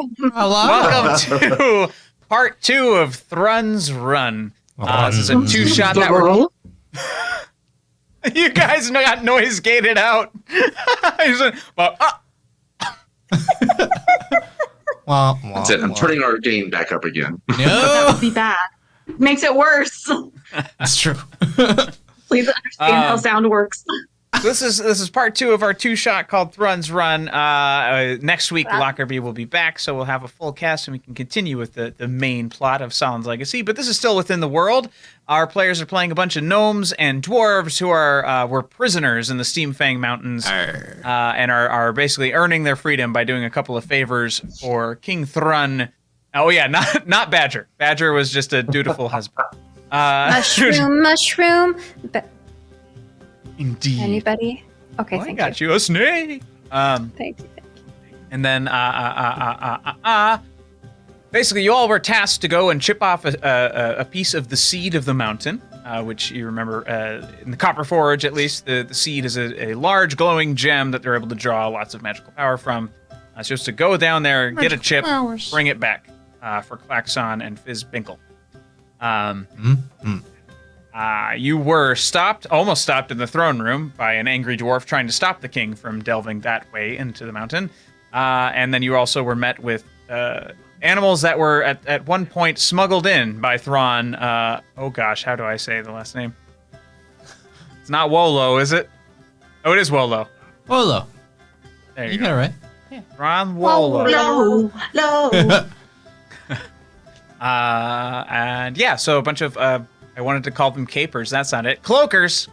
Welcome to part 2 of Thrun's Run. This is a 2-shot that we're... You guys got noise gated out. That's it. I'm turning our game back up again. No, that would be bad. Makes it worse. That's true. Please understand how sound works. This is part 2 of our 2-shot called Thrun's Run. Next week, Lockerbie will be back, so we'll have a full cast and we can continue with the main plot of Sahlen's Legacy. But this is still within the world. Our players are playing a bunch of gnomes and dwarves who were prisoners in the Steamfang Mountains and are basically earning their freedom by doing a couple of favors for King Thrun. Oh yeah, not Badger. Badger was just a dutiful husband. Mushroom. Indeed. Anybody? Okay, I got you a snake. Thank you. And then, basically, you all were tasked to go and chip off a piece of the seed of the mountain, which you remember in the Copper Forge, at least, the seed is a large glowing gem that they're able to draw lots of magical power from. So just to go down there, get a chip, bring it back for Klaxon and Fizzbinkle. You were almost stopped in the throne room by an angry dwarf trying to stop the king from delving that way into the mountain. And then you also were met with animals that were at one point smuggled in by Thrawn. Oh gosh, how do I say the last name? It's not Wolo, is it? Oh, it is Wolo. Wolo. There you got it right. Yeah. Thrawn Wolo. No. And yeah, so a bunch of... I wanted to call them capers. That's not it. Cloakers.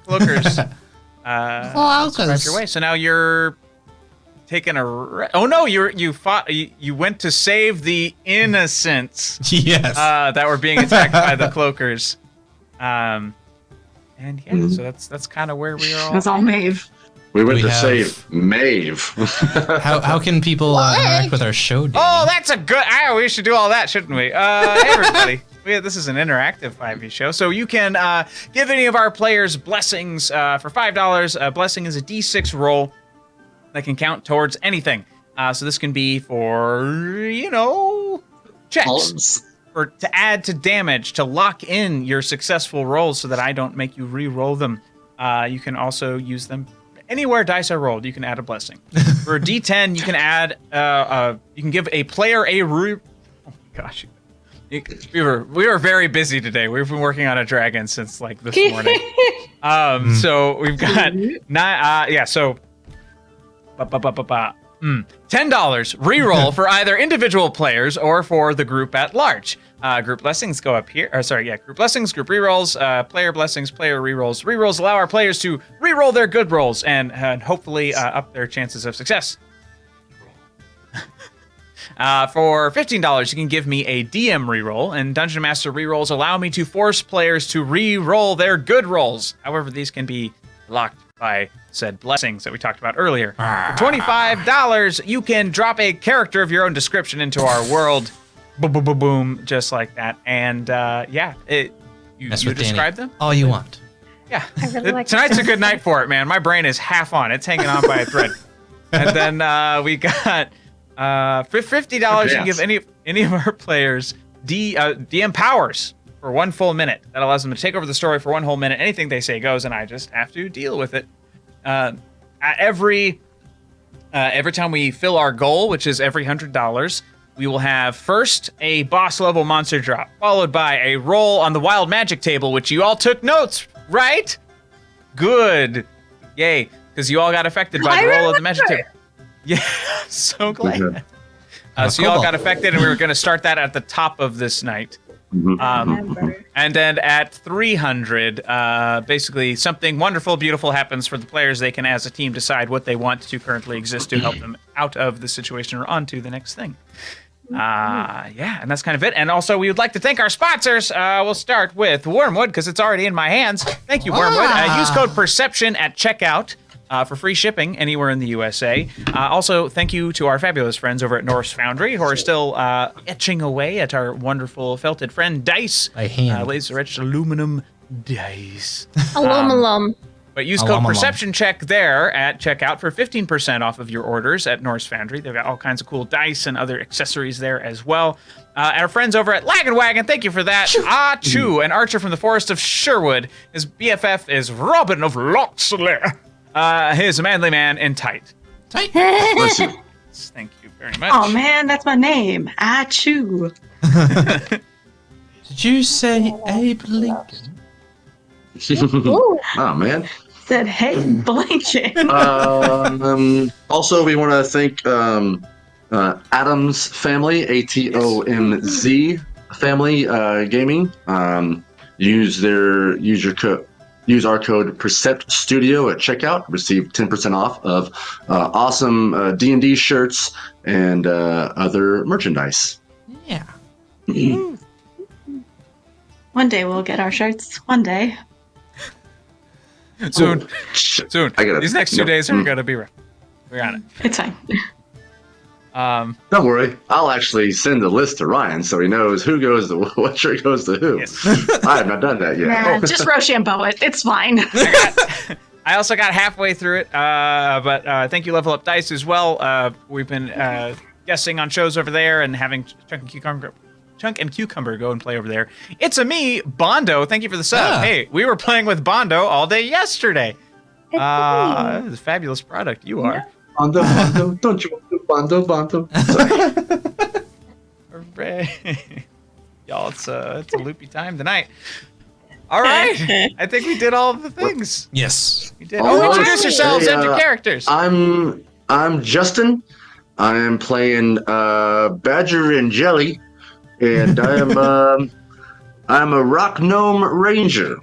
Drive your way. So now you're taking oh no, you fought. You went to save the innocents. Yes. That were being attacked by the cloakers. And yeah, so that's kind of where we are. That's all Maeve. We went to save Maeve. How can people interact with our show, Danny? Oh, that's a good... we should do all that, shouldn't we? Hey, everybody. This is an interactive 5e show, so you can give any of our players blessings for $5. A blessing is a d6 roll that can count towards anything. So this can be for, checks. Or to add to damage, to lock in your successful rolls so that I don't make you re-roll them. You can also use them anywhere dice are rolled. You can add a blessing. For a d10, you can add, you can give a player a oh my gosh. We were very busy today. We've been working on a dragon since like this morning. So we've got $10 re-roll for either individual players or for the group at large. Group blessings go up here. Group blessings, group re-rolls, player blessings, player re-rolls. Re-rolls allow our players to re-roll their good rolls and hopefully up their chances of success. For $15, you can give me a DM reroll, and Dungeon Master rerolls allow me to force players to re-roll their good rolls. However, these can be locked by said blessings that we talked about earlier. For $25, you can drop a character of your own description into our world. Boom, boom, boom, boom, just like that. And you describe them? All you want. Yeah. Really like Tonight's a good night for it, man. My brain is half on. It's hanging on by a thread. And then we got... for $50, you can give any of our players DM powers for 1 full minute. That allows them to take over the story for 1 whole minute. Anything they say goes, and I just have to deal with it. Every time we fill our goal, which is every $100, we will have first a boss level monster drop, followed by a roll on the wild magic table, which you all took notes, right? Good. Yay, because you all got affected by the roll of the magic table. Yeah, so glad. So you all got affected, and we were going to start that at the top of this night. And then at 300, basically something wonderful, beautiful happens for the players. They can, as a team, decide what they want to currently exist to help them out of the situation or onto the next thing. And that's kind of it. And also, we would like to thank our sponsors. We'll start with Wormwood, because it's already in my hands. Thank you, Wormwood. Use code PERCEPTION at checkout. For free shipping anywhere in the USA. Also, thank you to our fabulous friends over at Norse Foundry who are still etching away at our wonderful felted friend Dice. By hand. Laser-etched aluminum dice. Alum. But use code Perception Check there at checkout for 15% off of your orders at Norse Foundry. They've got all kinds of cool dice and other accessories there as well. And our friends over at Lag and Wagon, thank you for that. Chu, an archer from the forest of Sherwood. His BFF is Robin of Locksley. He's a manly man in tight. Tight. Thank you very much. Oh man, that's my name. Achoo. Did you say Abe Lincoln? Oh man. Said, hey, Blanket. Also, we want to thank Adam's family, ATOMZ family gaming. Use our code Percept Studio at checkout. Receive 10% off of awesome D&D shirts and other merchandise. Yeah. One day we'll get our shirts. One day. Soon. I These next 2 days are going to be rough. We're on it. It's fine. Don't worry. I'll actually send a list to Ryan so he knows who goes to what shirt goes to who. Yes. I have not done that yet. Nah, just Rochambeau it. It's fine. I also got halfway through it, but thank you, Level Up Dice, as well. We've been guesting on shows over there and having Chunk and Cucumber go and play over there. It's me, Bondo. Thank you for the sub. Ah. Hey, we were playing with Bondo all day yesterday. It was a fabulous product. You are. Bondo, don't you want to Bondo? Sorry. Hooray. Y'all, it's a loopy time tonight. All right. I think we did all of the things. Yes. We did. Introduce yourselves and your Hey, characters. I'm Justin. I am playing Badger and Jelly, and I'm a rock gnome ranger.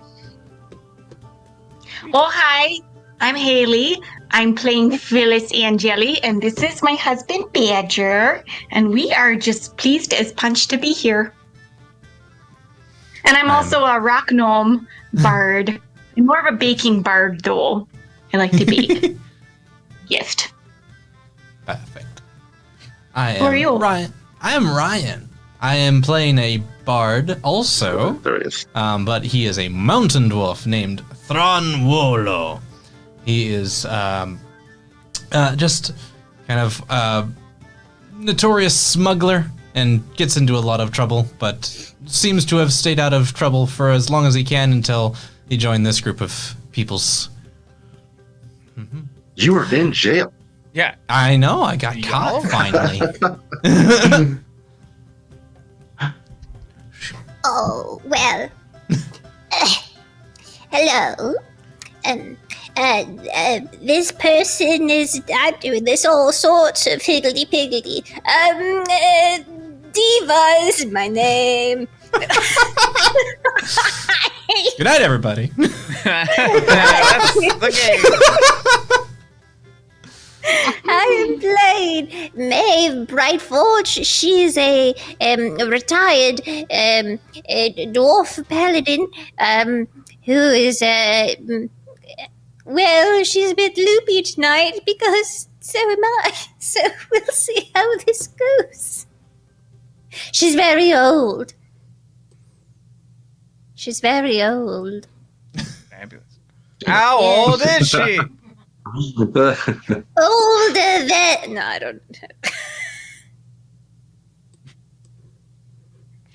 Well, hi. I'm Haley. I'm playing Phyllis Angeli, and this is my husband, Badger. And we are just pleased as punch to be here. And I'm also a rock gnome bard. I'm more of a baking bard, though. I like to bake. Gift. Perfect. I Who are you? am Ryan. I am Ryan. I am playing a bard also, There he is. but he is a mountain dwarf named Thronwolo. He is just kind of notorious smuggler and gets into a lot of trouble, but seems to have stayed out of trouble for as long as he can until he joined this group of peoples. Mm-hmm. You were in jail. Yeah. I know, I got caught finally. Oh, well. Hello. This person is. I'm doing this all sorts of higgledy-piggledy. Diva is my name. Good night, everybody. That's the game. I am playing Maeve Brightforge. She's a retired dwarf paladin who is well, she's a bit loopy tonight because so am I. So we'll see how this goes. She's very old. She's very old. Fabulous. How old is she? Older than... No, I don't...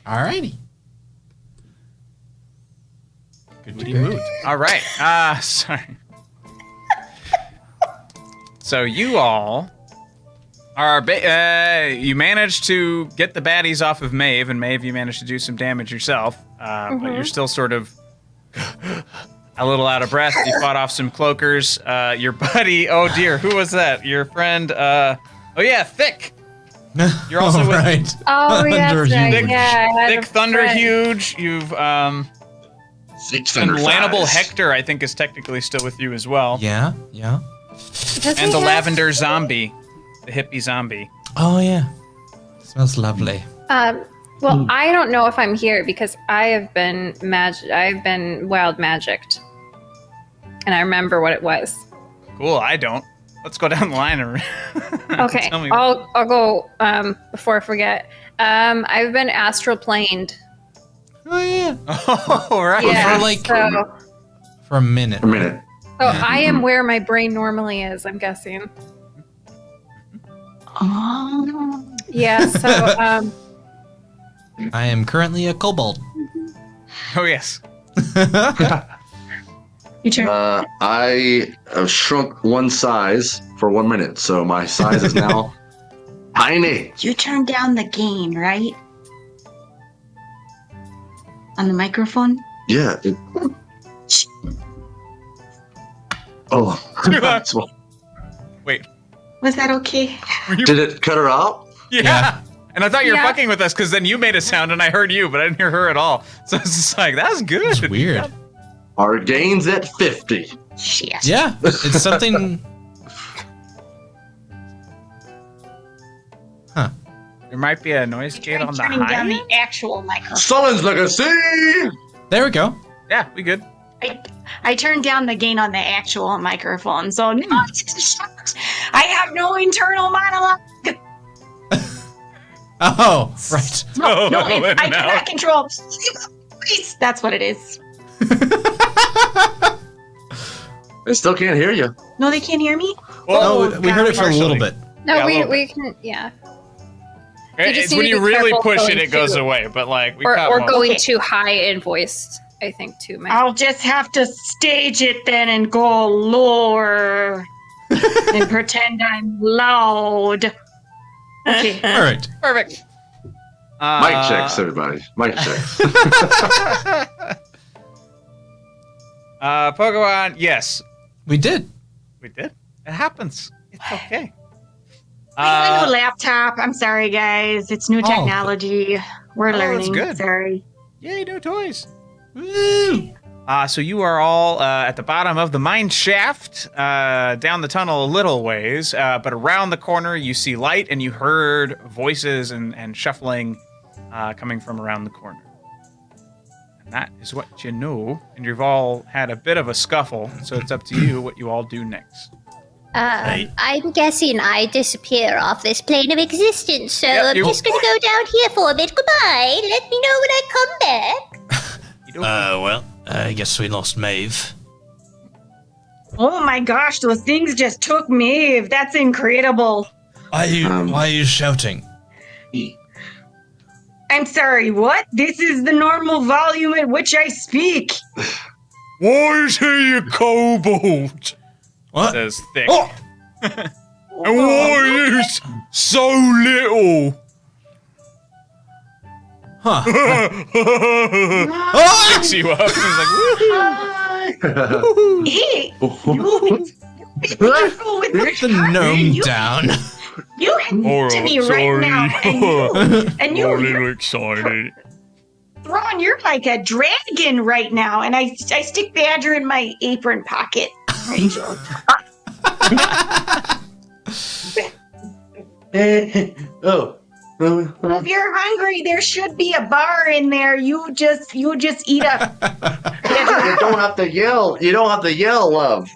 Alrighty. Good mood. All right. Sorry. So you all are you managed to get the baddies off of Maeve, and Maeve, you managed to do some damage yourself, but you're still sort of a little out of breath. You fought off some cloakers. Your buddy, oh dear, who was that? Your friend, oh yeah, Thick. You're also with right. Oh, Thunder yes, Huge. yeah. I had Thick a Thunder friend. Huge. You've Six and Thunder Lannable Thighs. Hector, I think, is technically still with you as well. Yeah, yeah. Does And he the have- Lavender Zombie, the hippie zombie. Oh, yeah. Smells lovely. Well, I don't know if I'm here because I have been I've been wild magicked, and I remember what it was. Cool. I don't. Let's go down the line and Okay, tell me. I'll go before I forget. I've been astral planed. Oh, yeah. Oh, right. Yeah, for like- so For a minute. A minute. So I am where my brain normally is, I'm guessing. Oh. Yeah, so I am currently a kobold. Oh yes. You turn. I have shrunk one size for 1 minute, so my size is now tiny. You turn down the gain, right? On the microphone? Yeah. Oh. Wait. Was that okay? Did it cut her out? Yeah. And I thought you were Yeah. fucking with us because then you made a sound and I heard you, but I didn't hear her at all. So it's just like, that was good. It's weird. Our gain's at 50. Shit. Yeah, it's something. There might be a noise gate I'm on the turning down high. the actual microphone. Sullen's legacy! There we go. Yeah, we good. I turned down the gain on the actual microphone, so no, I have no internal monologue. Oh, right. No, Oh, I no. cannot control. Please, that's what it is. I still can't hear you. No, they can't hear me. Well, No, we heard it for a little bit. no, Yeah, a little we can, yeah. it's need when to you be really careful push going it, it goes too. away. But like, we Or caught one. going Okay. too high in voice, I think, too. I'll just have to stage it then and go lower and pretend I'm loud. Okay. All right. Perfect. Mic checks, everybody. Mic checks. Pokemon, yes. We did. We did. It happens. It's okay. I have a new laptop. I'm sorry, guys. It's new technology. We're Oh, that's learning. good. Sorry. Yay, new toys. Woo! So you are all at the bottom of the mine shaft, down the tunnel a little ways, but around the corner you see light and you heard voices and shuffling coming from around the corner. And that is what you know, and you've all had a bit of a scuffle, so it's up to you what you all do next. I'm guessing I disappear off this plane of existence, so Yep, I'm you- just gonna go down here for a bit. Goodbye. Let me know when I come back. You don't Well, I guess we lost Maeve. Oh my gosh, those things just took Maeve. That's incredible. Why are you shouting? I'm sorry, what? This is the normal volume at which I speak. Why is he a kobold? What? Says Thick. Oh! And why is so little? Huh. Picks you up and is like, woo! Hey, be careful with Put the gnome down. You to me right now, and you're excited. Ron, you're like a dragon right now, and I stick Badger in my apron pocket. Rachel. Oh. Well, if you're hungry, there should be a bar in there. You just eat up. You don't have to yell. You don't have to yell, love.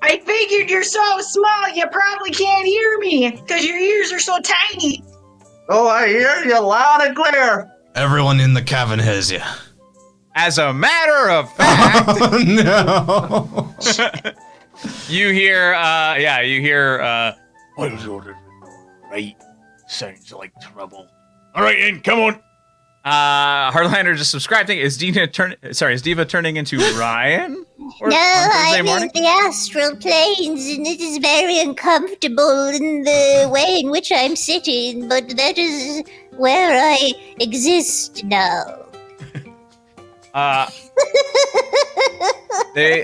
I figured you're so small, you probably can't hear me because your ears are so tiny. Oh, I hear you loud and clear. Everyone in the cavern hears you. As a matter of fact, Oh no! you hear, what was ordered? Right. Sounds like trouble. All right, then, come on. Hardliner just subscribed. Is Diva turning into Ryan? Or, No, on Thursday I'm morning? in the astral planes, and it is very uncomfortable in the way in which I'm sitting, but that is where I exist now. They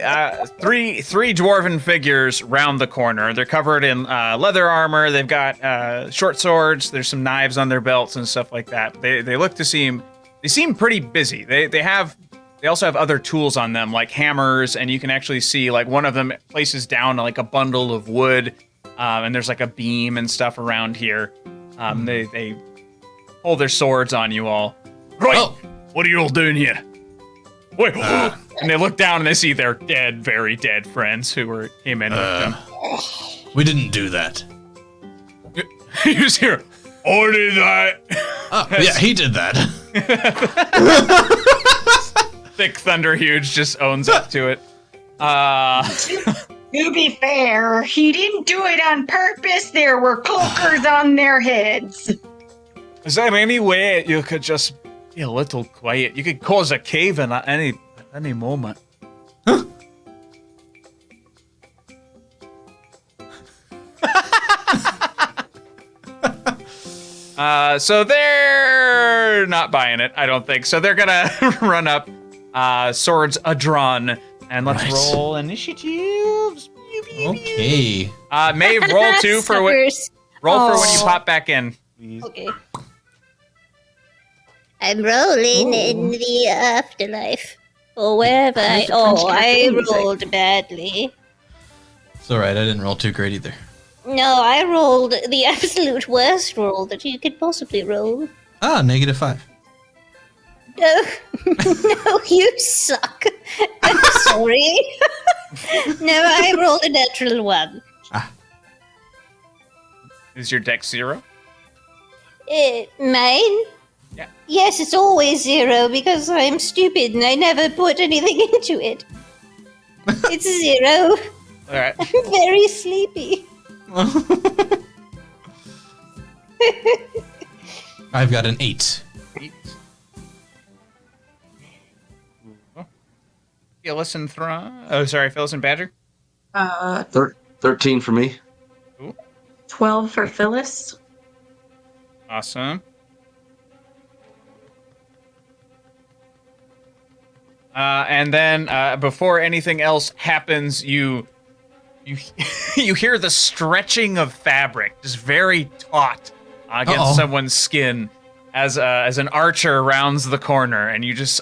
three dwarven figures round the corner. They're covered in leather armor. They've got short swords. There's some knives on their belts and stuff like that. They look to seem pretty busy. They also have other tools on them like hammers, and you can actually see like one of them places down like a bundle of wood, and there's like a beam and stuff around here. They pull their swords on you all. Right, Oh. what are you all doing here? Wait, and they look down and they see their dead, very dead friends who came in with them. We didn't do that. You just hear, I did that. Oh, yeah, he did that. Thick Thunder Huge just owns up to it. To be fair, he didn't do it on purpose. There were cloakers on their heads. Is there any way you could just be a little quiet? You could cause a cave-in at any moment. So they're not buying it, I don't think. So they're gonna run up, swords drawn, and let's roll initiatives. Okay. Maeve, roll 2 for when Suckers. roll for when you pop back in. Please. Okay. I'm rolling in the afterlife. Or wherever I rolled badly. It's alright, I didn't roll too great either. No, I rolled the absolute worst roll that you could possibly roll. Ah, -5. No, no, you suck. I'm sorry. No, I rolled a natural 1. Is your dex 0? Mine? Yeah. Yes, it's always 0 because I'm stupid and I never put anything into it. It's 0. All right. I'm very sleepy. I've got an 8. Phyllis and Thrawn. Oh, sorry, Phyllis and Badger. 13 for me. 12 for Phyllis. Awesome. And then before anything else happens, you hear the stretching of fabric, just very taut against someone's skin, as an archer rounds the corner, and you just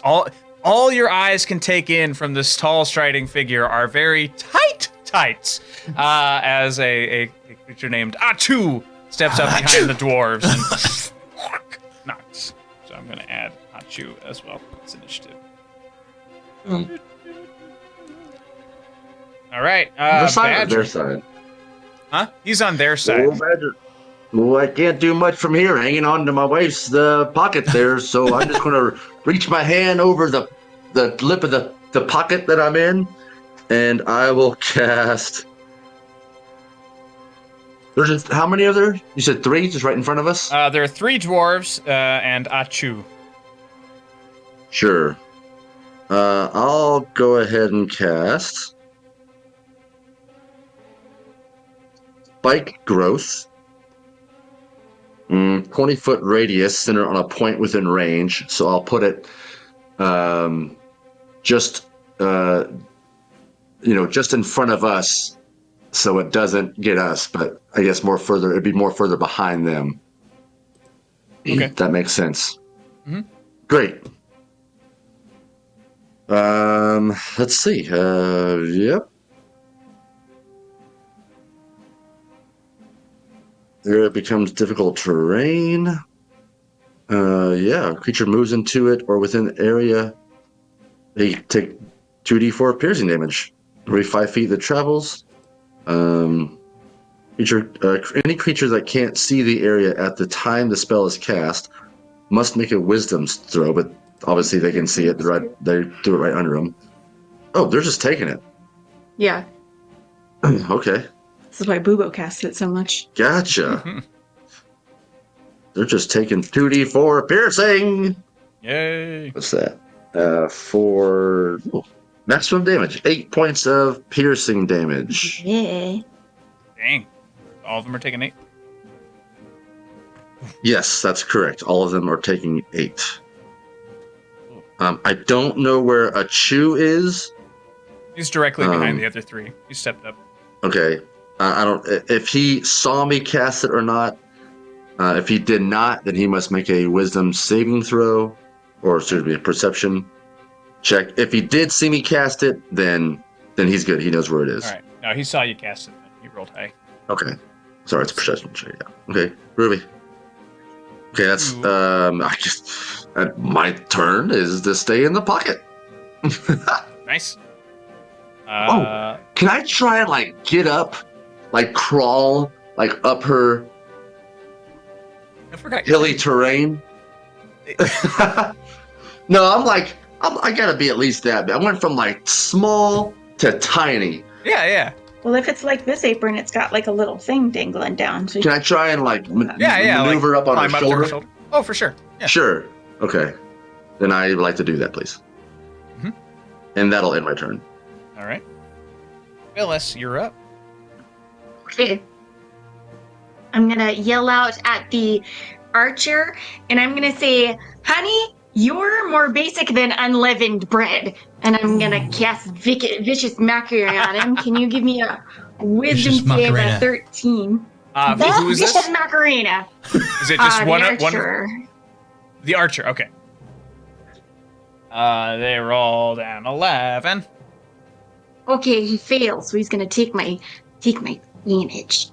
all your eyes can take in from this tall striding figure are very tight tights, as a creature named Atu steps up behind the dwarves and knocks. So I'm gonna add Atu as well. It's initiative. All right, Their side or Badger. their side? Huh? He's on their side. Oh, Badger. Well, I can't do much from here, hanging on to my wife's pocket there. So I'm just gonna reach my hand over the lip of the pocket that I'm in, and I will cast. There's just how many of there? You said 3, just right in front of us. There are 3 dwarves and Achu. Sure. I'll go ahead and cast Spike Growth. 20-foot radius, centered on a point within range. So I'll put it just in front of us, so it doesn't get us. But I guess it'd be more further behind them. Okay. That makes sense. Mm-hmm. Great. Let's see. Yep. There it becomes difficult terrain. Yeah, creature moves into it or within the area. They take 2d4 piercing damage. Every 5 feet that travels. Any creature that can't see the area at the time the spell is cast must make a wisdom throw, but obviously they can see it. They do it right under them. Oh, they're just taking it. Yeah, Okay. this is why Bubo casts it so much. Gotcha. They're just taking 2d4 piercing. Yay. What's that? For maximum damage. 8 points of piercing damage. Yeah. Dang. All of them are taking 8. Yes, that's correct. All of them are taking 8. I don't know where a Chu is. He's directly behind the other 3. He stepped up. Okay. I don't. If he saw me cast it or not. If he did not, then he must make a wisdom saving throw, or excuse me, a perception check. If he did see me cast it, then he's good. He knows where it is. All right. No, he saw you cast it. He rolled high. Okay. Sorry, it's a perception check. Yeah. Okay, Ruby. Okay, that's my turn is to stay in the pocket. Nice. Can I try and get up, crawl, up her I forgot. hilly terrain? No, I gotta be at least that big. I went from small tiny. Yeah. Well, if it's like this apron, it's got like a little thing dangling down. So Can I try and maneuver like, up on climb her up to shoulder? Oh, for sure. Yeah. Sure. Okay. Then I would like to do that, please. Mhm. And that'll end my turn. All right. Phyllis, you're up. Okay. I'm gonna yell out at the archer, and I'm gonna say, "Honey, you're more basic than unleavened bread." And I'm gonna cast vicious mockery on him. Can you give me a wisdom Vicious save Macarena. at 13? Who is Vicious this? Macarena. Is it just The one? archer. The archer. Okay. They rolled an 11. Okay, he fails, so he's gonna take my damage.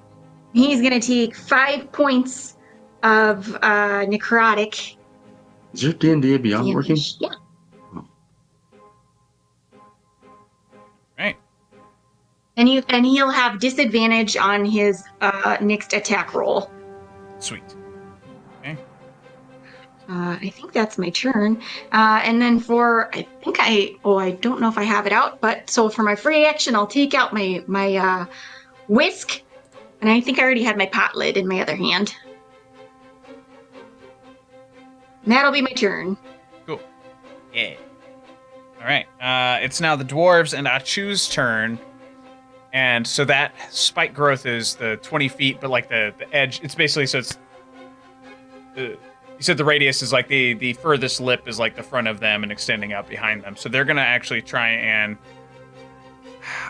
He's gonna take 5 points of necrotic Is your D&D Beyond damage. working? Yeah. Right. And he'll have disadvantage on his next attack roll. Sweet. I think that's my turn. And then I don't know if I have it out, but so for my free action, I'll take out my whisk, and I think I already had my pot lid in my other hand. And that'll be my turn. Cool. Yeah. All right. It's now the dwarves and Achu's turn. And so that spike growth is the 20 feet, but like the edge, it's basically, so it's, you said the radius is like the furthest lip is like the front of them and extending out behind them. So they're going to actually try and,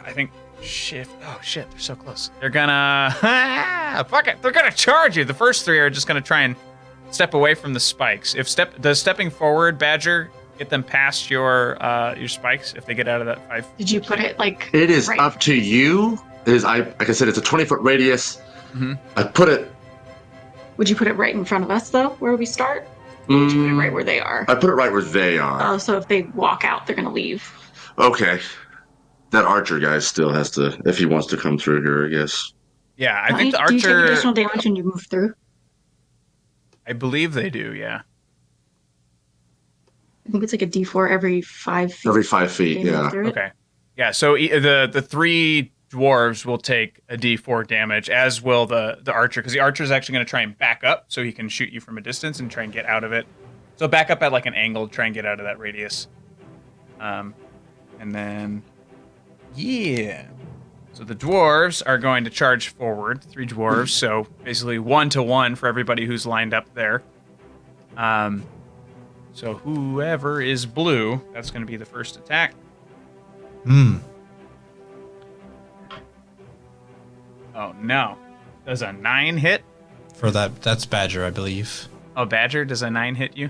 I think, shift. Oh, shit, they're so close. They're going to, fuck it, they're going to charge you. The first three are just going to try and step away from the spikes. Does stepping forward, Badger, get them past your spikes if they get out of that 5? Did you put it like? It is right? up to you. Like I said, it's a 20-foot radius. Mhm. I put it. Would you put it right in front of us though, where we start? Or would you put it right where they are? I put it right where they are. Oh, so if they walk out, they're gonna leave. Okay. That archer guy still has to, if he wants to come through here, I guess. Yeah, I think the Do you take archer, additional damage when you move through? I believe they do, yeah. I think it's like a D4 every 5 feet. Every 5 feet, They move yeah. through it. Okay. Yeah, so the three dwarves will take a d4 damage, as will the archer, because the archer is actually going to try and back up so he can shoot you from a distance and try and get out of it. So back up at like an angle, try and get out of that radius. And then, yeah. So the dwarves are going to charge forward, 3 dwarves, so basically 1-to-1 for everybody who's lined up there. So whoever is blue, that's going to be the first attack. Oh no. Does a 9 hit? For that's Badger, I believe. Oh, Badger, does a 9 hit you?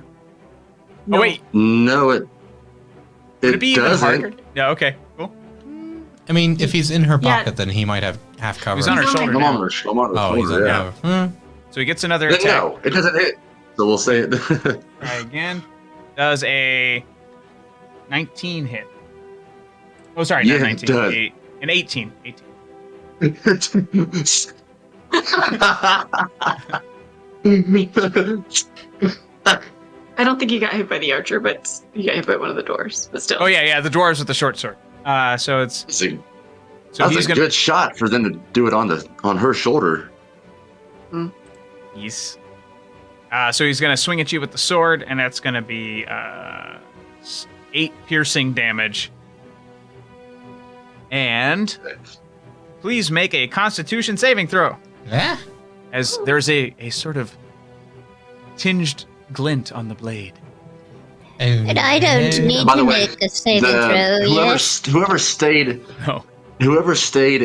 No. Oh wait, No, would it be even doesn't. harder? Yeah, okay, cool. I mean, if he's in her Yeah. pocket, then he might have half cover. He's on her He's on shoulder I'm now. on her shoulder. Oh, he's on yeah. So he gets another Then attack. no, it doesn't hit. So we'll say it. Try again. Does a 19 hit? Oh, sorry, Yeah, not it 19. does. An 18. 18. I don't think you got hit by the archer, but you got hit by one of the doors. But still. Oh yeah, the dwarves with the short sword. So it's See, so that's he's a gonna. good shot for them to do it on her shoulder. Yes. So he's gonna swing at you with the sword, and that's gonna be 8 piercing damage. And please make a Constitution saving throw, Yeah. as there's a sort of tinged glint on the blade. And I don't need By to the way, make a saving throw, yes? Whoever stayed Oh,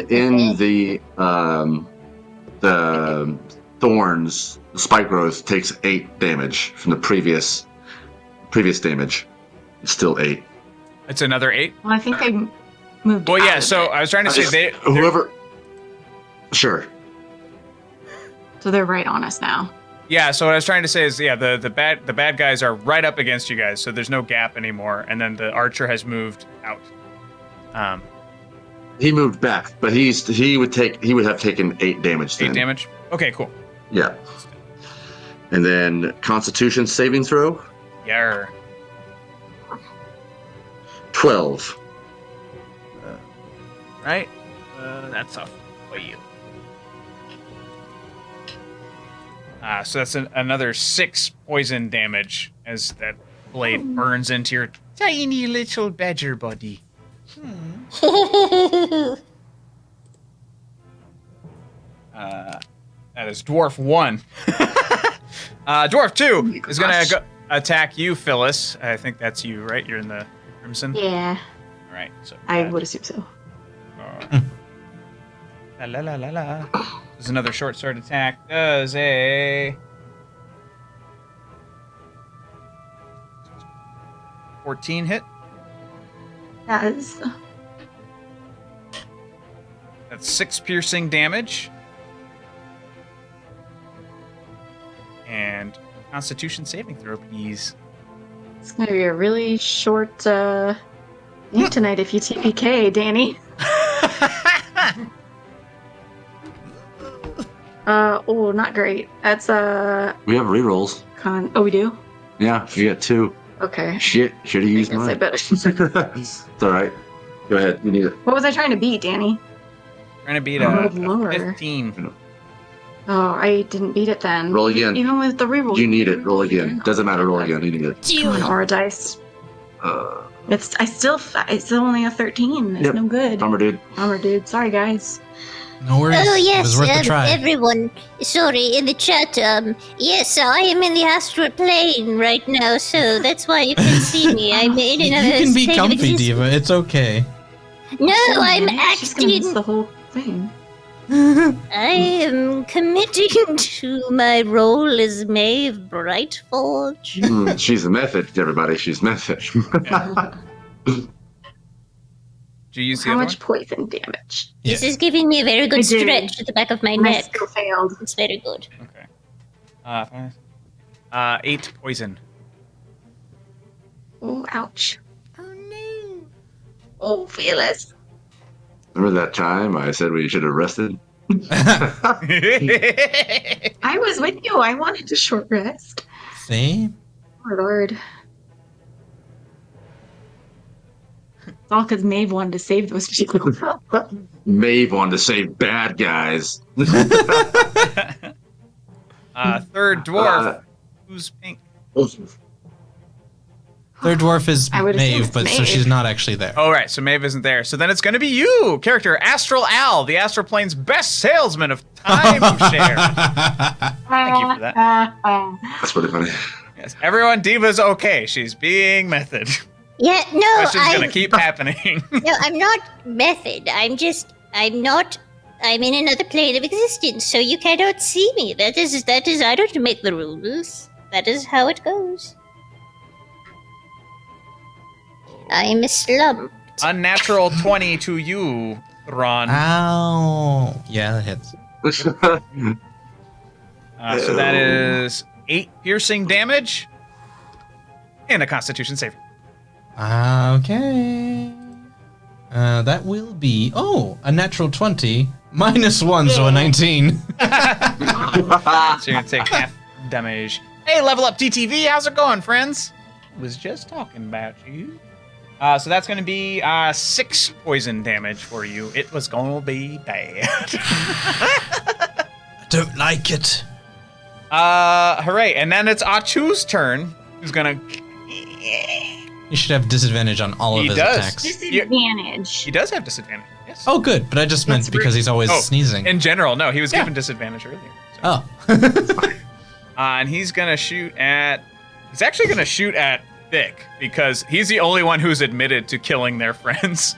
in the thorns, the spike growth takes 8 damage from the previous damage. It's still 8. it's another 8. Well, I think they moved. Well, out yeah. of So it. I was trying to say they're- Whoever. Sure. So they're right on us now. Yeah, so what I was trying to say is, yeah, the bad guys are right up against you guys, so there's no gap anymore, and then the archer has moved out. He moved back, but he would have taken 8 damage then. 8 damage. Okay, cool. Yeah. And then Constitution saving throw, Yeah. 12. right? That's tough for you. So that's another 6 poison damage as that blade burns into your tiny little badger body. That is Dwarf 1. Dwarf 2 is going to attack you, Phyllis. I think that's you, right? You're in the Crimson? Yeah, All right. So I would assume so. La la la la la. This is another short sword attack. Does a 14 hit? Does. That's 6 piercing damage. And Constitution saving throw, please. It's gonna be a really short game tonight if you TPK, Danny. Oh, not great. That's We have rerolls. con. Oh, we do. Yeah, if you get 2. Okay. Shit, should have used I guess I mine. better. It's all right. Go ahead. You need it. What was I trying to beat, Danny? Trying to beat Oh, a Lord. 15. Oh, I didn't beat it then. Roll again. Even with the reroll. You need it. Roll again. Doesn't matter. Roll again. You need it. Come on, Aura dice. It's only a 13. It's Yep. no good. Armor dude. Armor dude. Sorry, guys. No worries. Oh It yes, was worth a try. everyone. Sorry, in the chat. Yes, I am in the astral plane right now, so that's why you can see me. I'm in You another can be state of comfy, existence. Diva. It's okay. No, So, I'm Danny, she's gonna miss acting. the whole thing. I am committing to my role as Maeve Brightforge. She's a method, everybody. She's method. Do you use the How other much poison damage? This is giving me a very good I do. stretch at the back of my And I neck. still failed. It's very good. one? Okay. 8 poison. Oh, ouch. Oh, no. Oh, Phyllis. Remember that time I said we should have rested? I was with you. I wanted to short rest. See? Oh, Lord. It's all because Maeve wanted to save those people. Maeve wanted to save bad guys. Third dwarf. Who's pink? Third dwarf is I would assume Maeve, it's but so Maeve. she's not actually there. Oh, right. So Maeve isn't there. So then it's going to be you, character Astral Al, the Astral Plane's best salesman of timeshare. Thank you for that. That's pretty funny. Yes. Everyone, Diva's okay. She's being method. Yeah, no, Question's going to keep happening. No, I'm not method. I'm in another plane of existence, so you cannot see me. That is, I don't make the rules. That is how it goes. I'm a slump. Unnatural 20 to you, Ron. Ow. Yeah, that hits. So that is 8 piercing damage and a Constitution save. Okay. That will be, a natural 20. -1, so a 19. So you're going to take half damage. Hey, level up TTV. How's it going, friends? Was just talking about you. So that's going to be 6 poison damage for you. It was going to be bad. I don't like it. Hooray. And then it's Achu's turn, who's going to... You should have disadvantage on all of He his does. attacks. Disadvantage. He does have disadvantage. Yes. Oh, good, but I just meant That's because he's always Oh, sneezing. In general, no. He was Yeah. given disadvantage earlier. So. Oh. And he's going to shoot at... He's actually going to shoot at Vic, because he's the only one who's admitted to killing their friends.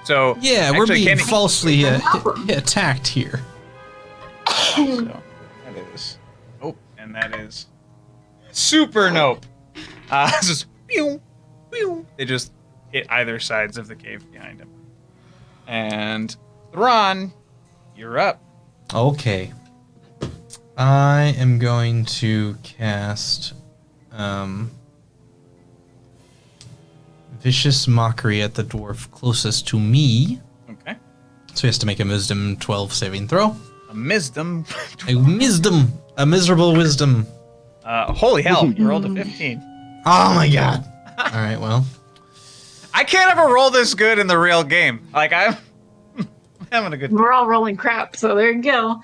So Yeah, we're actually, being can he- falsely attacked here. So that is nope, and that is super nope. It's just pew, pew. They just hit either sides of the cave behind him. And Thrawn, you're up. Okay. I am going to cast Vicious Mockery at the dwarf closest to me. Okay. So he has to make a Wisdom 12 saving throw. A Wisdom. A miserable wisdom. Holy hell! You rolled a 15. Oh my god. All right, well. I can't ever roll this good in the real game. Like I'm having a good. We're all rolling crap, so there you go.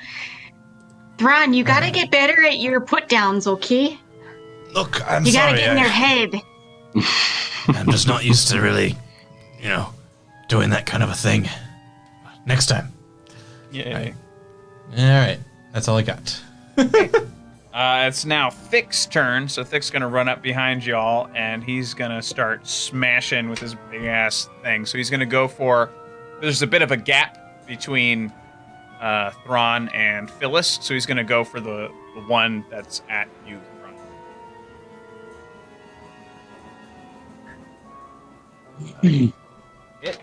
Thrawn, you gotta get better at your put downs, okay? Look, I'm You gotta sorry. get in their head. I'm just not used to really, doing that kind of a thing. Next time. Yeah. All right. That's all I got. It's now Thick's turn, so Thick's gonna run up behind y'all, and he's gonna start smashing with his big ass thing. So he's gonna go for. There's a bit of a gap between Thrawn and Phyllis, so he's gonna go for the one that's at you, Thrawn. Hit.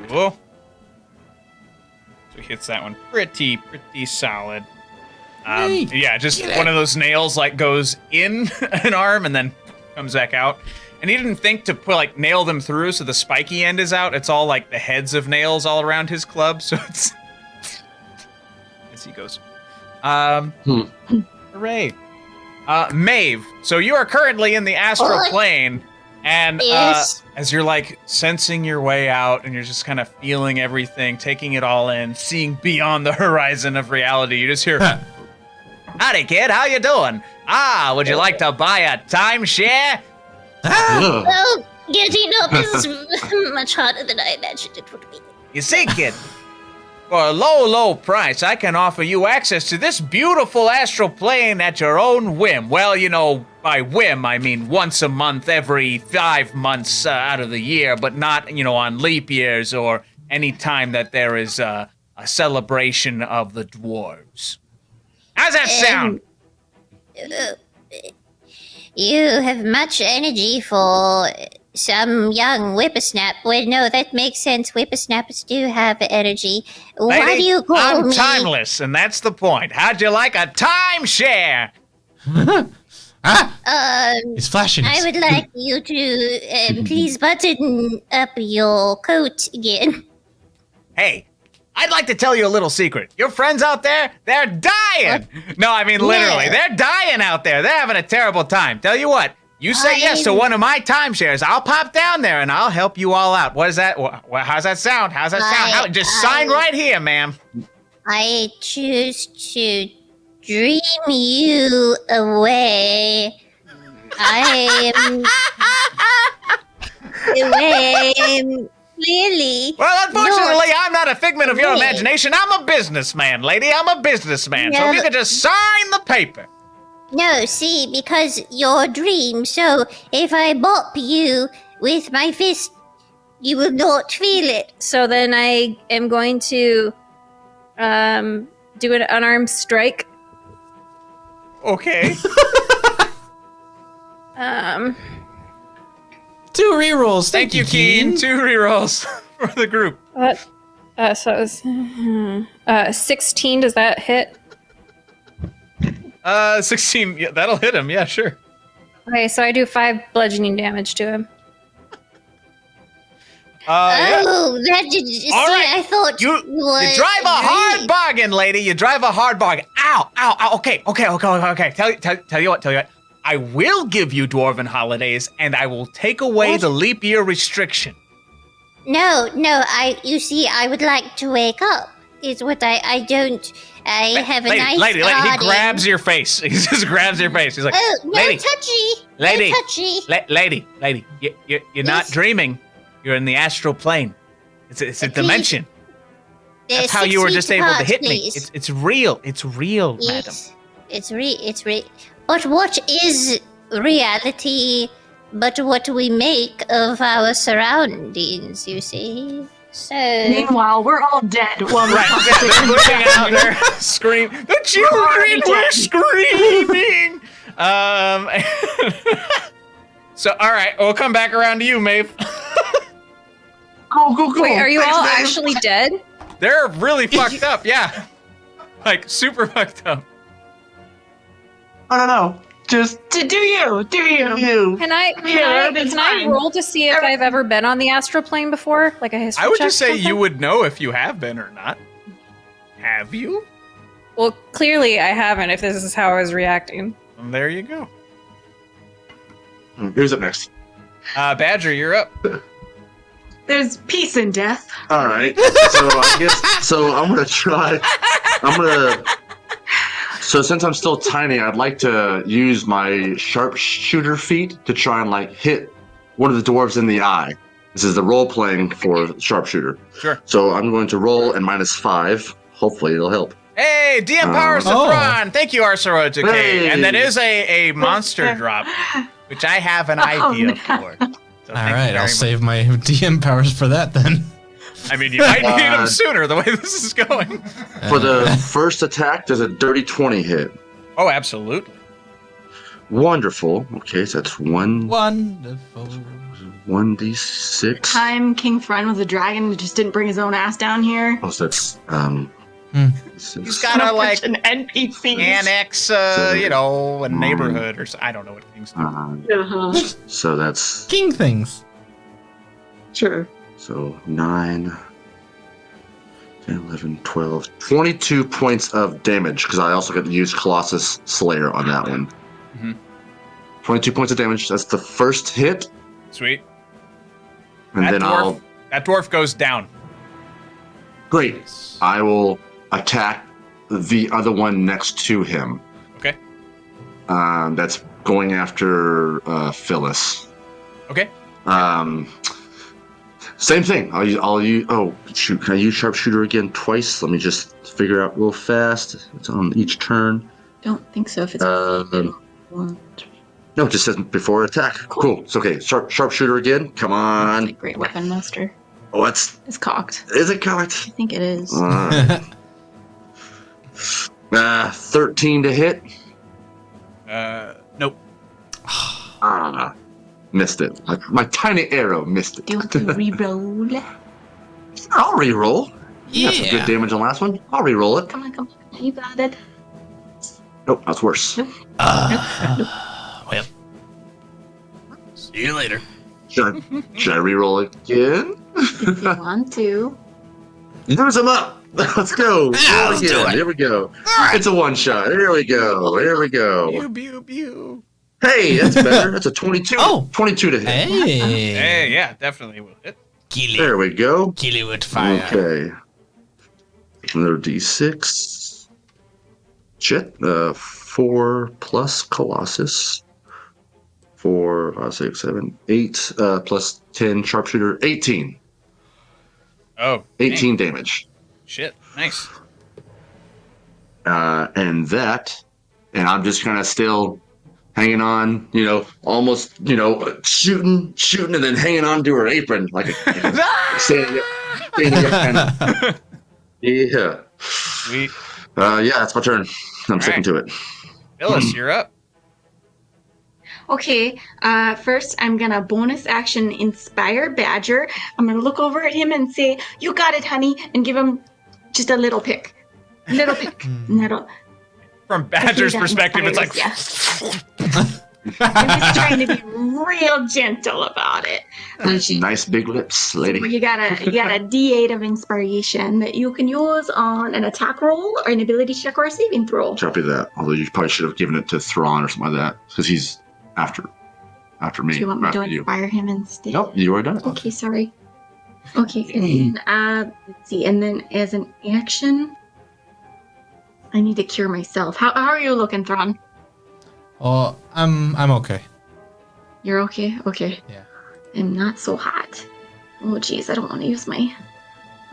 Whoa. So he hits that one pretty solid. Yeah, just one of those nails like goes in an arm and then comes back out. And he didn't think to put nail them through, so the spiky end is out. It's all like the heads of nails all around his club, so it's as he goes. Hooray. Maeve, so you are currently in the astral plane, and Yes. as you're sensing your way out, and you're just kind of feeling everything, taking it all in, seeing beyond the horizon of reality, you just hear, "Howdy, kid, how you doing? Would you like to buy a timeshare?" Ugh. Well, getting up is much harder than I imagined it would be. You see, kid, for a low price, I can offer you access to this beautiful astral plane at your own whim. Well, by whim, I mean once a month, every 5 months out of the year, but not, on leap years or any time that there is a celebration of the dwarves. How's that sound? You have much energy for some young whippersnap. Well, no, that makes sense. Whippersnappers do have energy. Why Lady, do you call I'm me? timeless, and that's the point. How'd you like a timeshare? He's flashing. I would like you to please button up your coat again. Hey, I'd like to tell you a little secret. Your friends out there, they're dying. No, I mean literally, Yeah. they're dying out there. They're having a terrible time. Tell you what, you say yes to one of my timeshares, I'll pop down there and I'll help you all out. What is that? How's that sound? How's that sound? Just sign right here, ma'am. I choose to dream you away. I am clearly. Well, unfortunately, not- I'm not a figment of your Hey. imagination. I'm a businessman, lady. I'm a businessman. So if No. you could just sign the paper. No, see, because you're a dream, so if I bop you with my fist, you will not feel it. So then I am going to do an unarmed strike. Okay. 2 rerolls. Thank you, Keen. 2 rerolls for the group. So it was 16. Does that hit? 16. Yeah, that'll hit him. Yeah, sure. Okay, so I do 5 bludgeoning damage to him. Yeah. Oh, that did. See, All right. I thought You drive a hard bargain, lady. You drive a hard bargain. Ow, ow, ow. Okay. Tell you what. I will give you dwarven holidays, and I will take away the leap year restriction. No, you see, I would like to wake up. Is what I don't. I have a nice lady, he garden. grabs your face. He just grabs your face. He's like, Oh, no lady, touchy. lady, No touchy. lady, you're not Yes? dreaming. You're in the astral plane. It's a Please. dimension. That's how 6 you were feet just able to apart, hit please. me. It's real. It's real, madam. Yes, it's real. But what is reality but what we make of our surroundings, you see? So... Meanwhile, we're all dead. Well, Right, yeah, they're looking out there, scream. The children were screaming. So, all right, we'll come back around to you, Maeve. Go. Wait, are you Thanks, all man. actually dead? They're really fucked up, yeah. Like, super fucked up. I don't know. Just do you. Can I everything's can I fine. roll to see if I've ever been on the astral plane before? Like a history I would check just or say something? you would know if you have been or not. Have you? Well, clearly I haven't. If this is how I was reacting. Well, there you go. Who's up next? Badger, you're up. There's peace in death. All right. So I guess I'm gonna try. So since I'm still tiny, I'd like to use my sharpshooter feat to try and like hit one of the dwarves in the eye. This is the role playing for sharpshooter. Sure. So I'm going to roll and -5. Hopefully it'll help. Hey, DM powers to Thrawn. Thank you, Arsarotuke. Hey. And that is a monster drop, which I have an idea for. So All right, I'll save my DM powers for that then. I mean, you might need them sooner the way this is going. For the first attack, does a dirty 20 hit? Oh, absolutely. Wonderful. Okay, so that's Wonderful. 1d6. Time King Thrun was a dragon just didn't bring his own ass down here. Oh, so that's He's got to like an NPC. annex, a neighborhood or I don't know what things do. So that's King things. Sure. so 9, 10, 11, 12, 22 points of damage because I also got to use Colossus Slayer on that one. Mhm. 22 points of damage. That's the first hit, Sweet. and then That dwarf goes down. great. I will attack the other one next to him. Okay. That's going after Phyllis. Okay. Same thing. I'll use. Oh shoot! Can I use sharpshooter again twice? Let me just figure out real fast. It's on each turn. Don't think so. If it's one. No, it just says before attack. Cool. It's okay. Sharpshooter again. Come on. Great weapon master. Oh, it's cocked. is it cocked? I think it is. All right. 13 to hit. Nope. Missed it. My tiny arrow missed it. Do you want to re-roll? I'll re-roll. Yeah. Got some good damage on the last one. I'll re-roll it. Come on. You got it. Nope, that's worse. Well. See you later. Should I re-roll it again? If you want to. There's him up. Let's go. Yeah, Roll let's do again. it. Here we go. right. It's a one shot. Here we go. Here we go. Pew. Hey, that's better. That's a 22. Oh. 22 to hit. Hey. Hey, yeah, definitely will hit. Kill There we go. Kill it with fire. Okay. Another d6. Shit. 4 plus Colossus. 4, 5, 6, 7, 8 plus 10 sharpshooter. 18. Oh. 18 dang. damage. Shit. Nice. And I'm just kind of still hanging on, almost, shooting, and then hanging on to her apron like a standing up kind of. Yeah. Sweet. Yeah, that's my turn. I'm sticking to it. Phyllis, you're up. Okay, first I'm gonna bonus action inspire Badger. I'm gonna look over at him and say, "You got it, honey," and give him just a little pick. Little pick. Little. From Badger's that perspective, it's like. inspires, I'm just trying to be real gentle about it. Nice big lips, lady. You got a D8 of inspiration that you can use on an attack roll or an ability check or a saving throw. Copy that. Although you probably should have given it to Thrawn or something like that, because he's after me. Do you want me to after you. inspire him instead? Nope, you already done it. Okay, sorry. Okay, and then, let's see. And then as an action, I need to cure myself. How are you looking, Thrawn? Oh, I'm okay. You're okay? Okay. Yeah. I'm not so hot. Oh, geez, I don't want to use my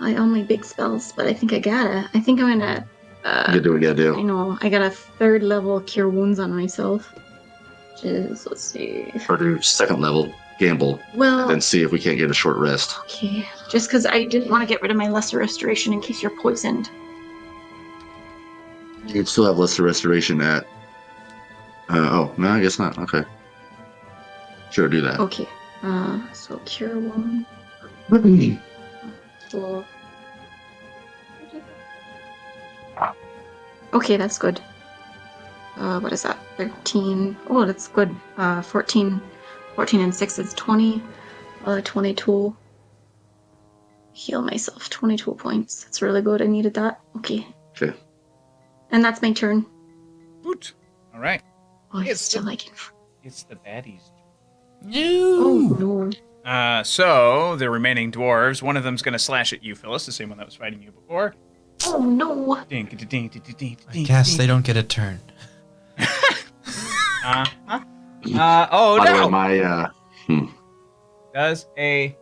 only big spells, but I think I'm gonna, You do what you gotta I do. know, I got a 3rd level cure wounds on myself. Which is, let's see. Or do 2nd level gamble, Well, then see if we can't get a short rest. okay. Just because I didn't want to get rid of my lesser restoration in case you're poisoned. You can still have lesser restoration at. No, I guess not. Okay. Sure, do that. Okay. So cure wound. So... Okay, that's good. What is that? 13. Oh, that's good. 14 and 6 is 20. 22. Heal myself. 22 points. That's really good. I needed that. Okay. Okay. And that's my turn. Boot. All right. Oh, It's it's still like... It's the baddies. Oh, No. no. So the remaining dwarves, one of them's gonna slash at you, Phyllis, the same one that was fighting you before. Oh no. I guess they don't get a turn. Oh By the way, no! my Does a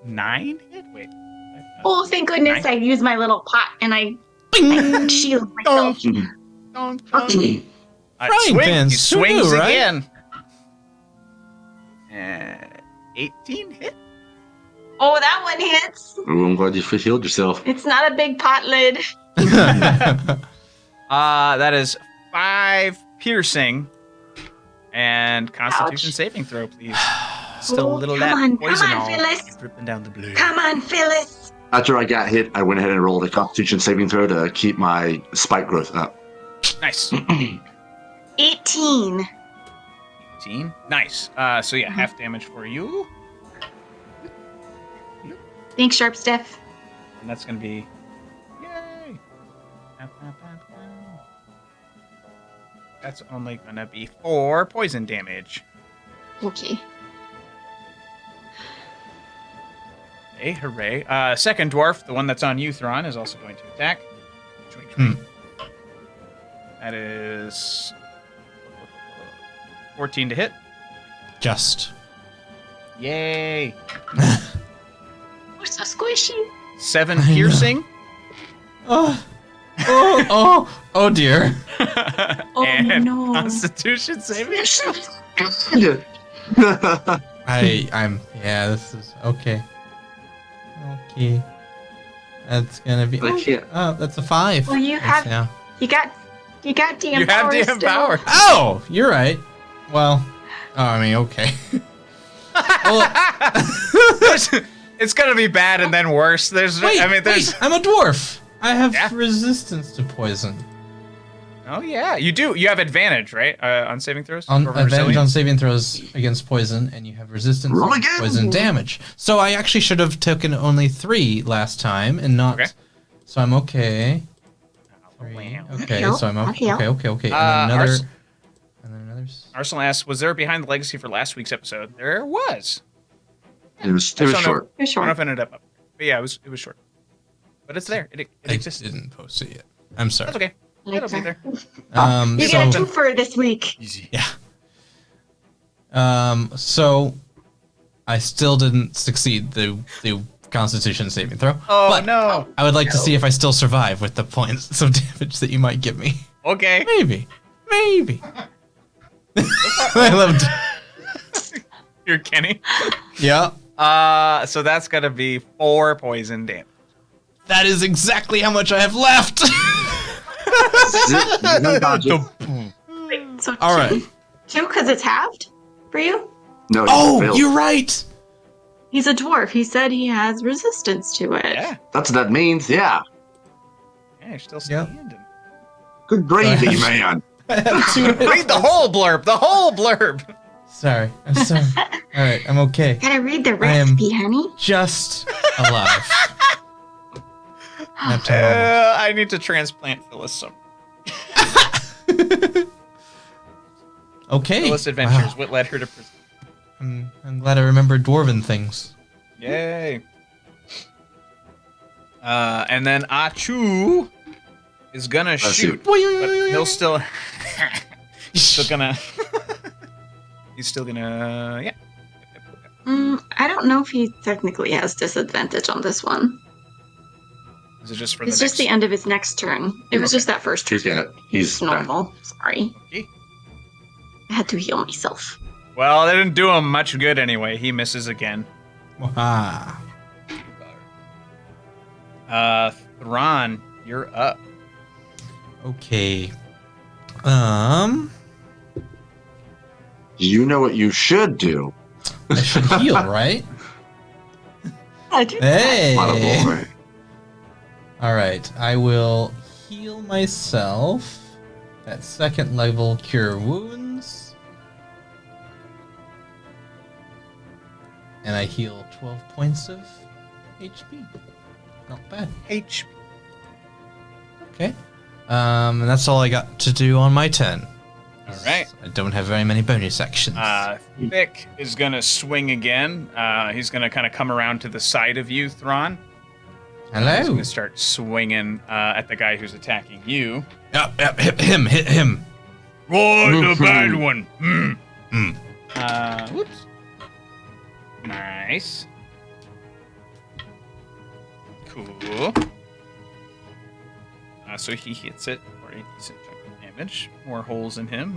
9 hit? Wait. Oh, thank goodness Nine. I used my little pot and I shield myself. Okay. Frying pans, He swings too, right? again. 18 hit. Oh, that one hits. Ooh, I'm glad you healed yourself. It's not a big pot lid. That is 5 piercing. And Constitution Ouch. saving throw, please. Still a little come that on, poison come on, all Phyllis. dripping down the blade. Come on, Phyllis. After I got hit, I went ahead and rolled a Constitution saving throw to keep my spike growth up. Nice. 18. 18. Nice. So yeah, half damage for you. Thanks, Sharp Stiff. And that's going to be... Yay! That's only going to be 4 poison damage. Okay. Hey, hooray. Second dwarf, the one that's on you, Thrawn, is also going to attack. That is 14 to hit. Just. Yay! We're so squishy. 7 I know. piercing. Oh dear. Oh, and no. Constitution saving. Yeah, this is okay. Okay. That's gonna be. I can't. Oh, that's a 5. Well, you have- Yeah. You got DM You have power DM still. power. Oh, you're right. Well, I mean, okay. Well, It's gonna be bad and then worse. There's, wait, there's. I'm a dwarf. I have Yeah. resistance to poison. Oh yeah, you do. You have advantage, right? On saving throws. On Over advantage on resilience? saving throws against poison, and you have resistance Roll to again. poison damage. So I actually should have taken only 3 last time, and not. Okay. So I'm okay. Oh, 3. wow. Okay, Heal. so I'm I'll okay. heal. Okay. Uh, And then another. Ars- And then another. Arsenal asks, was there a behind the legacy for last week's episode? There was. It was I don't know- short. You're I don't know sure. if it ended up. But yeah, it was short. But it's there. It I exists. didn't post it yet. I'm sorry. That's okay. It'll be there. You so, get a 2 for this week. Easy. So I still didn't succeed the Constitution saving throw. Oh but no. I would like to see if I still survive with the points of damage that you might give me. Okay. Maybe. I loved. You're Kenny. Yeah. So that's gonna be 4 poison damage. That is exactly how much I have left. No dodges. So All right. 2 because it's halved for you? No, you Oh, failed. you're right. He's a dwarf. He said he has resistance to it. Yeah. That's what that means. Yeah. Yeah, you're still Yep. standing. Good gravy, man. I have 2 Read the whole blurb. The whole blurb. Sorry. I'm sorry. All right. I'm okay. Gotta read the I am- recipe, honey. Just alive. Not terrible. I need to transplant Phyllis some. Okay. Phyllis adventures. Wow. What led her to prison? I'm glad I remembered dwarven things. Yay. And then Achu is gonna Let's shoot, but he'll still. He's still gonna. He's still gonna. Yeah. I don't know if he technically has disadvantage on this one. Is it just for It's the just the end of his next turn. It was Okay. just that first turn. He's got it. He's back. Normal. Sorry. Okay. I had to heal myself. Well, that didn't do him much good anyway. He misses again. Ah. Thrawn, you're up. Okay. You know what you should do. I should heal, right? Hey. Bada boy. All right. I will heal myself. At 2nd level, cure wounds. And I heal 12 points of HP. Not bad. H. Okay. And that's all I got to do on my 10. All right. I don't have very many bonus actions. Thick is gonna swing again. He's gonna kind of come around to the side of you, Thrawn. He's Hello. gonna start swinging at the guy who's attacking you. Yep, hit him. Roy the bad one. Whoops. Nice. Cool. So he hits it for a decent chunk of damage. More holes in him.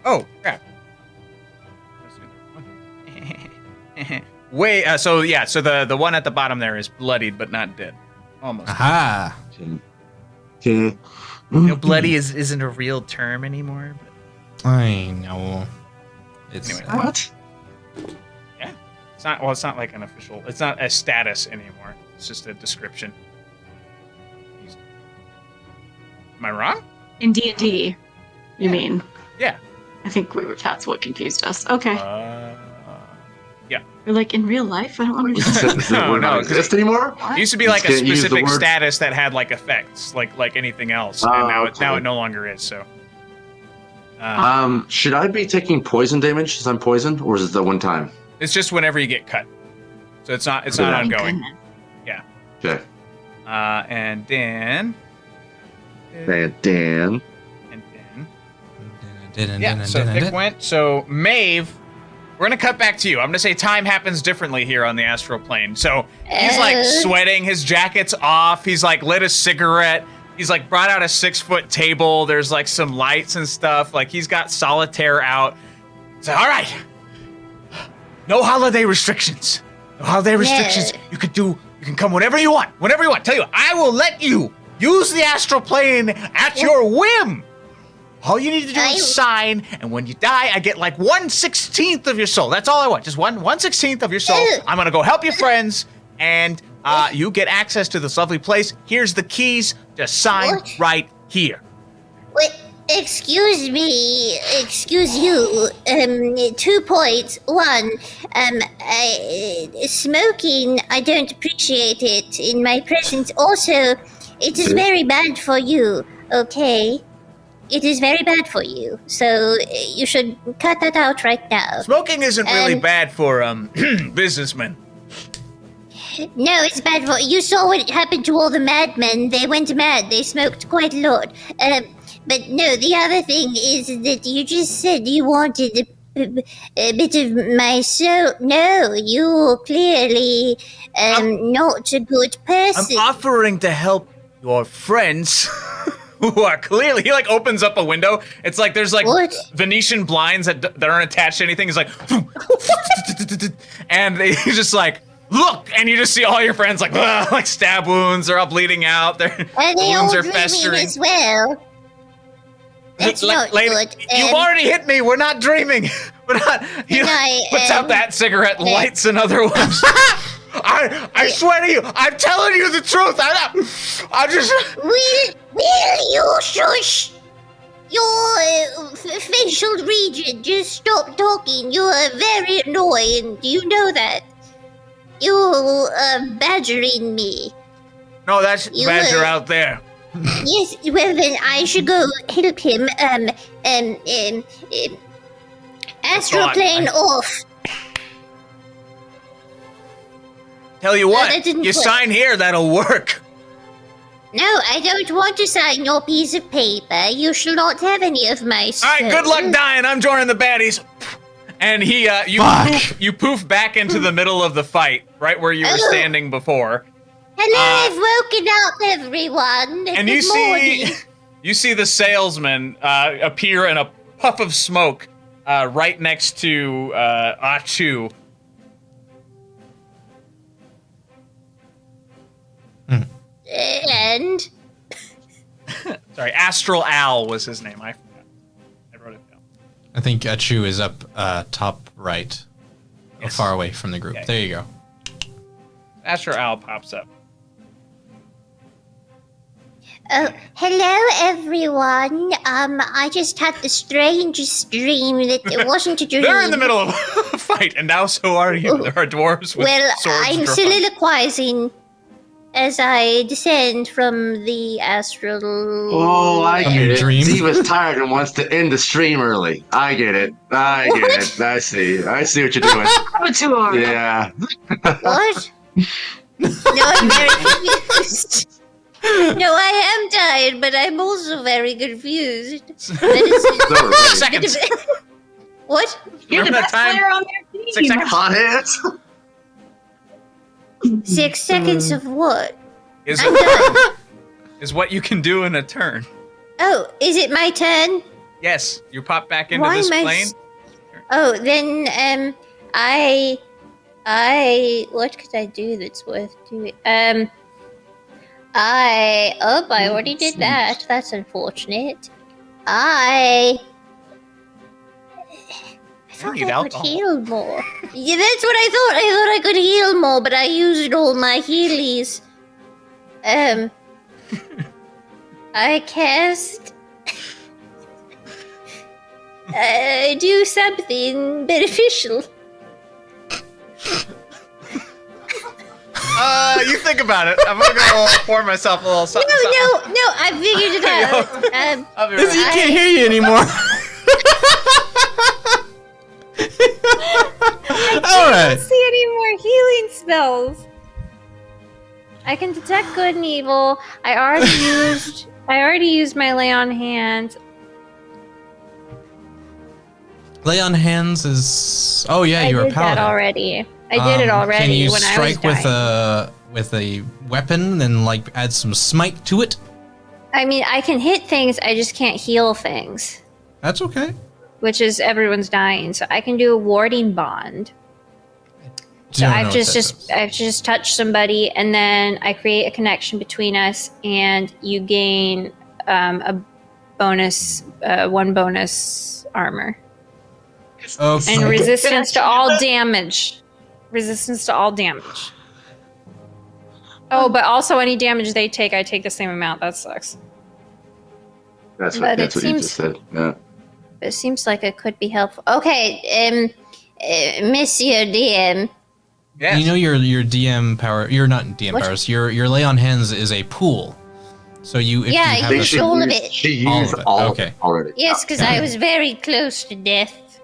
Oh, crap. Wait, so the one at the bottom there is bloodied but not dead. Almost. Aha. Okay. Bloody isn't a real term anymore. But I know. It's anyway, What? yeah. It's not like an official. It's not a status anymore. It's just a description. Am I wrong? In D&D, you mean? Yeah. I think that's what confused us. Okay. Yeah. Or like in real life? I don't understand. Does the word not exist anymore? It used to be like a Can't use the specific word. status that had like effects, like anything else, Oh, and okay. now it no longer is. So. Should I be taking poison damage since I'm poisoned, or is it the one time? It's just whenever you get cut, so it's not Okay. ongoing. Okay. And then. And Dan. And then. Yeah. So Thick went. So Maeve. We're gonna cut back to you. I'm gonna say time happens differently here on the astral plane. So he's like sweating, his jacket's off, he's like lit a cigarette, he's like brought out a 6-foot table, there's like some lights and stuff, like he's got solitaire out. So all right. No holiday restrictions. No holiday restrictions. You can come whenever you want. Tell you, I will let you use the astral plane at your whim. All you need to do is sign, and when you die, I get like 1/16 of your soul. That's all I want. Just 1/16 of your soul. I'm gonna go help your friends, and you get access to this lovely place. Here's the keys. Just sign right here. Wait, excuse me, excuse you. 2 points. One, smoking, I don't appreciate it in my presence. Also, it is very bad for you, okay? It is very bad for you, so you should cut that out right now. Smoking isn't really bad for businessmen. No, it's bad for you. Saw what happened to all the madmen. They went mad. They smoked quite a lot. But no, the other thing is that you just said you wanted a bit of my soul. No, you're clearly not a good person. I'm offering to help your friends. Who are clearly, he like opens up a window. It's like there's like Venetian blinds that aren't attached to anything. He's like, and he's just like, look, and you just see all your friends like stab wounds. They're all bleeding out. Their and they wounds all are festering as well. That's not good. You've already hit me. We're not dreaming. We're not. He puts out that cigarette, lights another one. I swear to you, I'm telling you the truth. I just. Will you shush your facial region? Just stop talking. You are very annoying. Do you know that? You are badgering me. No, that's Badger out there. Yes, well then I should go help him. Astral plane off. Tell you what, that didn't you work. sign here, that'll work. No, I don't want to sign your piece of paper. You shall not have any of my All right, good luck dying. I'm joining the baddies. And you poof back into the middle of the fight, right where you were standing before. Hello, I've woken up everyone. And you see the salesman appear in a puff of smoke right next to Achu. And Sorry, Astral Al was his name. I forgot. I wrote it down. I think Achu is up top right, far away from the group. Okay. There you go. Astral Al pops up. oh, hello everyone. I just had the strangest dream that it wasn't a dream. They're in the middle of a fight, and now so are you. There are dwarves with Well, swords I'm drawn. soliloquizing. as I descend from the astral. Oh, I From get your it. dream? Diva's tired and wants to end the stream early. I get it. I see what you're doing. Saboteur. Yeah. What? No, I'm very confused. No, I am tired, but I'm also very confused. Seconds. What? You're the Remember that best time? player on their team. 6 seconds. Hot hands. 6 seconds of what? Is, I'm done. is what you can do in a turn. Oh, is it my turn? Yes, you pop back into Why this am I plane. Oh, then I what could I do that's worth doing? I already did that. That's unfortunate. I thought need I alcohol. could heal more. Yeah, that's what I thought. I thought I could heal more, but I used all my healies. I cast. Do something beneficial. You think about it. I'm gonna go pour myself a little something. No, I figured it out. I'll be He right can't hear you anymore. All I right. don't see any more healing spells. I can detect good and evil. I already used my lay on hands. Lay on hands is. Oh yeah, I you're did a paladin. that already. I did it already Can you when I was strike dying. with a weapon and like add some smite to it? I mean, I can hit things. I just can't heal things, That's okay. which is everyone's dying. So I can do a warding bond. So Don't know I've what just that does. I've just touched somebody, and then I create a connection between us, and you gain a bonus, one bonus armor Okay. and resistance to all damage. Resistance to all damage. Oh, but also any damage they take, I take the same amount. That sucks. That's But what it you seems- just said. Yeah. It seems like it could be helpful. Okay, Monsieur DM. Yes. You know your DM power. You're not DM What? powers. Your lay on hands is a pool. So you if Yeah, you have you a, should- all of it. She All used of it, all okay. of it already. Yes, because I was very close to death.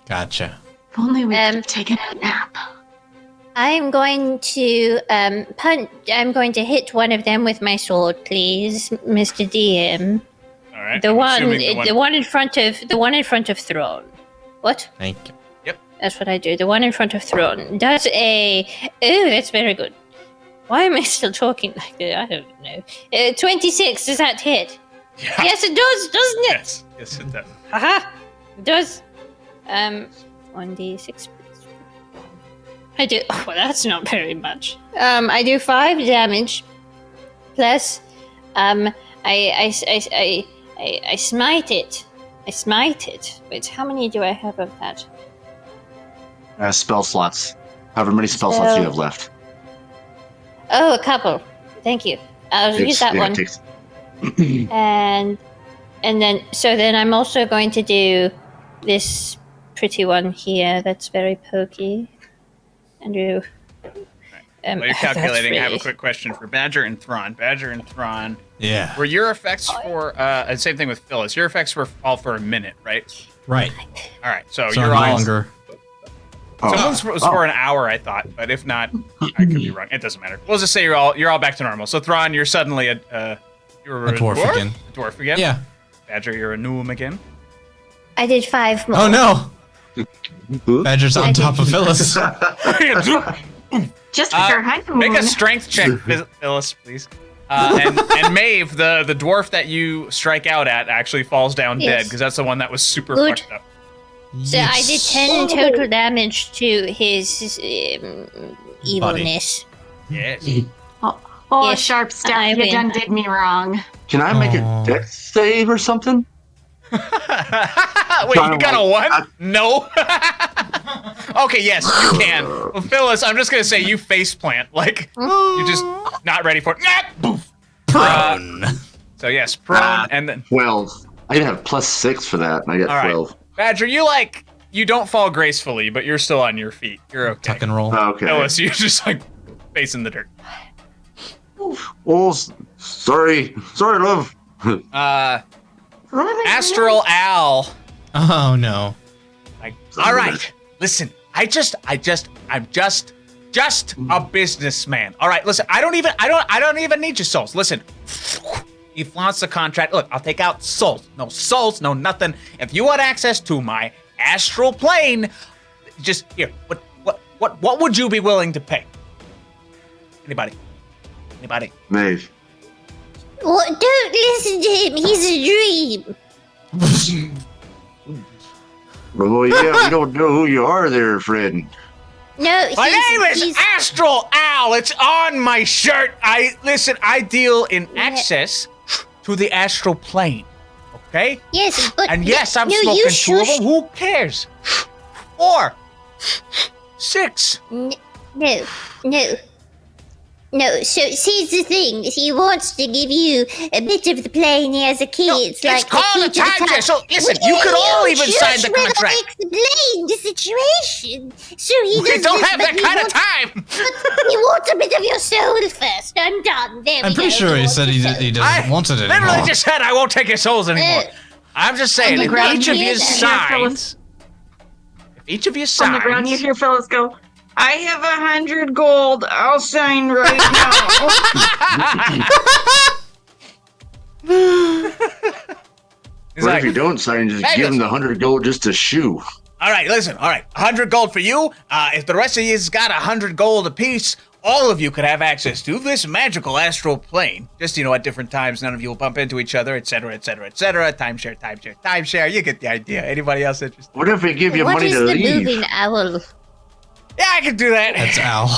Gotcha. If only we could Um, have taken a nap. I'm going to I'm going to hit one of them with my sword, please, Mr. DM. All right. The I'm one, assuming the one in front of Throne. What? Thank you. That's what I do. The one in front of Throne does a. Oh, that's very good. Why am I still talking like that? I don't know. 26. Does that hit? Yeah. Yes, it does, doesn't it? Yes. Yes, it does. Haha. It does. 1d6. Please. I do. Oh, well, that's not very much. I do 5 damage. Plus, I smite it. I smite it. Wait, how many do I have of that? Spell slots. However many spell slots you have left. Oh, a couple. Thank you. I'll use that one. And then I'm also going to do this pretty one here that's very pokey. And do. While you're that's calculating, I have a really- quick question for Badger and Thrawn. Badger and Thrawn, Yeah. were your effects for same thing with Phyllis? Your effects were all for a minute, right? Right. All right, so So you're no all. longer. Someone's was for an hour, I thought, but if not, I could be wrong. It doesn't matter. We'll just say you're all back to normal. So Thrawn, you're suddenly you're A dwarf again. A dwarf again. Yeah. Badger, you're a Noom again. I did 5 more. Oh no. Badger's on I top did- of Phyllis. Just for her honeymoon. Make a strength check, Phyllis, please. And Maeve, the dwarf that you strike out at, actually falls down Yes. dead because that's the one that was super Good. fucked up. So I did 10 total damage to his evilness. Yes. Oh, Yes, sharp I step, you win. done did me wrong. Can I make Aw. a dex save or something? Wait, you got a one? No. Okay, yes, you can. Well, Phyllis, I'm just gonna say you face plant, like you're just not ready for it. Nah, poof. Prone. So yes, prone, and then 12. I even have +6 for that, and I got all right, 12. Badger, you don't fall gracefully, but you're still on your feet. You're okay. Tuck and roll. Okay. Phyllis, you're just like facing the dirt. Oh, sorry, love. Astral Al. Oh no. Like, all right, listen. I'm just a businessman. All right, listen. I don't even need your souls. Listen, he flaunts the contract. Look, I'll take out souls. No souls, no nothing. If you want access to my astral plane, just here. What would you be willing to pay? Anybody? Maeve. Well, don't listen to him. He's a dream. Oh yeah, we don't know who you are there, friend. No, My name is Astral Al. It's on my shirt. I deal in access to the astral plane. Okay? Yes, but And yes, I'm no, smoking you two of shush. them. Who cares? 4, 6. No, so here's the thing. He wants to give you a bit of the plane as a kid. No, it's it's like called a the key to the timeshare. So, listen, Well, you could all you even shush sign the when I contract. explain the situation. So he We does don't this, have but that he kind of wants- time. He wants a bit of your soul first. I'm done. There I'm we pretty go. sure he wants said your soul. he doesn't want it Literally anymore. just said I won't take your souls anymore. I'm just saying, the if ground each of you you hear signs, if each of you On the ground, you signs, hear Phyllis go, I have 100 gold. I'll sign right now. he's What like, if you don't sign? Just Hey, give him listen. the 100 gold just to shoe. all right, listen, all right, 100 gold for you. If the rest of you's got 100 gold apiece, all of you could have access to this magical astral plane. Just, at different times, none of you will bump into each other, etc., etc., etc. Timeshare. You get the idea. Anybody else interested? What if we give you What money is to the leave? moving owl? Yeah, I can do that. That's Al.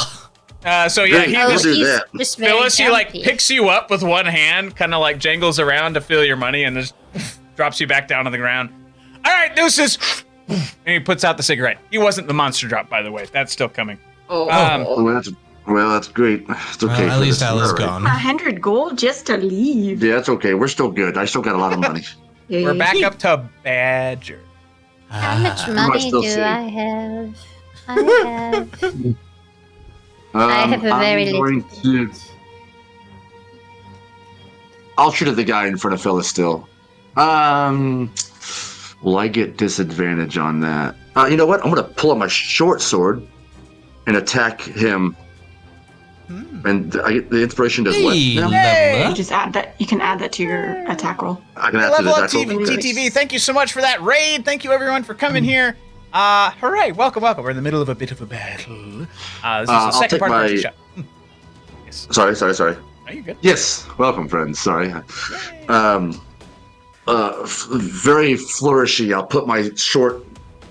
So yeah, he We'll just do that. just very Phyllis, he like grumpy. picks you up with one hand, kind of like jangles around to feel your money, and just drops you back down on the ground. All right, deuces. And he puts out the cigarette. He wasn't the monster drop, by the way. That's still coming. Oh, That's great. It's okay. At for least this. Al is All right. gone. 100 gold just to leave. Yeah, that's okay. We're still good. I still got a lot of money. We're back up to Badger. How much Ah. money still do see. I have? I have a very I'm little going to. I'll shoot at the guy in front of Phyllis still. Will I get disadvantage on that? You know what? I'm going to pull out my short sword and attack him. And I get the inspiration does what? Hey, now? Hey! You level just add that. You can add that to your attack roll. I can add to the Level up attack roll. TTV. Thank you so much for that raid. Thank you everyone for coming here. Hooray! Welcome. We're in the middle of a bit of a battle. This is the I'll second take part of my- the shot. Yes. Sorry. Are you good? Yes, welcome, friends. Sorry. Very flourishy. I'll put my short,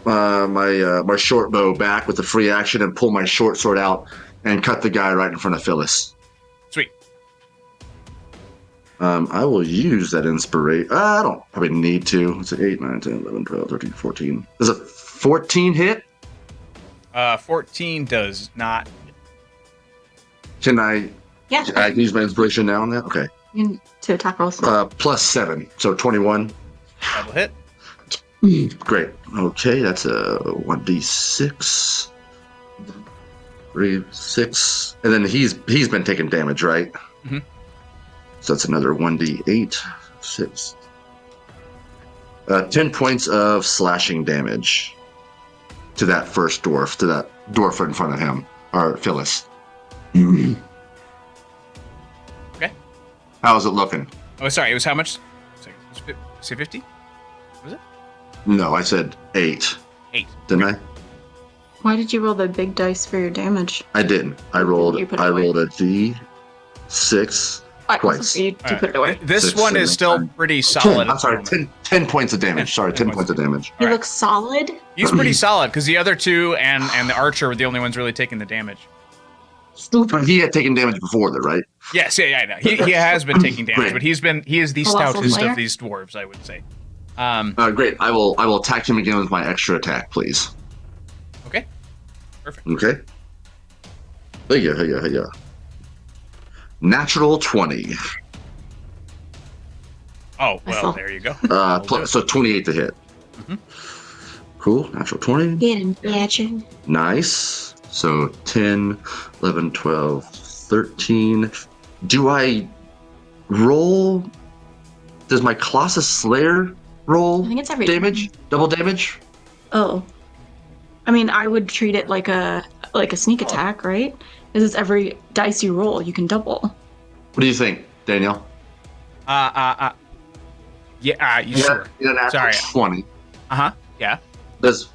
my short bow back with the free action and pull my short sword out and cut the guy right in front of Phyllis. Sweet. I will use that inspiration. I don't probably need to. It's 8, 9, 10, 11, 12, 13, 14. Is it 14 hit? 14 does not. Can I Yeah. use my inspiration now on that? Okay. To attack rolls. Plus 7, so 21. Double hit. Great. Okay, that's a 1d6. 3, 6. And then he's been taking damage, right? Mhm. So that's another 1d8. 6. 10 points of slashing damage to that first dwarf, to that dwarf in front of him, or Phyllis. Okay. How's it looking? Oh, sorry. It was how much? Say 50? Was it? No, I said 8. 8. Didn't I? Why did you roll the big dice for your damage? I didn't. I rolled You put it a away. d6 twice. You All put it away. This 6, one is 7, still 9. pretty solid. I'm sorry, 10 points of damage. Sorry, 10 points of damage. You Alright. look solid. He's pretty solid because the other two and the archer were the only ones really taking the damage. But he had taken damage before that, right? Yes, yeah, I know. He has been taking damage, but he is the Colossal stoutest Slayer? of these dwarves, I would say. Great. I will attack him again with my extra attack, please. Okay. Perfect. Okay. Hey. Natural 20. Oh, well, saw. there you go. So 28 to hit. Cool. Natural 20. Get him, Badger. Nice. So 10, 11, 12, 13, do I roll? Does my Colossus Slayer roll I think it's every damage? Double damage? Oh. I mean, I would treat it like a sneak attack, right? Because it's every dice you roll, you can double. What do you think, Daniel? Yeah, you sure? Sorry. Sorry. 20. Yeah. Does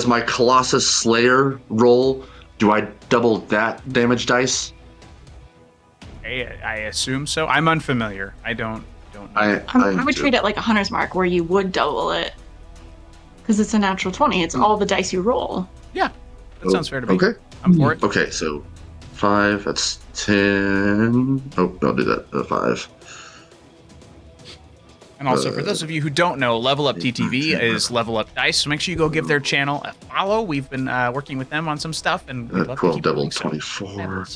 my Colossus Slayer roll? Do I double that damage dice? I assume so. I'm unfamiliar. I don't know. I would treat it like a hunter's mark where you would double it. Because it's a natural 20. It's all the dice you roll. Yeah. That sounds fair to me. Okay. I'm for it. Okay, so 5, that's 10. Oh, I'll do that. 5. And also, for those of you who don't know, Level Up TTV is Level Up Dice, so make sure you go give their channel a follow. We've been working with them on some stuff, and we'd love to 12 keep double doing so. 24.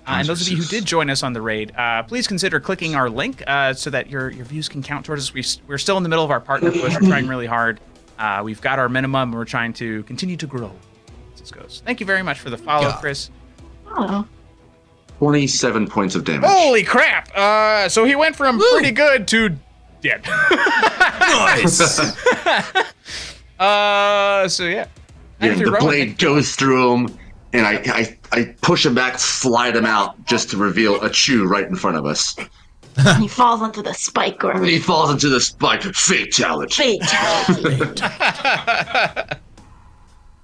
And those of you who did join us on the raid, please consider clicking our link so that your views can count towards us. We're still in the middle of our partner push. We're trying really hard. We've got our minimum. We're trying to continue to grow as this goes. Thank you very much for the follow, Chris. Oh. 27 points of damage. Holy crap! So he went from pretty good to dead. Nice. So yeah. Yeah, the blade goes through him, and I push him back, slide him out, just to reveal a chew right in front of us. And he falls onto the spike or And he falls into the spike. Fatality. Perfect.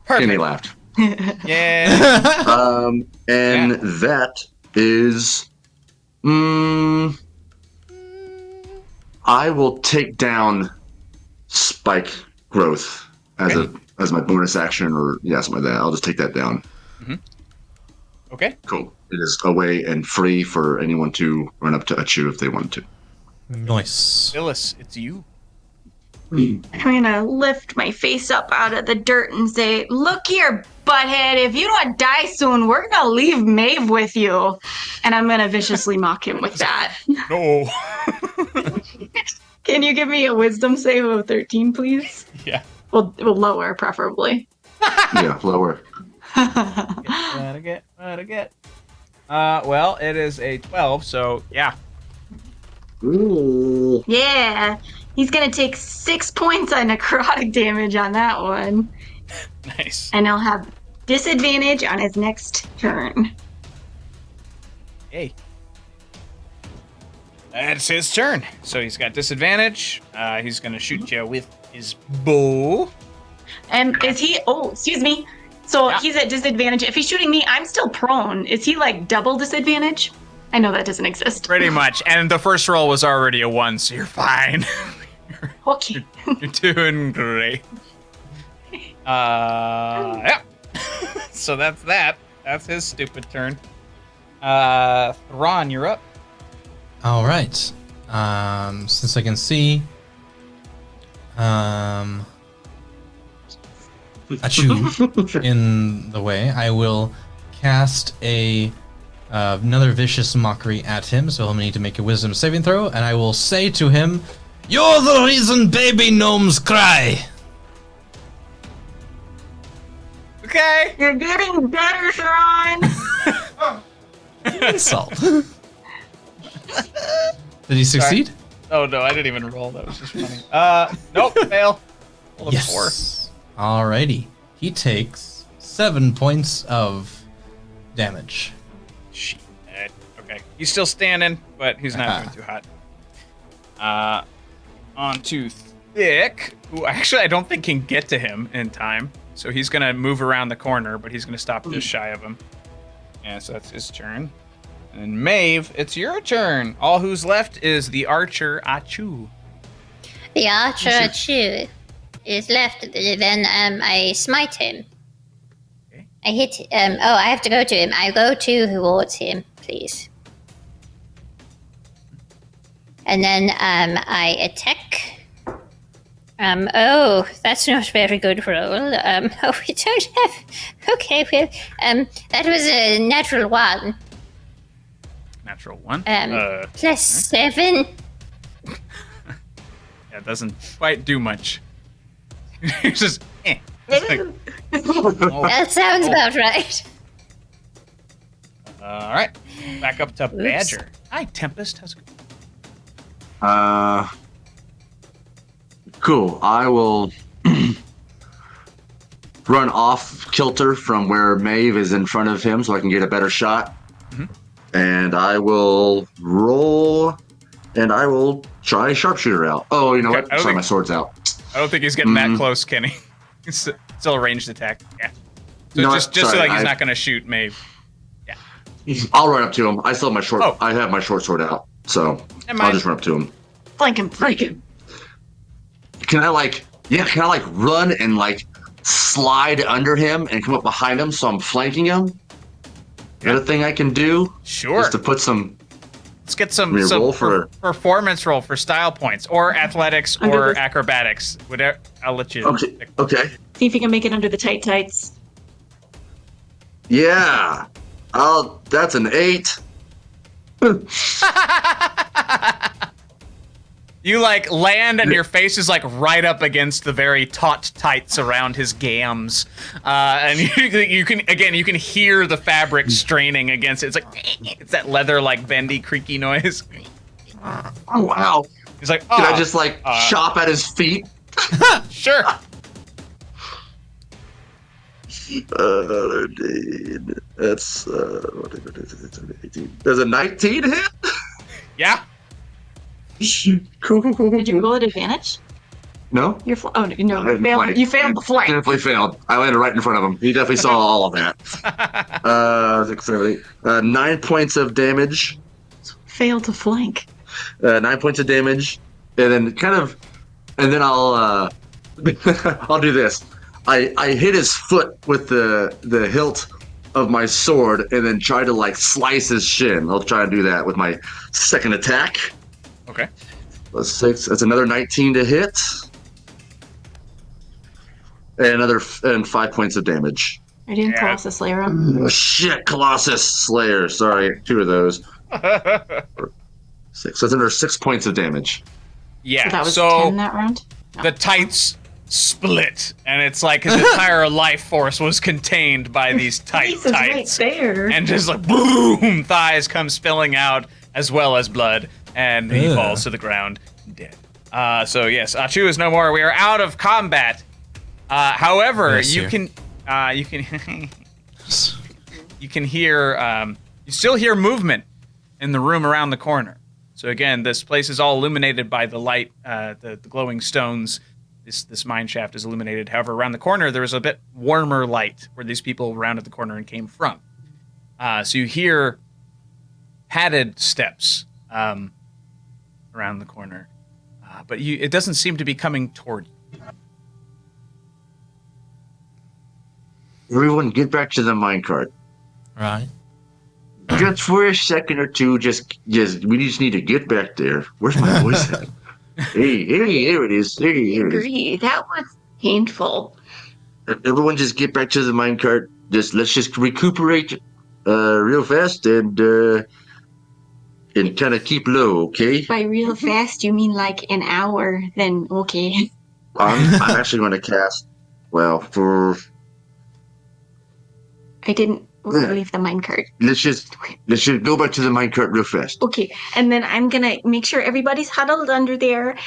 And he laughed. Yeah. And that is... I will take down spike growth as my bonus action, or something like that. I'll just take that down. Mm-hmm. Okay. Cool. It is away and free for anyone to run up to Achu if they want to. Nice. Phyllis, it's you. I'm gonna lift my face up out of the dirt and say, "Look here, butthead, if you don't die soon, we're gonna leave Maeve with you." And I'm gonna viciously mock him with that. No. Can you give me a wisdom save of 13, please? Yeah. Well, lower, preferably. Yeah, lower. What I get. Well, it is a 12, so yeah. Ooh. Yeah, he's gonna take 6 points of necrotic damage on that one. Nice. And he'll have disadvantage on his next turn. Hey. That's his turn. So he's got disadvantage. He's gonna shoot you with his bow. And is he... Oh, excuse me. So he's at disadvantage. If he's shooting me, I'm still prone. Is he like double disadvantage? I know that doesn't exist. Pretty much. And the first roll was already a 1, so you're fine. Okay. You're doing great. Yeah. So that's that. That's his stupid turn. Ron, you're up. All right. Since I can see, Achu in the way, I will cast another vicious mockery at him. So he'll need to make a wisdom saving throw, and I will say to him, "You're the reason baby gnomes cry." Okay. You're getting better, Thrawn. Insult. Did he succeed? Oh no, I didn't even roll. That was just funny. Nope, fail. Roll a 4. Alrighty. He takes 7 points of damage. Shit. Okay. He's still standing, but he's not doing too hot. On to Thick, who actually I don't think can get to him in time. So he's gonna move around the corner, but he's gonna stop just shy of him. And so that's his turn. And Maeve, it's your turn. All who's left is the archer Achu. The archer Achu is left. Then I smite him. Okay. I hit. I have to go to him. I go towards him, please. And then I attack. That's not a very good roll. We don't have. Okay, well, that was a natural 1. Natural 1. Plus 7. Yeah, it doesn't quite do much. It's just, It's like, That sounds about right. All right, back up to Badger. Hi, Tempest. How's it Uh, cool. I will run off kilter from where Maeve is in front of him so I can get a better shot. Mhm. And I will roll, and I will try sharpshooter out. Oh, you know Okay, what? Sorry, my sword's out. I don't think he's getting that close, Kenny. It's still a ranged attack. Yeah. So You know just what? Sorry, so like he's not gonna shoot Maeve. I'll run up to him. I still have my short. Oh. I have my short sword out, so Never I'll mind. just run up to him. Flank him, flank him. Can I run and like slide under him and come up behind him so I'm flanking him? Is that a thing I can do? Sure. Just to put some. Let's get some roll for- performance roll for style points or athletics Under or the- acrobatics. Whatever. I'll let you. Okay. pick. Okay. See if you can make it under the tights. Yeah. That's an 8. You like land and your face is like right up against the very taut tights around his gams, and you can hear the fabric straining against it. It's like it's that leather like bendy creaky noise. Oh wow. He's like, Can I "Oh, just like chop at his feet? sure." That's there's a 19 hit. Yeah. Cool. Did you roll at advantage? No. You're I didn't flank. you failed the flank. Definitely failed. I landed right in front of him. He definitely saw all of that. 6, 7, 8. 9 points of damage. Failed to flank. 9 points of damage, and then I'll I'll do this. I hit his foot with the hilt of my sword, and then try to like slice his shin. I'll try to do that with my second attack. Okay. That's 6. That's another 19 to hit, and 5 points of damage. I didn't Yeah. Colossus Slayer him. Oh, shit, Colossus Slayer. Sorry, 2 of those. 6. That's another 6 points of damage. Yeah. So that was so 10 that round? the tights split, and it's like his entire life force was contained by these tight Jesus, right tights. there. And just like boom, thighs come spilling out as well as blood, and he Ugh. falls to the ground dead. So yes, Achu is no more. We are out of combat. However, Yes, you sir. can you can hear you still hear movement in the room around the corner. So again, this place is all illuminated by the light, the glowing stones. This mine shaft is illuminated. However, around the corner there is a bit warmer light where these people rounded the corner and came from. So you hear padded steps around the corner, but it doesn't seem to be coming toward you. Everyone, get back to the minecart. Right. Just for a second or two, just we just need to get back there. Where's my voice at? Hey, here it is. Here it is. Agree. That was painful. Everyone, just get back to the minecart. Let's just recuperate, real fast and kind of keep low, okay? By real fast, you mean like an hour? Then okay. I'm actually going to cast. Well, I didn't leave the minecart. let's just go back to the minecart real fast. Okay, and then I'm gonna make sure everybody's huddled under there,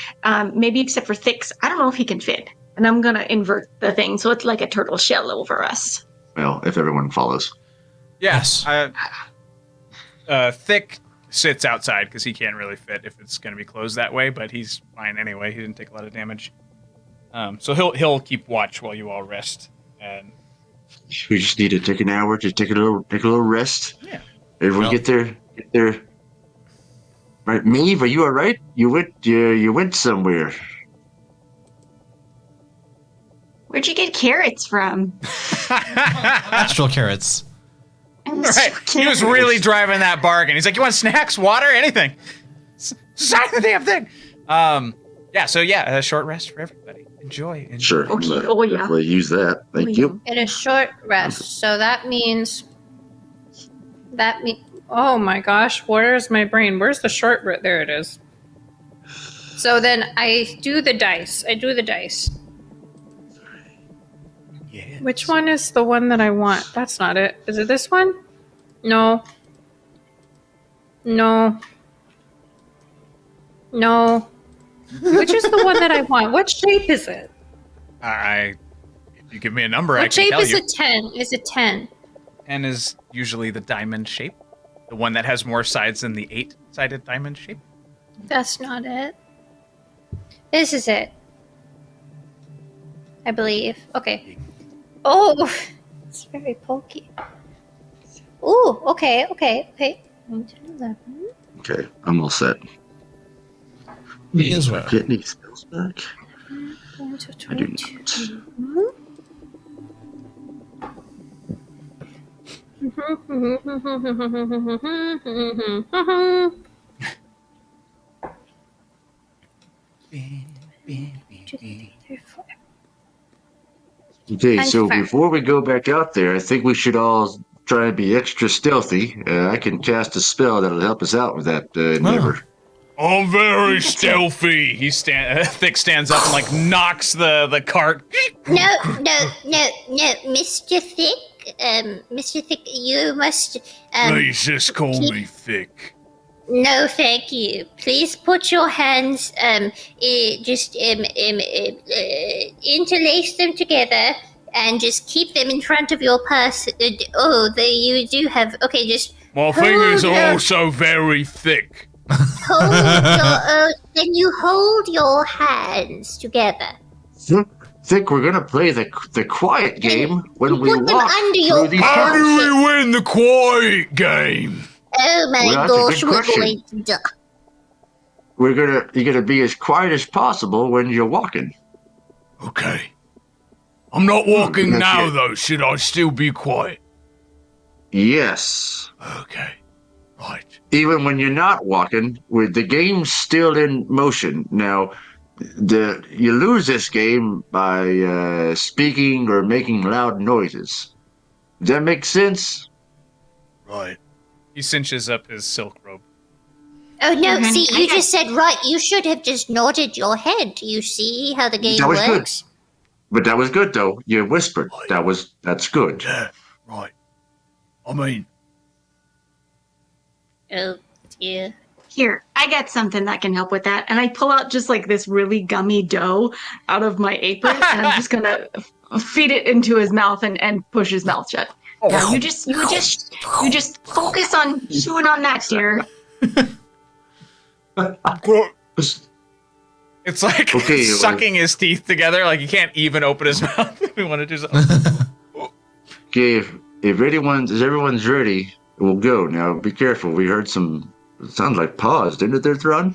maybe except for Thix. I don't know if he can fit. And I'm gonna invert the thing so it's like a turtle shell over us. Well, if everyone follows. Yes. Thick sits outside because he can't really fit if it's going to be closed that way, but he's fine anyway. He didn't take a lot of damage. So he'll keep watch while you all rest. And We just need to take an hour to take a little rest. Yeah. Everyone Well- get there. Right, Maeve, are you all right? You went somewhere. Where'd you get carrots from? Astral carrots. right, he was really driving that bargain. He's like, "You want snacks, water, anything? Sign the damn thing." A short rest for everybody. Enjoy. Sure. Okay, oh, yeah. We'll use that. Thank you. Get a short rest. So that means. Oh my gosh, where's my brain? Where's the short rest? There it is. So then I do the dice. Yeah. Which one is the one that I want? That's not it. Is it this one? No. No. No. Which is the one that I want? What shape is it? If you give me a number, I What can shape tell is you. a 10? Is it 10? 10 is usually the diamond shape. The one that has more sides than the 8-sided diamond shape. That's not it. This is it. I believe. Okay. Oh, it's very pokey. Ooh, okay. 1 to 11. Okay, I'm all set. Me as well. Get any spells back? 1 to I do 22. Okay, And so fire. before we go back out there, I think we should all try and be extra stealthy. I can cast a spell that'll help us out with that endeavor. I'm very stealthy. Thick stands up and like knocks the cart. No, Mr. Thick. Mr. Thick, you must. Please just call me Thick. No, thank you. Please put your hands, interlace them together and just keep them in front of your purse. You do have. Okay, just. My fingers are also very thick. Hold your. Then you hold your hands together. Think we're gonna play the quiet game when we put them walk under through your these How tunnels. do we win the quiet game? Oh my Well, that's a gosh, good we're question. going to die. You're gonna be as quiet as possible when you're walking. Okay. I'm not walking that's now, good. though. Should I still be quiet? Yes. Okay. Right. Even when you're not walking, with the game's still in motion. Now, you lose this game by speaking or making loud noises. Does that make sense? Right. He cinches up his silk robe. Oh no, Mhm. see, you just said right. You should have just nodded your head. You see how the game That was good. works? But that was good, though. You whispered. That's good. Yeah. Right. I mean, Oh dear. Here, I got something that can help with that. And I pull out just like this really gummy dough out of my apron, and I'm just gonna feed it into his mouth and push his mouth shut. Now you just focus on chewing on that, dear. it's like Okay, sucking his teeth together. Like he can't even open his mouth if he wanted to do something. Okay, if everyone's ready, we'll go. Now, be careful. We heard some. It sounds like paws, didn't it, there, Thron?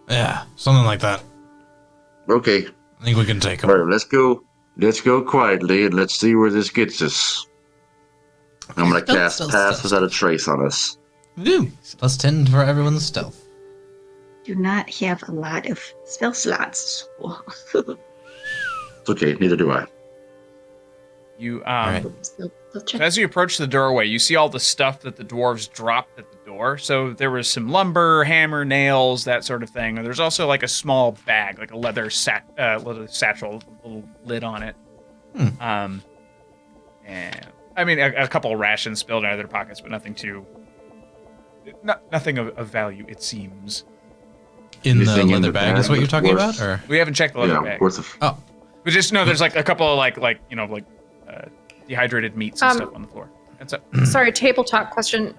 Yeah, something like that. Okay. I think we can take All them. right, let's go. Let's go quietly and let's see where this gets us. I'm gonna cast Pass Without a Trace on us. Woo! Plus 10 for everyone's stealth. Do not have a lot of spell slots. It's okay, neither do I. You Alright. So as you approach the doorway, you see all the stuff that the dwarves dropped at the door. So there was some lumber, hammer, nails, that sort of thing. And there's also like a small bag, like a leather satchel, with a little lid on it. And I mean, a couple of rations spilled out of their pockets, but nothing nothing of value, it seems. In the Anything in leather the bag bag is what you're talking worth- about? Or We haven't checked the leather Yeah, bag. worth of. Oh, But just know there's like a couple of dehydrated meats and stuff on the floor. That's it. Sorry, table talk question.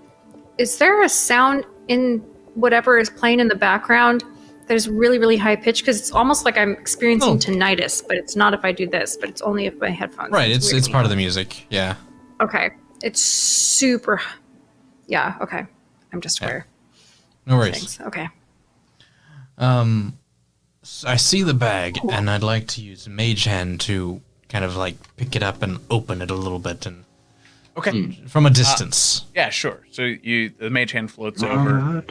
Is there a sound in whatever is playing in the background that is really, really high pitched? Because it's almost like I'm experiencing Oh. tinnitus, but it's not if I do this, but it's only if my headphones. right. It's weird to part me. of the music. Yeah. Okay. It's super. Yeah, okay. I'm just Yeah. aware. No worries. Thanks. Okay. I see the bag, and I'd like to use Mage Hand to kind of like pick it up and open it a little bit, and Okay. from a distance. Yeah, sure. So the mage hand floats over,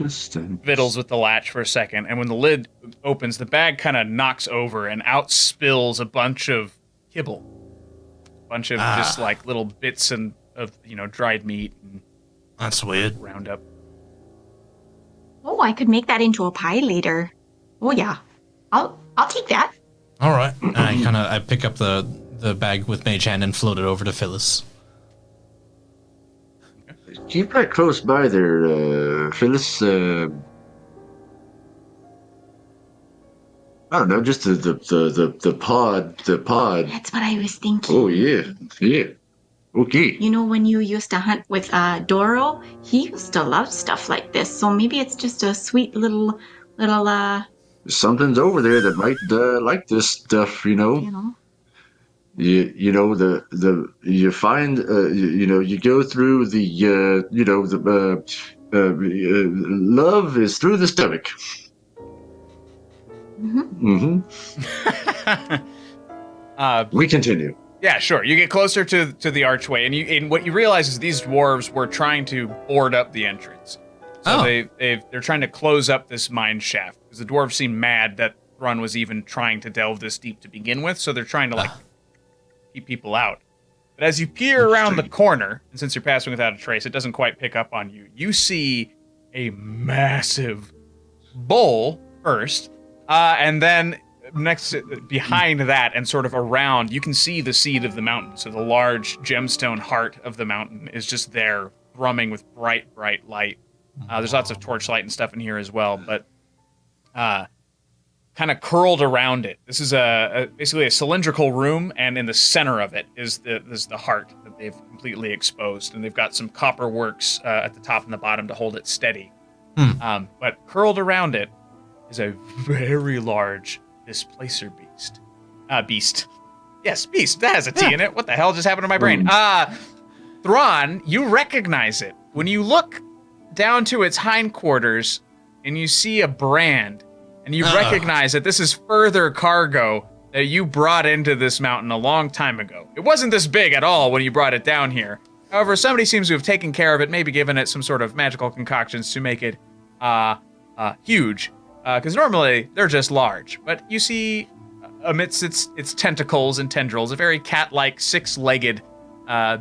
fiddles with the latch for a second, and when the lid opens, the bag kind of knocks over and out spills a bunch of kibble, a bunch of just like little bits of dried meat and That's weird. roundup. Oh, I could make that into a pie later. Oh yeah, I'll take that. All right. And I pick up the bag with Mage Hand and float it over to Phyllis. keep right close by there, Phyllis. I don't know, just the pod. That's what I was thinking. Oh yeah. Okay. You know, when you used to hunt with Doro, he used to love stuff like this. So maybe it's just a sweet little Something's over there that might like this stuff, you know. You find you go through the love is through the stomach. Mm-hmm. We continue. Yeah, sure. You get closer to the archway, and what you realize is these dwarves were trying to board up the entrance. So they're trying to close up this mine shaft because the dwarves seem mad that Thrun was even trying to delve this deep to begin with. So they're trying to keep people out. But as you peer around the corner, and since you're passing without a trace, it doesn't quite pick up on you. You see a massive bowl first, and then behind that and sort of around, you can see the seed of the mountain. So the large gemstone heart of the mountain is just there, thrumming with bright light. There's lots of torchlight and stuff in here as well, but kind of curled around it. This is basically a cylindrical room, and in the center of it is the heart that they've completely exposed, and they've got some copper works at the top and the bottom to hold it steady. But curled around it is a very large displacer beast. Yes, beast. That has a T in it. What the hell just happened to my brain? Thrawn, you recognize it. When you look down to its hindquarters and you see a brand, and you recognize that this is further cargo that you brought into this mountain a long time ago. It wasn't this big at all when you brought it down here. However, somebody seems to have taken care of it, maybe given it some sort of magical concoctions to make it huge. Because normally they're just large, but you see amidst its tentacles and tendrils, a very cat-like, six-legged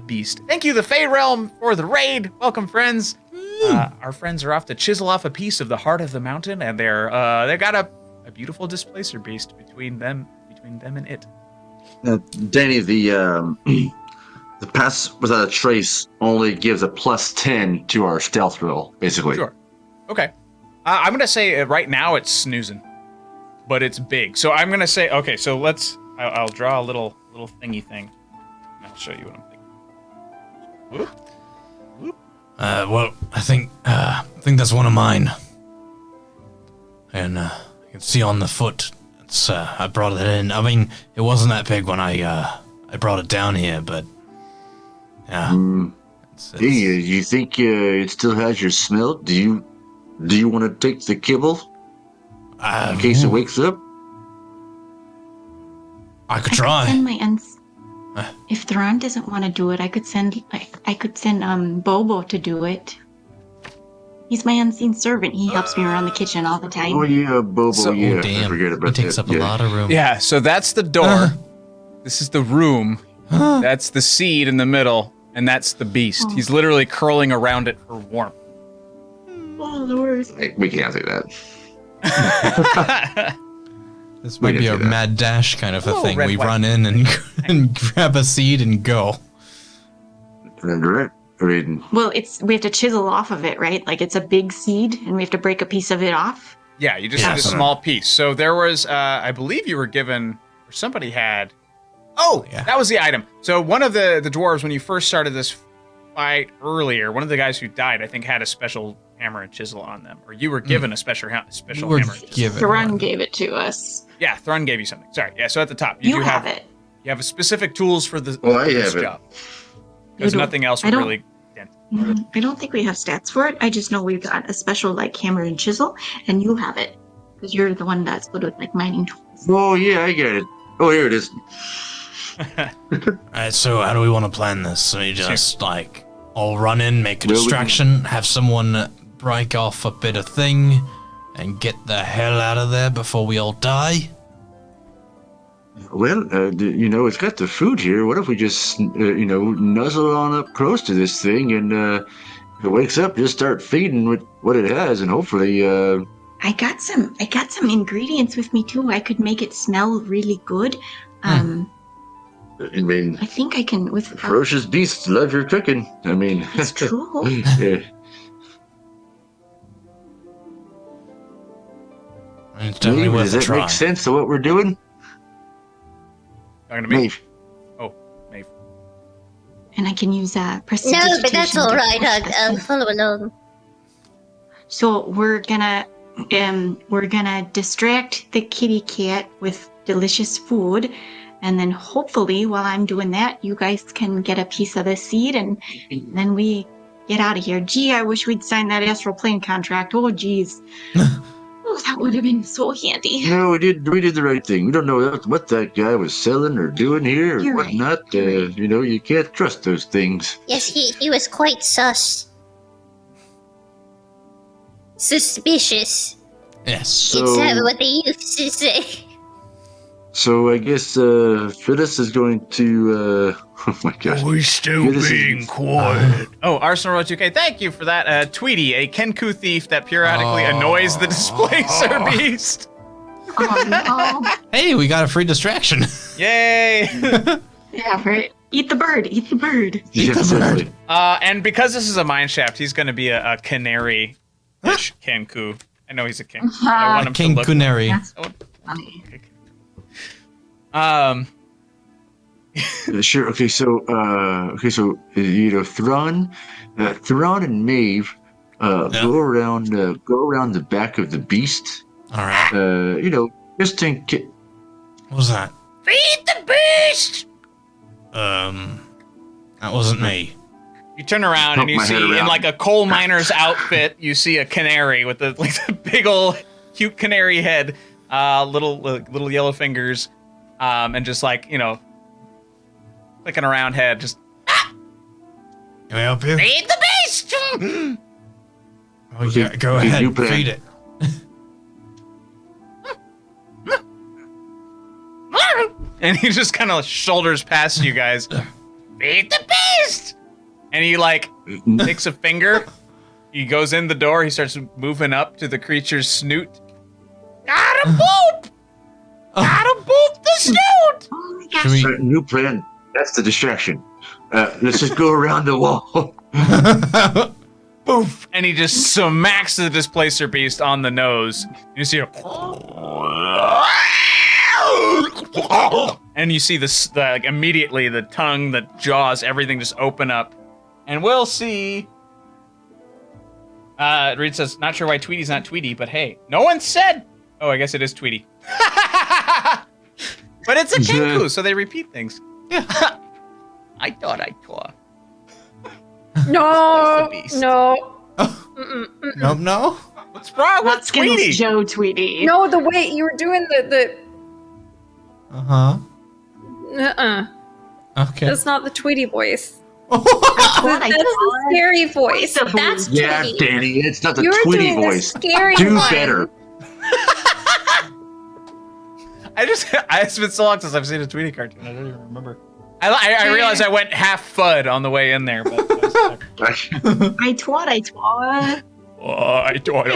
beast. Thank you, the Fey Realm, for the raid. Welcome, friends. Our friends are off to chisel off a piece of the heart of the mountain, and they got a beautiful displacer beast between them and it. Danny, the pass without a trace only gives a +10 to our stealth roll, basically. Sure. Okay. I'm gonna say right now it's snoozing, but it's big. So I'm gonna say okay. So I'll draw a little thingy thing, and I'll show you what I'm thinking. Whoop. Well, I think that's one of mine, and you can see on the foot. I brought it in. I mean, it wasn't that big when I brought it down here, but yeah. Hey, you think it still has your smell? Do you want to take the kibble in case it wakes up? I could try. Send my if Thrawn doesn't want to do it, I could send Bobo to do it. He's my unseen servant. He helps me around the kitchen all the time. Oh yeah, Bobo. So, yeah, oh, damn. I forget about He takes that. up a lot of room. Yeah. So that's the door. This is the room. That's the seed in the middle, and that's the beast. He's literally curling around it for warmth. Oh Lord. Hey, we can't say that. This might be a mad dash kind of a thing. red, We white. run in and grab a seed and go. Well, we have to chisel off of it, right? Like it's a big seed, and we have to break a piece of it off. Yeah, you just need a small piece. So there was, I believe you were given, or somebody had. Oh, yeah. That was the item. So one of the dwarves, when you first started this fight earlier, one of the guys who died, I think, had a special hammer and chisel on them, or you were given a special hammer and chisel. Thrun gave it to us. Yeah, Thrun gave you something. Sorry. Yeah, so at the top, You do have it. You have a specific tools for this have it. job. Because nothing else would really. I don't think we have stats for it. I just know we've got a special like hammer and chisel, and you have it because you're the one that's good with like mining tools. Oh yeah, I get it. Oh, here it is. Alright, so how do we want to plan this? So you just all run in, make a distraction, have someone break off a bit of thing, and get the hell out of there before we all die? Well, it's got the food here. What if we just, nuzzle on up close to this thing, and if it wakes up, just start feeding with what it has, and hopefully, I got some ingredients with me too. I could make it smell really good. I mean, I think I can with ferocious beasts love your cooking. I mean, It's true. yeah. It's definitely Maeve, worth does a that try. make sense to what we're doing? Talking to me? Maeve. Oh, Maeve. And I can use No, prestidigitation. but that's to all right. push this I'll thing. follow along. So we're gonna distract the kitty cat with delicious food, and then hopefully while I'm doing that, you guys can get a piece of the seed, and then we get out of here. Gee, I wish we'd signed that astral plane contract. Oh, geez. Oh, that would have been so handy. No, we did the right thing. We don't know what that guy was selling or doing here or You're right. whatnot. You're right. You know, you can't trust those things. Yes, he was quite sus. Suspicious. Yes. It's what they used to say. So I guess Phyllis is going to. Oh my gosh. We still Yeah, this is- being quiet. Oh, Arsenal Road 2K, thank you for that. Tweety, a Kenku thief that periodically annoys the displacer beast. Oh, no. Hey, we got a free distraction. Yay! Yeah, right. Eat the bird. Eat the bird. Yeah, the exactly. And because this is a mine shaft, he's going to be a canary-ish Kenku. I know he's a king. but I want him King to look. Kuneri. That's funny. Sure. Okay. So. You know, Thrawn and Maeve, go around the back of the beast. All right. You know, just in case. What was that? Feed the beast! That wasn't me. You turn around and Poke you my head see, in around. like a coal miner's outfit, you see a canary with the big ol' cute canary head, little yellow fingers, and just like, you know, clicking around head, just Can I help you? feed the beast! Oh yeah, go Okay, ahead. you plan. Feed it. And he just kind of shoulders past you guys. Feed the beast! And he like takes a finger. He goes in the door. He starts moving up to the creature's snoot. Gotta boop! Gotta boop the snoot! Oh my Should gosh. we? New plan. That's the distraction. Let's just go around the wall. Boof! And he just smacks the displacer beast on the nose. You see and you see this like, immediately the tongue, the jaws, everything just open up. And we'll see. Reed says, not sure why Tweety's not Tweety, but hey, no one said. Oh, I guess it is Tweety. But it's a Kenku, so they repeat things. Yeah. I thought I tore. No, Displacer beast. no, Nope. No. What's wrong with Not Skittles Tweety? Joe Tweety. no. The way you were doing the Uh huh. Okay. that's not the Tweety voice. What That's I the call it. scary voice. Voice of That's Yeah, Tweety. Danny, it's not the You're Tweety doing voice. the scary Do one. better. It's been so long since I've seen a Tweety cartoon. I don't even remember. I realized I went half FUD on the way in there, but I was like, I twat. oh, I tore.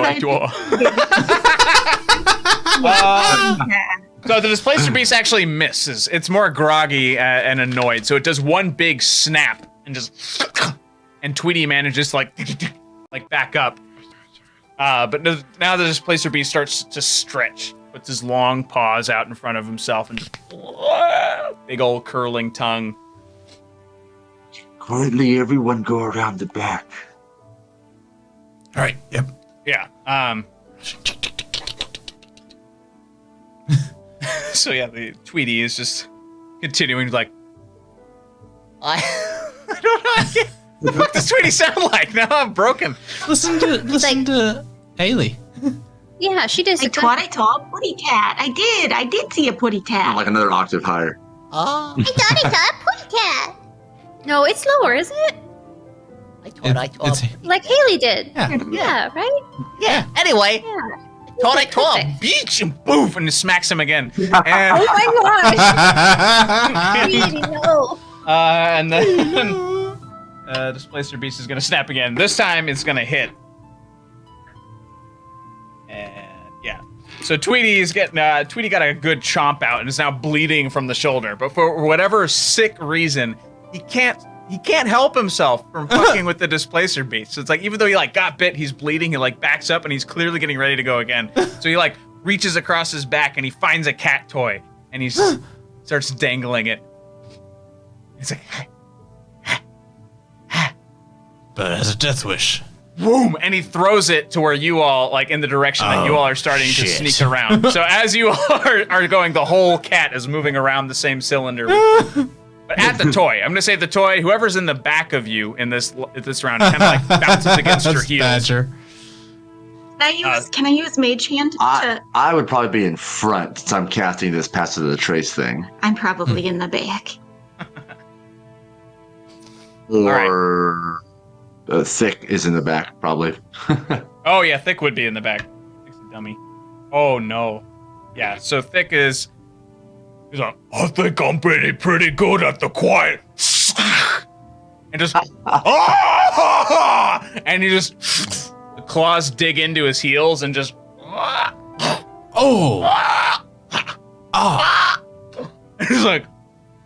So the displacer beast actually misses. It's more groggy and annoyed, so it does one big snap and just, and Tweety manages to like back up. But now the displacer beast starts to stretch, puts his long paws out in front of himself, and just big old curling tongue. Quietly, everyone go around the back. All right. Yep. Yeah. So yeah, the Tweety is just continuing like, I don't know. What the fuck does Tweety sound like? Now I'm broken. Listen to Haley. Yeah, she does I a good. twat. Putty tat. I did see a putty tat. Like another octave higher. I thought I saw a putty cat. No, it's lower, isn't it? It's Like Haley did. yeah. Yeah, right? Yeah. Anyway, Yeah. I tore a Perfect. beach and boof, and it smacks him again. And Oh my gosh. Really, no. and then displacer beast is gonna snap again. This time it's gonna hit. And Yeah. So Tweety's getting Tweety got a good chomp out and is now bleeding from the shoulder. But for whatever sick reason, he can't help himself from fucking with the displacer beast. So it's like even though he like got bit, he's bleeding. He like backs up and he's clearly getting ready to go again. So he like reaches across his back and he finds a cat toy and he starts dangling it. It's like. But it has a death wish. Boom! And he throws it to where you all, like, in the direction that you all are starting to sneak around. So as you all are going, the whole cat is moving around the same cylinder. But at the toy, I'm gonna say the toy, whoever's in the back of you in this round, kind of like bounces against your heels. Badger. Can I use Mage Hand to? I would probably be in front since I'm casting this passive of the trace thing. I'm probably in the back. Or Thick is in the back, probably. Oh yeah, Thick would be in the back. Thick's a dummy. Oh no. Yeah, so Thick is. He's like, I think I'm pretty good at the quiet. And just. And he just. The claws dig into his heels and just. Oh! He's like,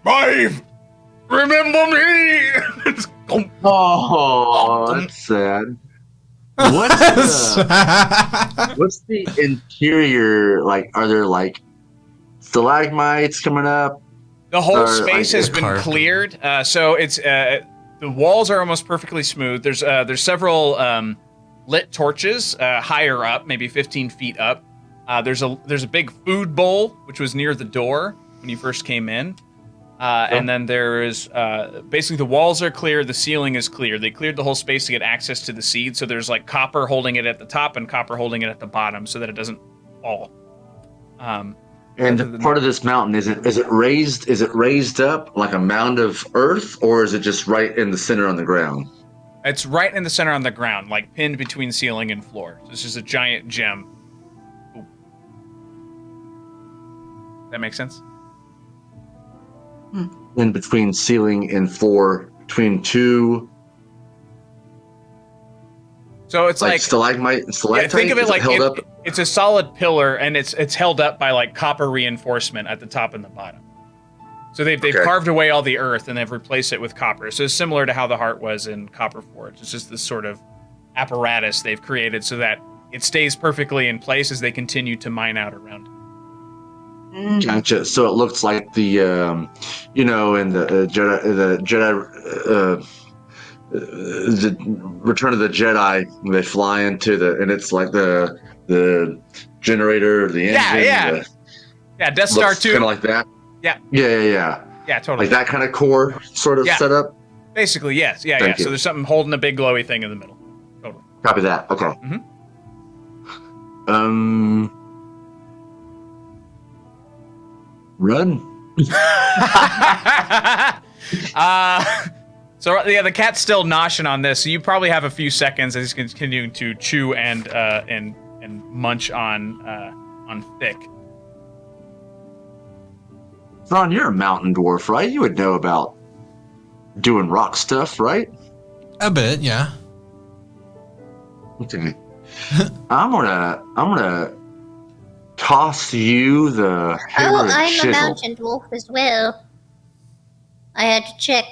Maeve, remember me? Oh, that's sad. What's the interior like? Are there like stalagmites coming up? The whole Or, space like, has been carved. cleared, so it's the walls are almost perfectly smooth. There's several lit torches higher up, maybe 15 feet up. There's a big food bowl which was near the door when you first came in, and then there's basically the walls are clear, the ceiling is clear. They cleared the whole space to get access to the seed. So there's like copper holding it at the top and copper holding it at the bottom so that it doesn't fall. And part of this mountain is it raised? Is it raised up like a mound of earth, or is it just right in the center on the ground? It's right in the center on the ground, like pinned between ceiling and floor. So it's just a giant gem. Ooh. That makes sense? In between ceiling and floor, between two. So it's like stalagmite and stalactite. think of it Is like held up. it's a solid pillar, and it's held up by like copper reinforcement at the top and the bottom. So they've Okay. carved away all the earth and they've replaced it with copper. So it's similar to how the heart was in Copper Forge. It's just this sort of apparatus they've created so that it stays perfectly in place as they continue to mine out around it. Gotcha. So it looks like the, in the Jedi, the Return of the Jedi, they fly into and it's like the generator, the engine. Yeah. Yeah, Death Star 2. Kind of like that. Yeah. Yeah. Yeah, totally. Like that kind of core sort of Yeah. setup. Basically, yes. Yeah. Thank you. So there's something holding a big glowy thing in the middle. Totally. Copy that. Okay. Mhm. Run. So yeah, the cat's still noshing on this. So you probably have a few seconds as he's continuing to chew and munch on Thick. Ron, you're a mountain dwarf, right? You would know about doing rock stuff, right? A bit, yeah. Okay. I'm gonna toss you the hammer Oh, and I'm chisel. a mountain dwarf as well. I had to check.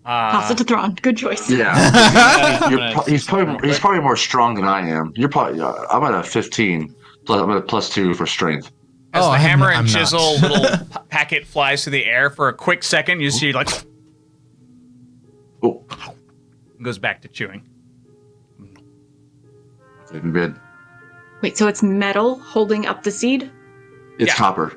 Toss it to Thrawn. Good choice. Yeah. He's probably more strong than I am. You're probably. I'm at a 15. I'm at a +2 for strength. As Oh, the I'm hammer not- and I'm not. chisel little packet flies through the air for a quick second, you see like Oh, goes back to chewing. good. Wait, so it's metal holding up the seed? It's Yeah. copper.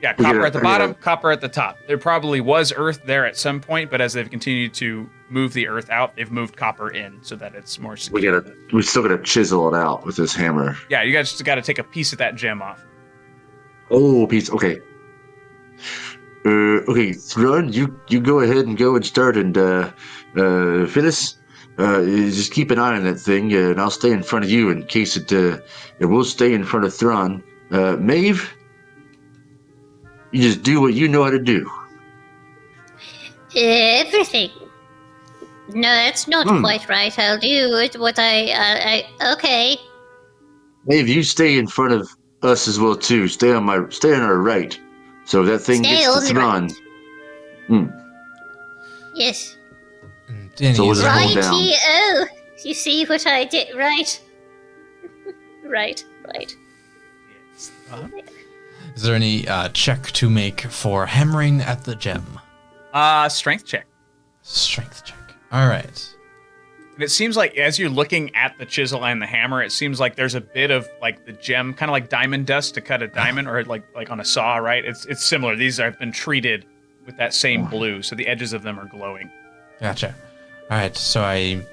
Yeah, We copper get it, at the I get bottom, it. copper at the top. There probably was earth there at some point, but as they've continued to move the earth out, they've moved copper in so that it's more secure. We still gotta chisel it out with this hammer. Yeah, you guys just got to take a piece of that gem off. Oh, piece. Okay. Okay, Thrawn, you go ahead and go and start, and Phyllis, just keep an eye on that thing, and I'll stay in front of you in case and we'll stay in front of Thrawn. Maeve, you just do what you know how to do. Everything. No, that's not quite right. I'll do it what I okay. Maeve, you stay in front of us as well too. Stay on our right. So if that thing Stay gets on to the thrawn. Yes. And Danny, So we'll is just there, hold down. Righty. Oh, you see what I did? Right. Right. is there any check to make for hammering at the gem? Strength check. Strength check. All right. And it seems like as you're looking at the chisel and the hammer, it seems like there's a bit of like the gem, kind of like diamond dust to cut a diamond, or like on a saw, right? It's similar. These have been treated with that same blue, so the edges of them are glowing. Gotcha. All right, so I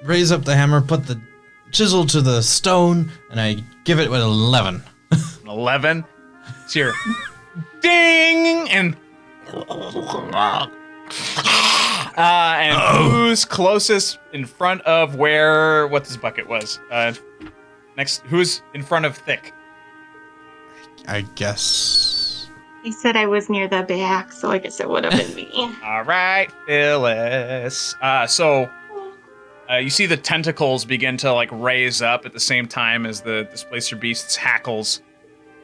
raise up the hammer, put the chisel to the stone, and I give it with 11. 11. It's your ding and who's closest in front of what this bucket was? Next, who's in front of Thick? I guess. He said I was near the back, so I guess it would have been me. All right, Phyllis. So you see the tentacles begin to like raise up at the same time as the Displacer Beast's hackles,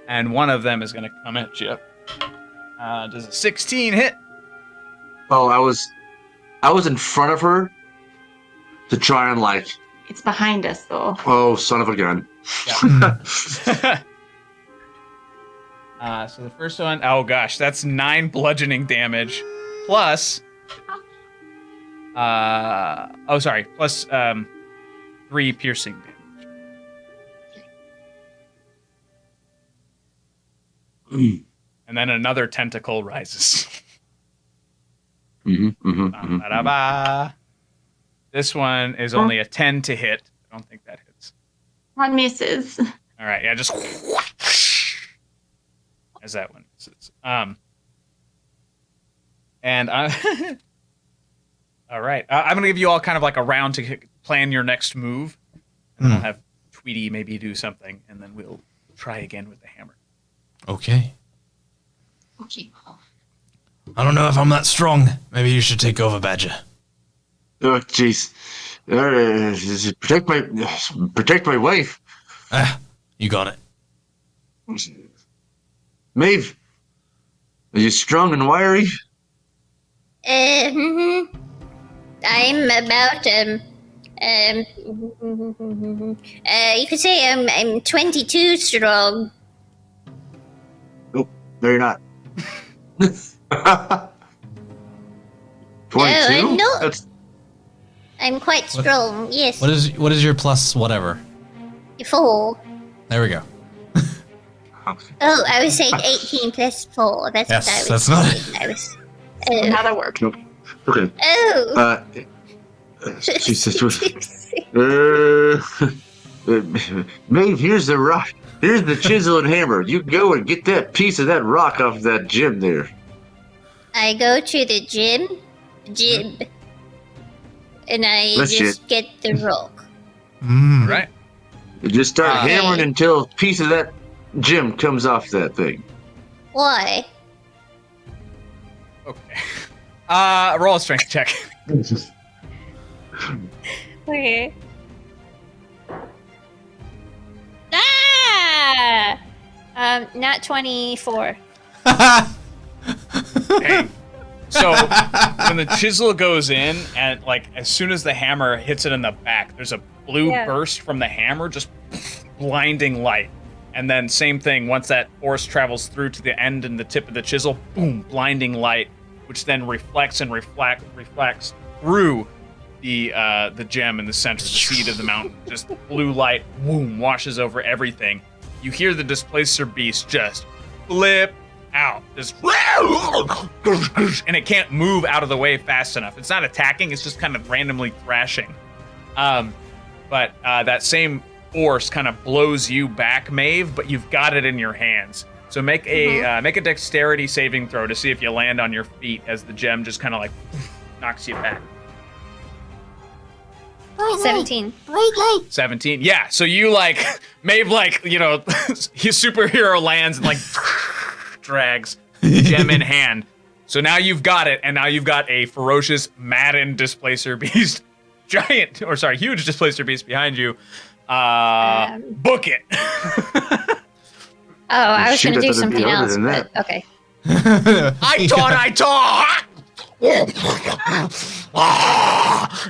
and one of them is going to come at you. Does a 16 hit? Oh, I was in front of her to try and like. It's behind us, though. Oh, son of a gun. Yeah. So the first one, oh gosh, that's 9 bludgeoning damage, plus, plus 3 piercing damage. And then another tentacle rises. Ba-da-ba. This one is only a 10 to hit. I don't think that hits. One misses. All right, yeah, just as that one misses. And all right, I'm gonna give you all kind of like a round to plan your next move, and then I'll have Tweety maybe do something, and then we'll try again with the hammer. Okay. Okay. I don't know if I'm that strong. Maybe you should take over, Badger. Oh, jeez. Protect my wife. You got it. Maeve, are you strong and wiry? I'm about you could say I'm 22 strong. Oh, no, you're not. 22? I'm not. That's I'm quite strong. Yes. What is your plus whatever? 4. There we go. Oh, I was saying 18 plus 4. That's Yes, what I was that's not saying. I was. Oh. Now that worked. okay. Oh. Jesus. Maeve, here's the rock. Here's the chisel and hammer. You go and get that piece of that rock off that gym there. I go to the gym, and I That's just get the rock. All right. You just start Okay. hammering until a piece of that gym comes off that thing. Why? Okay. Roll a strength check. Okay. Ah! Not 24. Hey. So when the chisel goes in, and like as soon as the hammer hits it in the back, there's a blue burst from the hammer, just blinding light. And then same thing, once that force travels through to the end and the tip of the chisel, boom, blinding light, which then reflects through the gem in the center, the seed of the mountain. Just blue light, boom, washes over everything. You hear the Displacer Beast just flip out. Just and it can't move out of the way fast enough. It's not attacking, it's just kind of randomly thrashing. But that same force kind of blows you back, Maeve, but you've got it in your hands. So make a dexterity saving throw to see if you land on your feet as the gem just kind of like knocks you back. 17. 17. Yeah. So you like Maeve, like, you know, his superhero lands and like drags gem in hand. So now you've got it, and now you've got a ferocious, maddened Displacer Beast, huge Displacer Beast behind you. Book it. Oh, I was Shoot, going to I do thought it'd be something harder else, than but that. okay. I taught.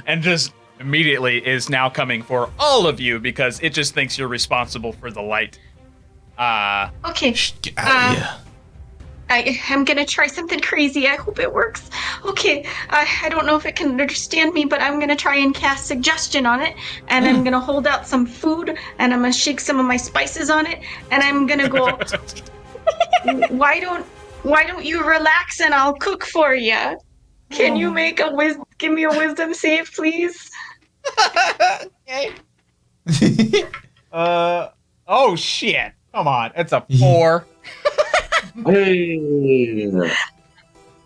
And just immediately is now coming for all of you because it just thinks you're responsible for the light. Okay. Get out of here. I'm gonna try something crazy. I hope it works. Okay, I don't know if it can understand me, but I'm gonna try and cast suggestion on it, and I'm gonna hold out some food, and I'm gonna shake some of my spices on it, and I'm gonna go. why don't you relax and I'll cook for you? Can you make give me a wisdom save, please? Okay. Oh shit! Come on, it's a 4. Hey.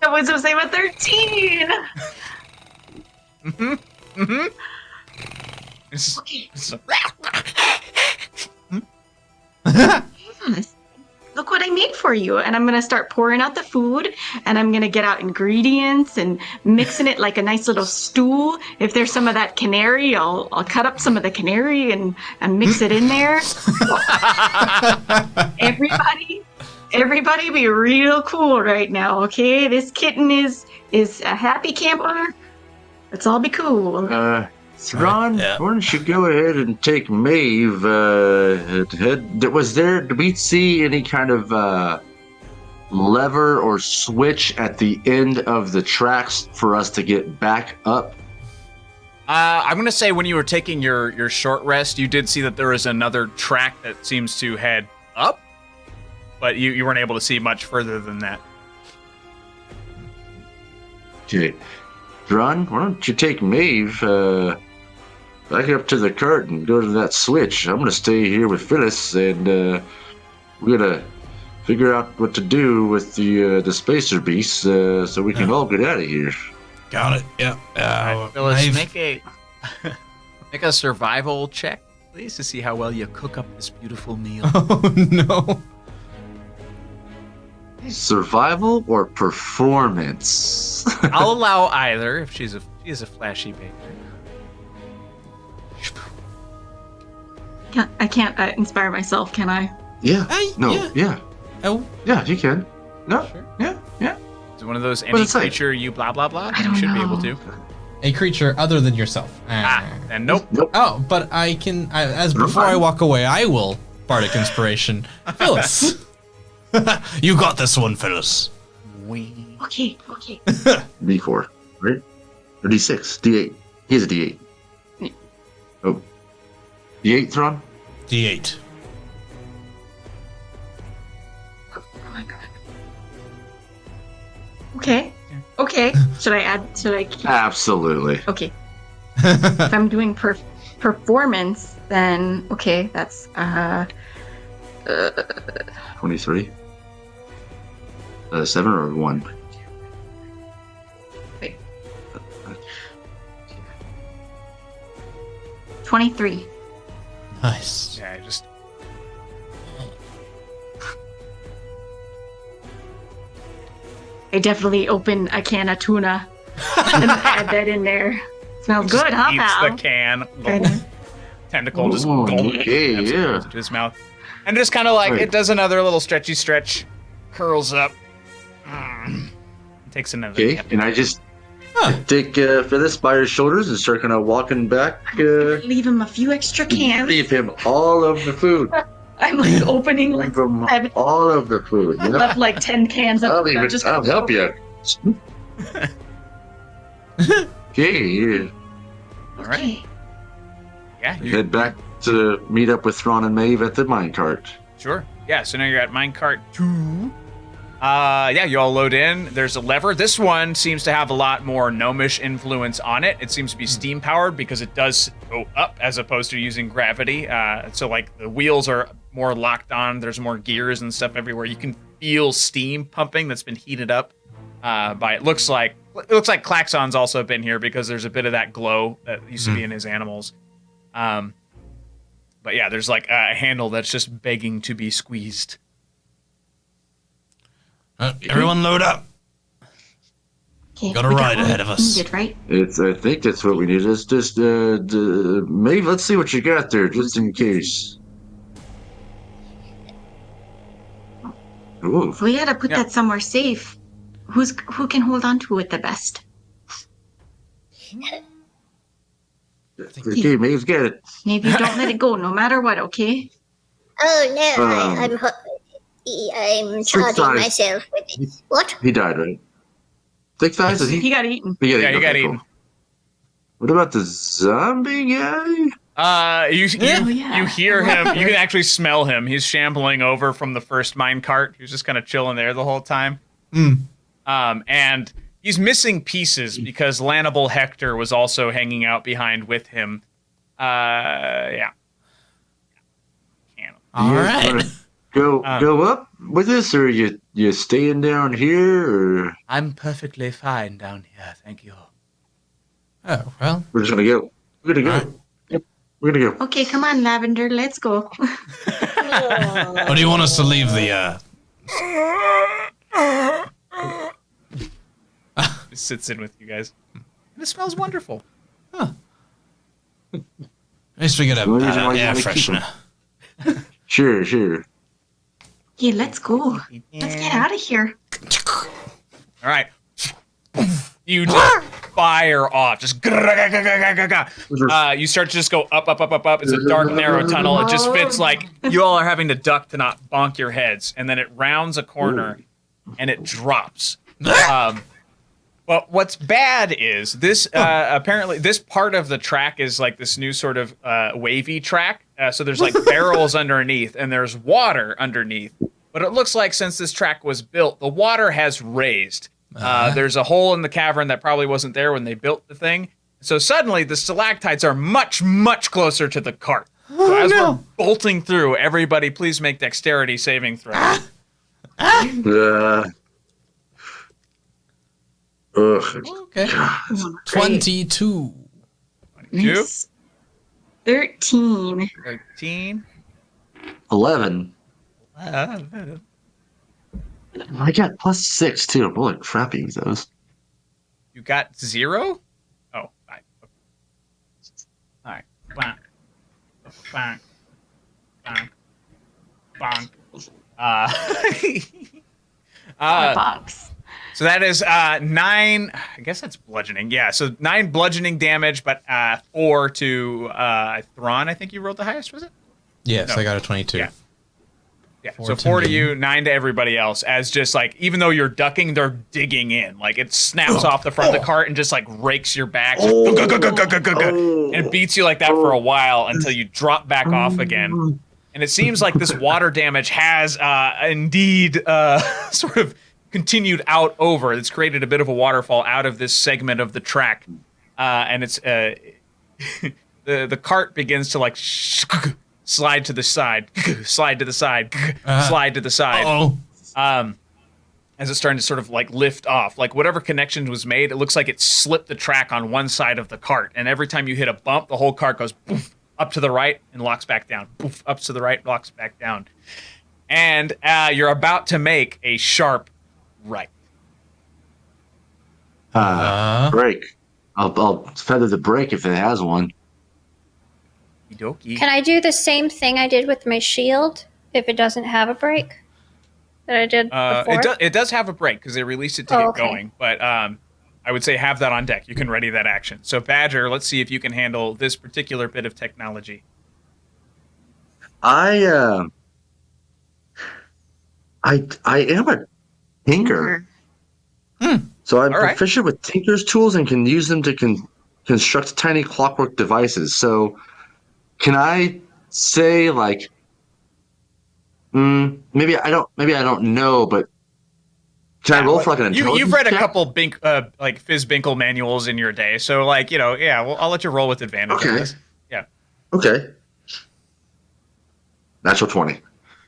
A wisdom save of 13. Look what I made for you. And I'm gonna start pouring out the food, and I'm gonna get out ingredients and mixing it like a nice little stew. If there's some of that canary, I'll cut up some of the canary and mix it in there. Everybody be real cool right now, okay? This kitten is a happy camper. Let's all be cool. Thrawn, Yeah. why don't you go ahead and take Maeve ahead? Did we see any kind of lever or switch at the end of the tracks for us to get back up? I'm gonna say when you were taking your short rest, you did see that there is another track that seems to head up, but you weren't able to see much further than that. Okay. Thrawn, why don't you take Maeve back up to the cart and go to that switch? I'm gonna stay here with Phyllis, and we're gonna figure out what to do with the spacer beast, so we can all get out of here. Got it. Yeah. Phyllis, I've- make a survival check, please, to see how well you cook up this beautiful meal. Oh no. Survival or performance? I'll allow either if she is a flashy baker. I can't inspire myself, can I? Yeah. No. Yeah. Yeah. Oh, Yeah. You can. No. Sure. Yeah. Yeah. Is it one of those What any does it say? creature you blah blah blah? I don't You should be know. able to. a creature other than yourself. And nope. Nope. Oh, but I can. As before I walk away, I will bardic inspiration. Phyllis, you got this one, Phyllis. Okay. D4, right? Or D6, D8. He has a D8. Oh. D8, Thrawn? D8. Oh my god. Okay. Should I keep? Absolutely. Okay. If I'm doing performance, then okay, that's 23. 7 or 1? wait. 23. Nice. Yeah, just I definitely open a can of tuna and add that in there. Smells good, huh, eats pal? the can. Kinda. Tentacle just Ooh, gulp, okay, adds it yeah. into his mouth, and just kind of like Right. it does another little stretchy stretch, curls up, takes another. Okay, nip. and I just Huh. take Phyllis by her shoulders and start kind of walking back. Leave him a few extra cans. Leave him all of the food. I'm like opening like Leave him I've all of the food. Yep. left like 10 cans up. I'll help you. Okay, yeah. All right. Okay. Yeah, you, Head back to meet up with Thrawn and Maeve at the minecart. sure. Yeah, so now you're at minecart 2. Yeah, you all load in. There's a lever. This one seems to have a lot more gnomish influence on it. It seems to be steam powered because it does go up as opposed to using gravity. So like the wheels are more locked on. There's more gears and stuff everywhere. You can feel steam pumping that's been heated up by it looks like Klaxon's also been here because there's a bit of that glow that used to be in his animals. But yeah, there's like a handle that's just begging to be squeezed. Everyone load up. Okay, Got a we ride what ahead we of us. needed, right? I think that's what we need. Just Maeve, let's see what you got there, just in case. Ooh. We gotta put Yeah. that somewhere safe. Who can hold on to it the best? Okay, Maeve's got it. Maybe don't let it go, no matter what. Okay. Oh no, Um, I'm Six charging eyes. myself with it. What? He died, right? Six eyes? Is He he? got eaten. He got Yeah, eaten. you got Okay, eaten. cool. What about the zombie guy? You yeah. hear him. You can actually smell him. He's shambling over from the first mine cart. He was just kind of chilling there the whole time. And he's missing pieces because Lannibal Hector was also hanging out behind with him. Yeah. All You right. wanna Go up with us, or you staying down here, or I'm perfectly fine down here, thank you. Oh, well. we're just gonna go? We're gonna go. Alright. Yep, we're gonna go. Okay, come on, Lavender. Let's go. Or do you want us to leave the, He sits in with you guys. And it smells wonderful. At least we get a Well, usually air we keep freshener. Sure. Okay, let's go. Let's get out of here. All right. You just fire off. Just you start to just go up. It's a dark, narrow tunnel. It just fits like you all are having to duck to not bonk your heads, and then it rounds a corner, and it drops. Well, what's bad is this. Apparently, this part of the track is like this new sort of wavy track. So there's like barrels underneath, and there's water underneath. But it looks like since this track was built, the water has raised. There's a hole in the cavern that probably wasn't there when they built the thing. So suddenly, the stalactites are much, much closer to the cart. So as we're bolting through, everybody please make dexterity saving throws. Ugh. Okay. 22. 22, Nice. 13. 13. 11. I got +6 too. Holy crap, use those. You got 0? Oh, 5. All right. Bonk. Bonk. Bonk. Bonk. Box. So that is 9. I guess that's bludgeoning. Yeah, so 9 bludgeoning damage, but 4 to Thrawn. I think you rolled the highest, was it? Yes, No. I got a 22. Yeah. Yeah, 4 so to 4 to me. you, 9 to everybody else, as just like, even though you're ducking, they're digging in. Like, it snaps off the front of the cart and just like rakes your back. And it beats you like that for a while until you drop back off again. And it seems like this water damage has indeed sort of continued out over. It's created a bit of a waterfall out of this segment of the track. And it's the cart begins to like slide to the side, slide to the side, slide to the side. As it's starting to sort of like lift off. Like whatever connection was made, it looks like it slipped the track on one side of the cart. And every time you hit a bump, the whole cart goes poof, up to the right and locks back down. Poof, up to the right, locks back down. And you're about to make a sharp right. Break. I'll feather the break if it has one. Okie Can I do the same thing I did with my shield if it doesn't have a break that I did before? It does have a break because they released it to get going, but I would say have that on deck. You can ready that action. So Badger, let's see if you can handle this particular bit of technology. I am a tinker. So I'm All right. proficient with tinker's tools and can use them to construct tiny clockwork devices. So can I say like maybe I don't know, but can I roll for like an intelligence You've read a check? couple like Fizbinkle manuals in your day, so like, yeah, well, I'll let you roll with advantage on Okay. this. Yeah. Okay. Natural 20.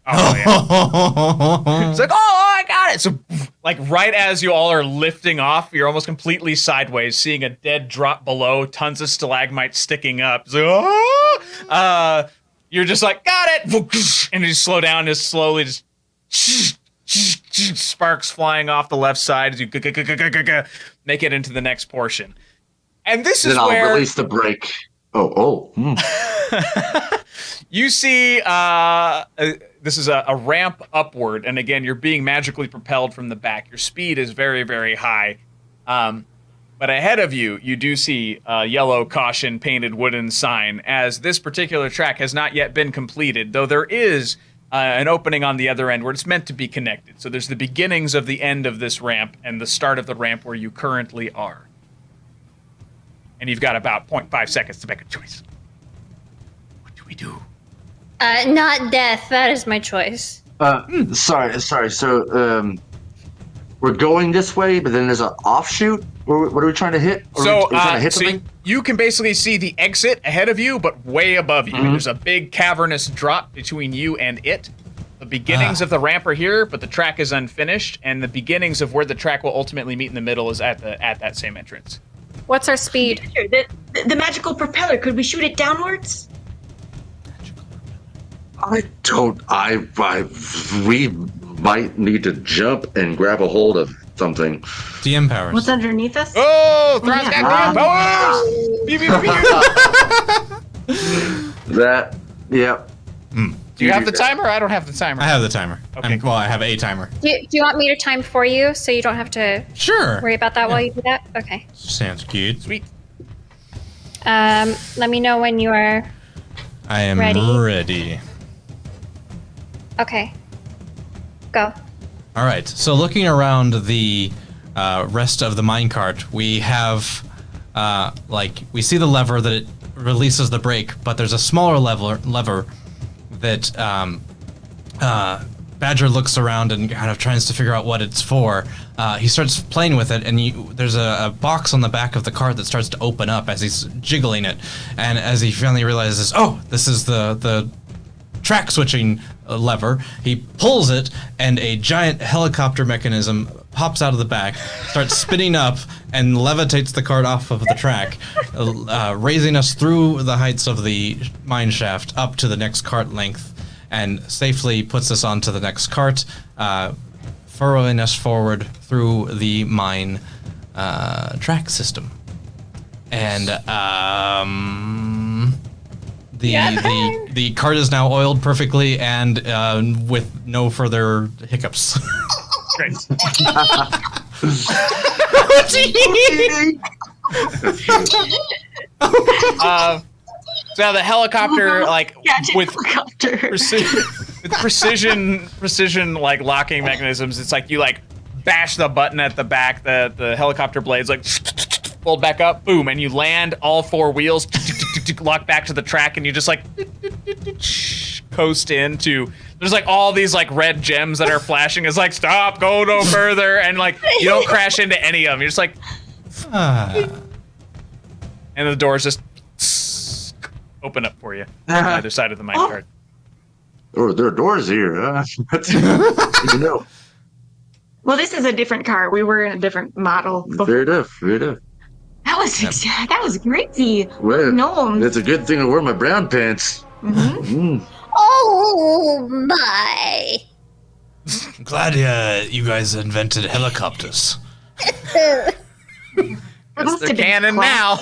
Oh, yeah. It's like, I got it. So, like, right as you all are lifting off, you're almost completely sideways, seeing a dead drop below, tons of stalagmites sticking up. It's like, you're just like, got it. And you slow down, just slowly just sparks flying off the left side as you make it into the next portion. And this is then where I'll release the brake. you see this is a ramp upward, and again, you're being magically propelled from the back. Your speed is very, very high. But ahead of you, you do see a yellow caution painted wooden sign, as this particular track has not yet been completed, though there is an opening on the other end where it's meant to be connected. So there's the beginnings of the end of this ramp and the start of the ramp where you currently are. And you've got about 0.5 seconds to make a choice. What do we do? Not death. That is my choice. Sorry. So, we're going this way, but then there's an offshoot. What are we trying to hit? Are we trying to hit something? You can basically see the exit ahead of you, but way above you. There's a big cavernous drop between you and it. The beginnings of the ramp are here, but the track is unfinished, and the beginnings of where the track will ultimately meet in the middle is at that same entrance. What's our speed? The magical propeller, could we shoot it downwards? We might need to jump and grab a hold of something. DM powers. What's underneath us? Oh, Thron's got DM powers! Pew, pew, pew. That, yep. Do you have the timer? I don't have the timer. I have the timer. Okay, Well, I have a timer. Do you want me to time for you so you don't have to Sure. worry about that while you do that? Okay. Sounds good. Sweet. Let me know when you are. I am ready. Okay. Go. All right. So looking around the rest of the minecart, we have we see the lever that it releases the brake, but there's a smaller lever that Badger looks around and kind of tries to figure out what it's for. He starts playing with it, and there's a box on the back of the cart that starts to open up as he's jiggling it, and as he finally realizes, oh, this is the track switching lever, he pulls it, and a giant helicopter mechanism pops out of the back, starts spinning up, and levitates the cart off of the track, raising us through the heights of the mine shaft up to the next cart length, and safely puts us onto the next cart, furrowing us forward through the mine track system. And the cart is now oiled perfectly and with no further hiccups. Great. So the helicopter, with precision, like locking mechanisms, it's like you bash the button at the back, the helicopter blades fold back up, boom, and you land all four wheels, lock back to the track, and you just coast into. There's all these red gems that are flashing. It's stop, go no further, and you don't crash into any of them. You're just and the doors just open up for you on either side of the minecart. Oh, there are doors here. That's you know. Well, this is a different car. We were in a different model. Fair enough. That was crazy. Well, no, it's a good thing I wear my brown pants. Oh my! I'm glad you guys invented helicopters. They're canon now.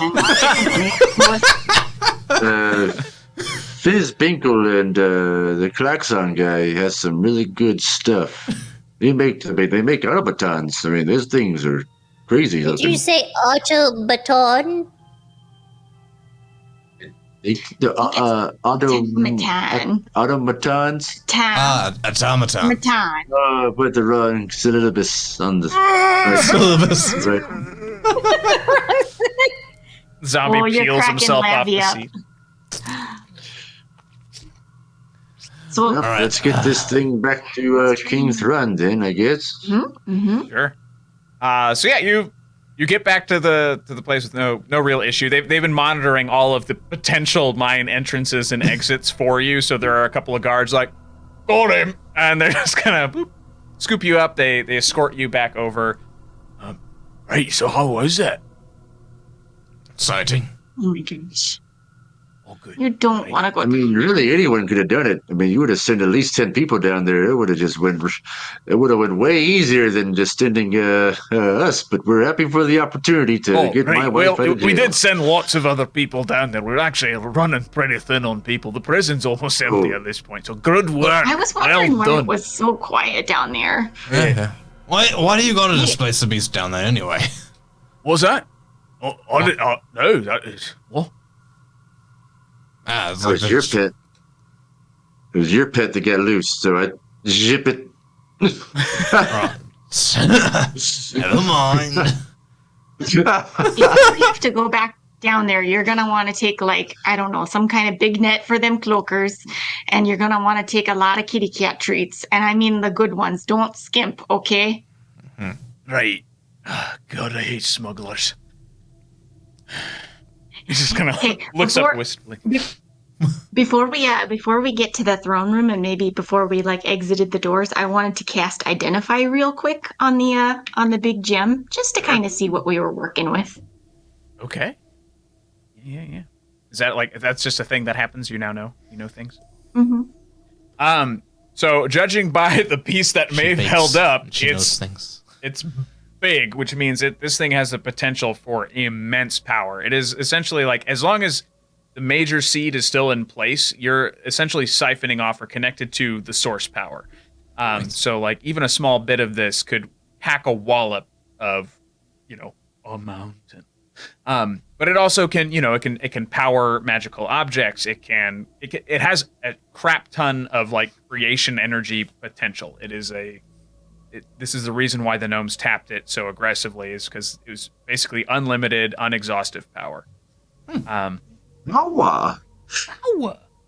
Fizz Binkle and the Klaxon guy has some really good stuff. They make automatons. I mean, those things are crazy. Did you say automaton? Automatons. Automaton. Oh, put the wrong syllabus on the syllabus. Right. Zombie peels himself off the seat. So right. Let's get this thing back to King's Run, then, I guess. Sure. So yeah, you get back to the place with no real issue. They've been monitoring all of the potential mine entrances and exits for you. So there are a couple of guards got him, and they're just gonna scoop you up. They escort you back over. Right. So how was that? Exciting. Oh my gosh. Oh, good. You don't want to go. I mean, really, anyone could have done it. I mean, you would have sent at least 10 people down there. It would have went way easier than just sending us. But we're happy for the opportunity to get my wife out of jail. We did send lots of other people down there. We're actually running pretty thin on people. The prison's almost empty at this point. So good work. I was wondering well why done. it was so quiet down there. Yeah. Why do you go to this place to be down there anyway? What's that? No, that is what? It's It was your pet. It was your pet that got loose, so I zip it. Never mind. If you have to go back down there, you're going to want to take, like, I don't know, some kind of big net for them cloakers, and you're going to want to take a lot of kitty cat treats. And I mean the good ones. Don't skimp, okay? Right. God, I hate smugglers. He's just kind of looks up wistfully. Before we get to the throne room, and maybe before we like exited the doors, I wanted to cast Identify real quick on the big gem, just to kind of see what we were working with. Okay. Yeah. Is that like that's just a thing that happens? You now know. You know things. Mm-hmm. So judging by the piece that Maeve held up, it's big, which means this thing has the potential for immense power. It is essentially like as long as the major seed is still in place, you're essentially siphoning off or connected to the source power. So like even a small bit of this could hack a wallop of, a mountain. But it also can, it can power magical objects. It has a crap ton of like creation energy potential. This is the reason why the gnomes tapped it so aggressively, is because it was basically unlimited, unexhaustive power.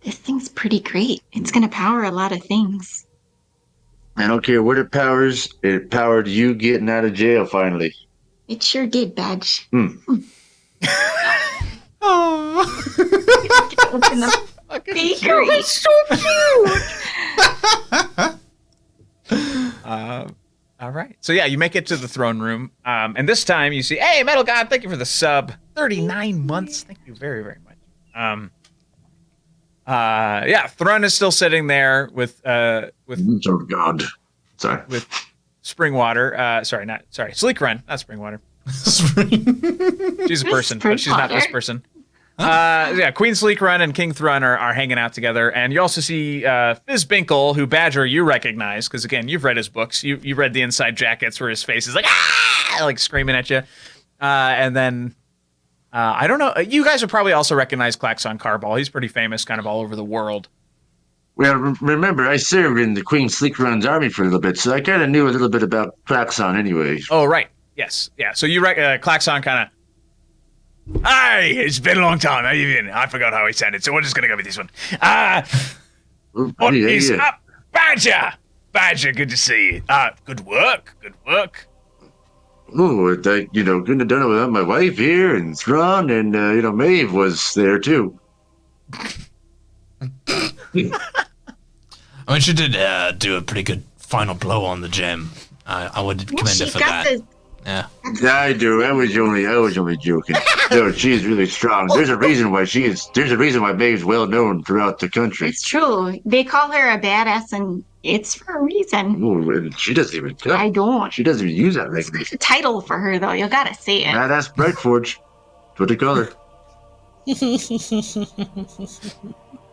This thing's pretty great. It's going to power a lot of things. I don't care what it powers. It powered you getting out of jail finally. It sure did, Badge. Oh. Open the bakery. That's so cute. All right. So yeah, you make it to the throne room, and this time you see, hey, Metal God, thank you for the sub. 39 months. Thank you very, very much. Thrun is still sitting there with Oh God, sorry. with spring water. Sleek Run, not spring water. She's a person, but she's not this person. Queen Sleek Run and King Thrun are hanging out together, and you also see Fizz Binkle, who Badger you recognize because again you've read his books. You read the inside jackets where his face is like like screaming at you, and then I don't know. You guys would probably also recognize Klaxon Carball. He's pretty famous, kind of all over the world. Well, remember, I served in the Queen Sleek Run's army for a little bit, so I kind of knew a little bit about Klaxon anyway. Oh right, yes, yeah. So you Klaxon kind of. Hi, it's been a long time. How you been? I forgot how he sounded, so we're just gonna go with this one. What is up, Badger? Badger, good to see you. Good work. Oh, couldn't have done it without my wife here, and Thrawn, and, Maeve was there, too. I mean, she did do a pretty good final blow on the gem. I would commend her for that. Yeah. I do. I was only joking. No, she's really strong. There's a reason why Maeve's well known throughout the country. It's true. They call her a badass, and it's for a reason. Oh, and she doesn't even tell. I don't. She doesn't even use that nickname. It's a title for her, though. You gotta say it. Badass Brightforge. That's what they call her.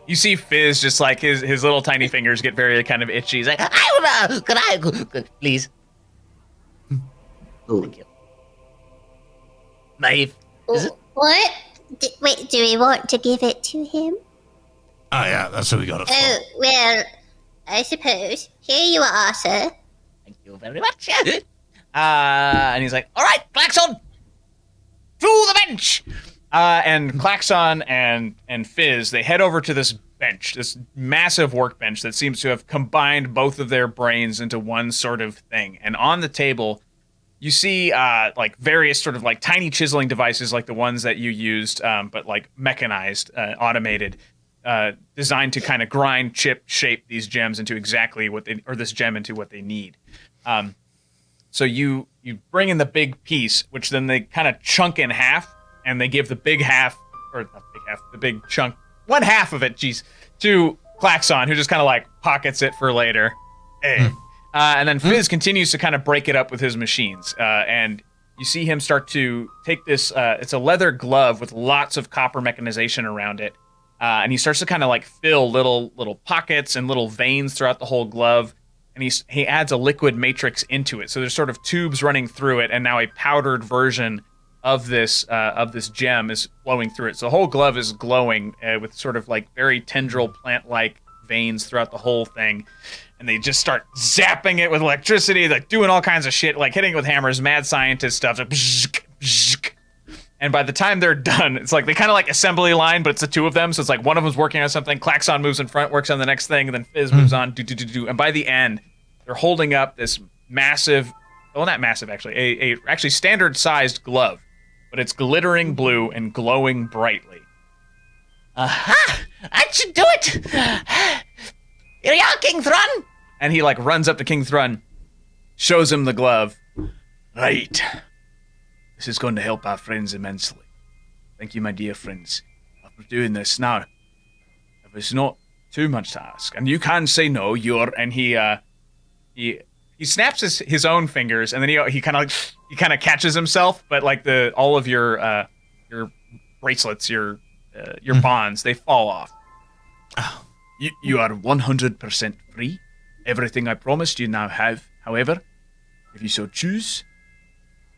You see Fizz just like his little tiny fingers get very kind of itchy. He's like, could I, please? Oh. Thank you. Maeve, is it? What? Wait, do we want to give it to him? Oh, yeah, that's what we got it for. Oh, well, I suppose. Here you are, sir. Thank you very much. And he's like, all right, Klaxon, to the bench. And Klaxon and Fizz, they head over to this bench, this massive workbench that seems to have combined both of their brains into one sort of thing. And on the table, you see like various sort of like tiny chiseling devices like the ones that you used, but like mechanized, automated, designed to kind of grind, chip, shape these gems into exactly this gem into what they need. So you bring in the big piece, which then they kind of chunk in half, and they give the big half, or not big half, the big chunk one half of it, geez, to Klaxon, who just kind of like pockets it for later. Hey. And then Fizz continues to kind of break it up with his machines. And you see him start to take this, it's a leather glove with lots of copper mechanization around it. And he starts to kind of like fill little pockets and little veins throughout the whole glove. And he adds a liquid matrix into it. So there's sort of tubes running through it, and now a powdered version of this gem is flowing through it. So the whole glove is glowing with sort of like very tendril plant-like veins throughout the whole thing. And they just start zapping it with electricity, like doing all kinds of shit, like hitting it with hammers, mad scientist stuff. Like, bzz, bzz. And by the time they're done, it's like they kind of like assembly line, but it's the two of them. So it's like one of them's working on something, Klaxon moves in front, works on the next thing, and then Fizz moves on, do. And by the end, they're holding up this massive, well, not massive actually, a actually standard-sized glove, but it's glittering blue and glowing brightly. Aha! I should do it! Here you are, King Thrun! And he like runs up to King Thrun, shows him the glove. Right. This is going to help our friends immensely. Thank you, my dear friends, for doing this. Now, if it's not too much to ask, and you can say no, and he snaps his own fingers, and then he kind of catches himself, but like all of your bracelets, your bonds, they fall off. Oh. You are 100% free. Everything I promised you now have. However, if you so choose,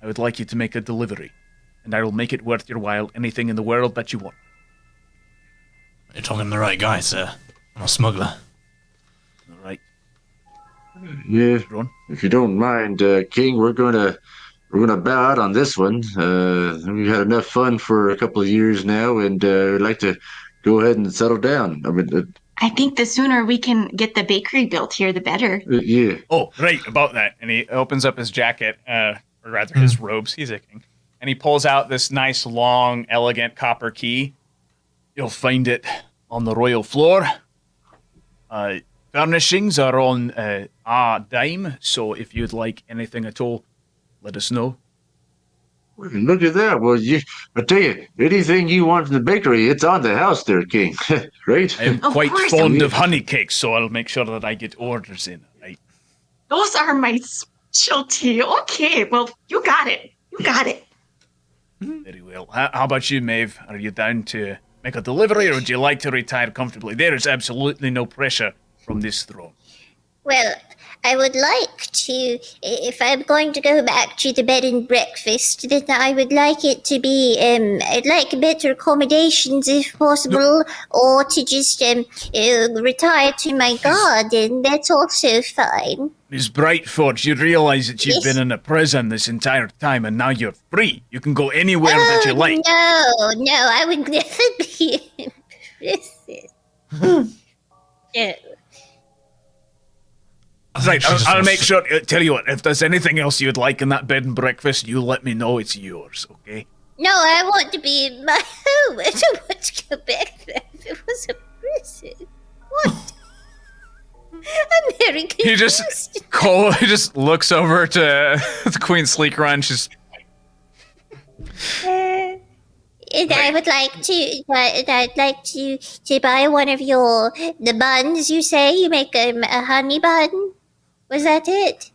I would like you to make a delivery, and I will make it worth your while. Anything in the world that you want. You're talking to the right guy, sir. I'm a smuggler. All right. Yeah. If you don't mind, King, we're gonna bow out on this one. We've had enough fun for a couple of years now, and we'd like to go ahead and settle down. I mean. I think the sooner we can get the bakery built here, the better. Yeah. Oh, right, about that. And he opens up his jacket, or rather his robes, he's aching. And he pulls out this nice, long, elegant copper key. You'll find it on the royal floor. Furnishings are on a dime, so if you'd like anything at all, let us know. Look at that. Well, I tell you, anything you want from the bakery, it's on the house there, King. Right? I am quite fond of honey cakes, so I'll make sure that I get orders in, right? Those are my specialty. Okay, well, you got it. Very well. How about you, Maeve? Are you down to make a delivery, or would you like to retire comfortably? There is absolutely no pressure from this throne. Well, I would like to, if I'm going to go back to the bed and breakfast, then I would like it to be, I'd like better accommodations if possible, or to just retire to my garden. That's also fine. Miss Brightford, you realize that you've been in a prison this entire time, and now you're free. You can go anywhere that you like. No, I would never be in prison. No. Right, I'll make sure. Tell you what, if there's anything else you'd like in that bed and breakfast, you let me know. It's yours, okay? No, I want to be in my home. I don't want to go back there if it was a prison. What? I'm very confused. He just looks over to Queen Sleekrun. She's. And I would like to. I'd like to buy one of the buns. You say you make a honey bun. Was that it?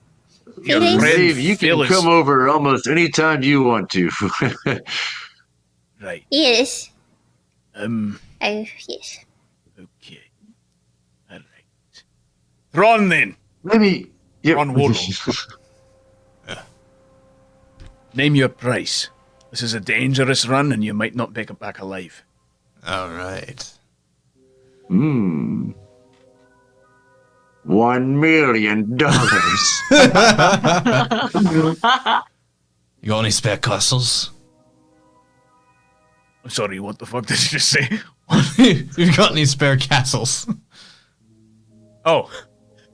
Dave, you can come over almost any time you want to. Right. Yes. Okay. Yes. All right. Ron, then. Maybe. Yep. Ron Warlow. Name your price. This is a dangerous run, and you might not make it back alive. All right. $1 million. You got any spare castles? I'm sorry, what the fuck did you just say? You got any spare castles? Oh,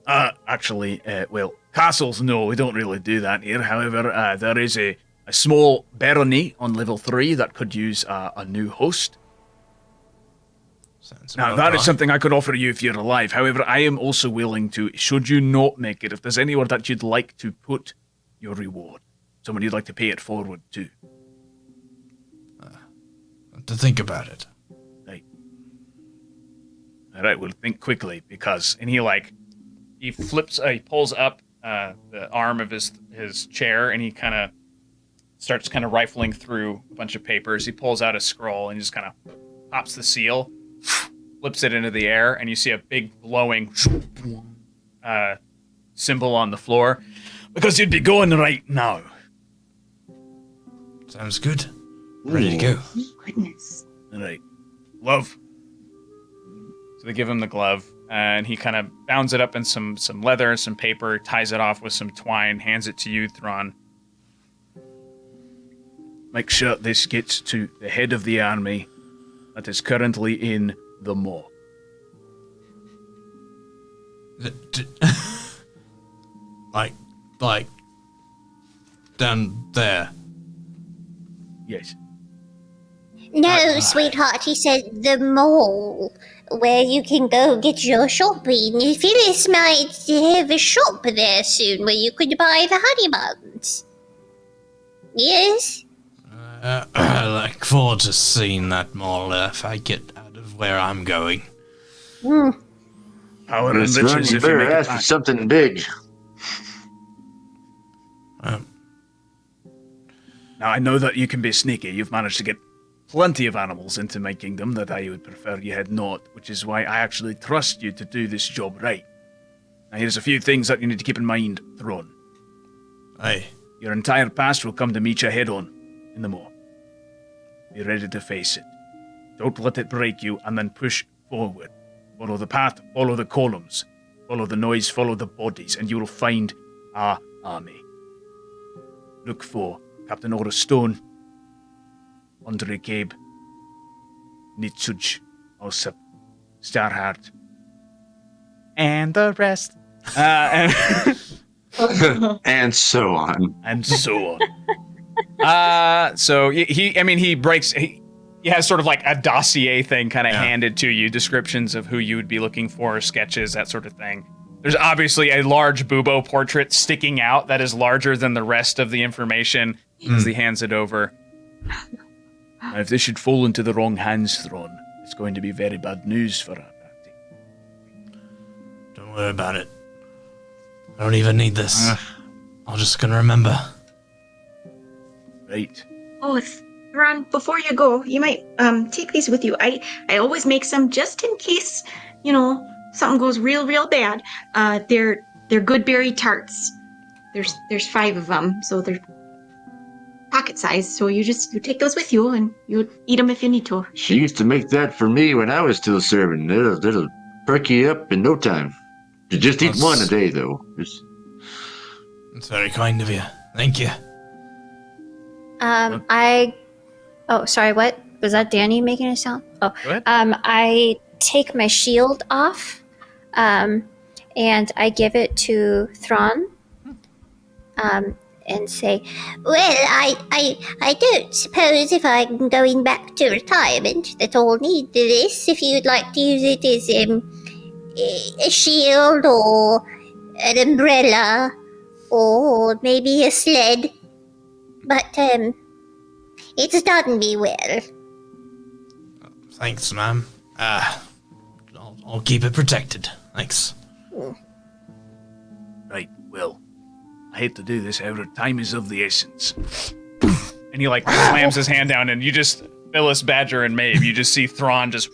actually, well, castles, no, we don't really do that here. However, there is a small barony on level 3 that could use a new host. Now, that is something I could offer you if you're alive. However, I am also willing to, should you not make it, if there's anywhere that you'd like to put your reward, someone you'd like to pay it forward to. To think about it. Right. All right, well, think quickly and he pulls up the arm of his chair, and he kind of starts rifling through a bunch of papers. He pulls out a scroll and he just kind of pops the seal, flips it into the air, and you see a big glowing symbol on the floor. Because you'd be going right now. Sounds good. Ready to go. Goodness. All right. Glove. So they give him the glove, and he kind of bounds it up in some leather, some paper, ties it off with some twine, hands it to you, Thrawn. Make sure this gets to the head of the army that is currently in the maw. Like down there. Yes. No, sweetheart, he said the mall, where you can go get your shopping. Phyllis might have a shop there soon where you could buy the honey buns. Yes? I look forward to seeing that mall if I get out of where I'm going. Hmm. Power and riches You if you better make it ask for back. something big. Now, I know that you can be sneaky. You've managed to get plenty of animals into my kingdom that I would prefer you had not, which is why I actually trust you to do this job right. Now, here's a few things that you need to keep in mind, Thrawn. Aye. Your entire past will come to meet you head-on in the maw. Be ready to face it. Don't let it break you, and then push forward. Follow the path, follow the columns, follow the noise, follow the bodies, and you will find our army. Look for Captain Ora Stone, Andre Cabe, Nitsuj, Osip, Starheart, and the rest. And And so on. and so on. So he breaks. He has sort of like a dossier thing kind of handed to you, descriptions of who you would be looking for, sketches, that sort of thing. There's obviously a large Bubo portrait sticking out that is larger than the rest of the information as he hands it over. Now, if this should fall into the wrong hands, Thrawn, it's going to be very bad news for our party. Don't worry about it. I don't even need this. I'm just gonna remember. Right. Oh, Thrawn, before you go, you might take these with you. I always make some just in case, something goes real bad. They're good berry tarts. There's 5 of them, so they're pocket size. So you take those with you and you eat them if you need to. She used to make that for me when I was still serving. It'll perk you up in no time. You just eat one a day, though. That's very kind of you. Thank you. Oh, sorry, what? Was that Danny making a sound? Oh. Go ahead. I take my shield off, and I give it to Thrawn, and say, Well, I don't suppose if I'm going back to retirement that I'll need this. If you'd like to use it as a shield or an umbrella or maybe a sled. But, it's done me well. Thanks, ma'am. I'll keep it protected. Thanks. Right, well, I hate to do this, however, time is of the essence. And he slams his hand down, and you just, Phyllis, Badger, and Maeve, you just see Thrawn just,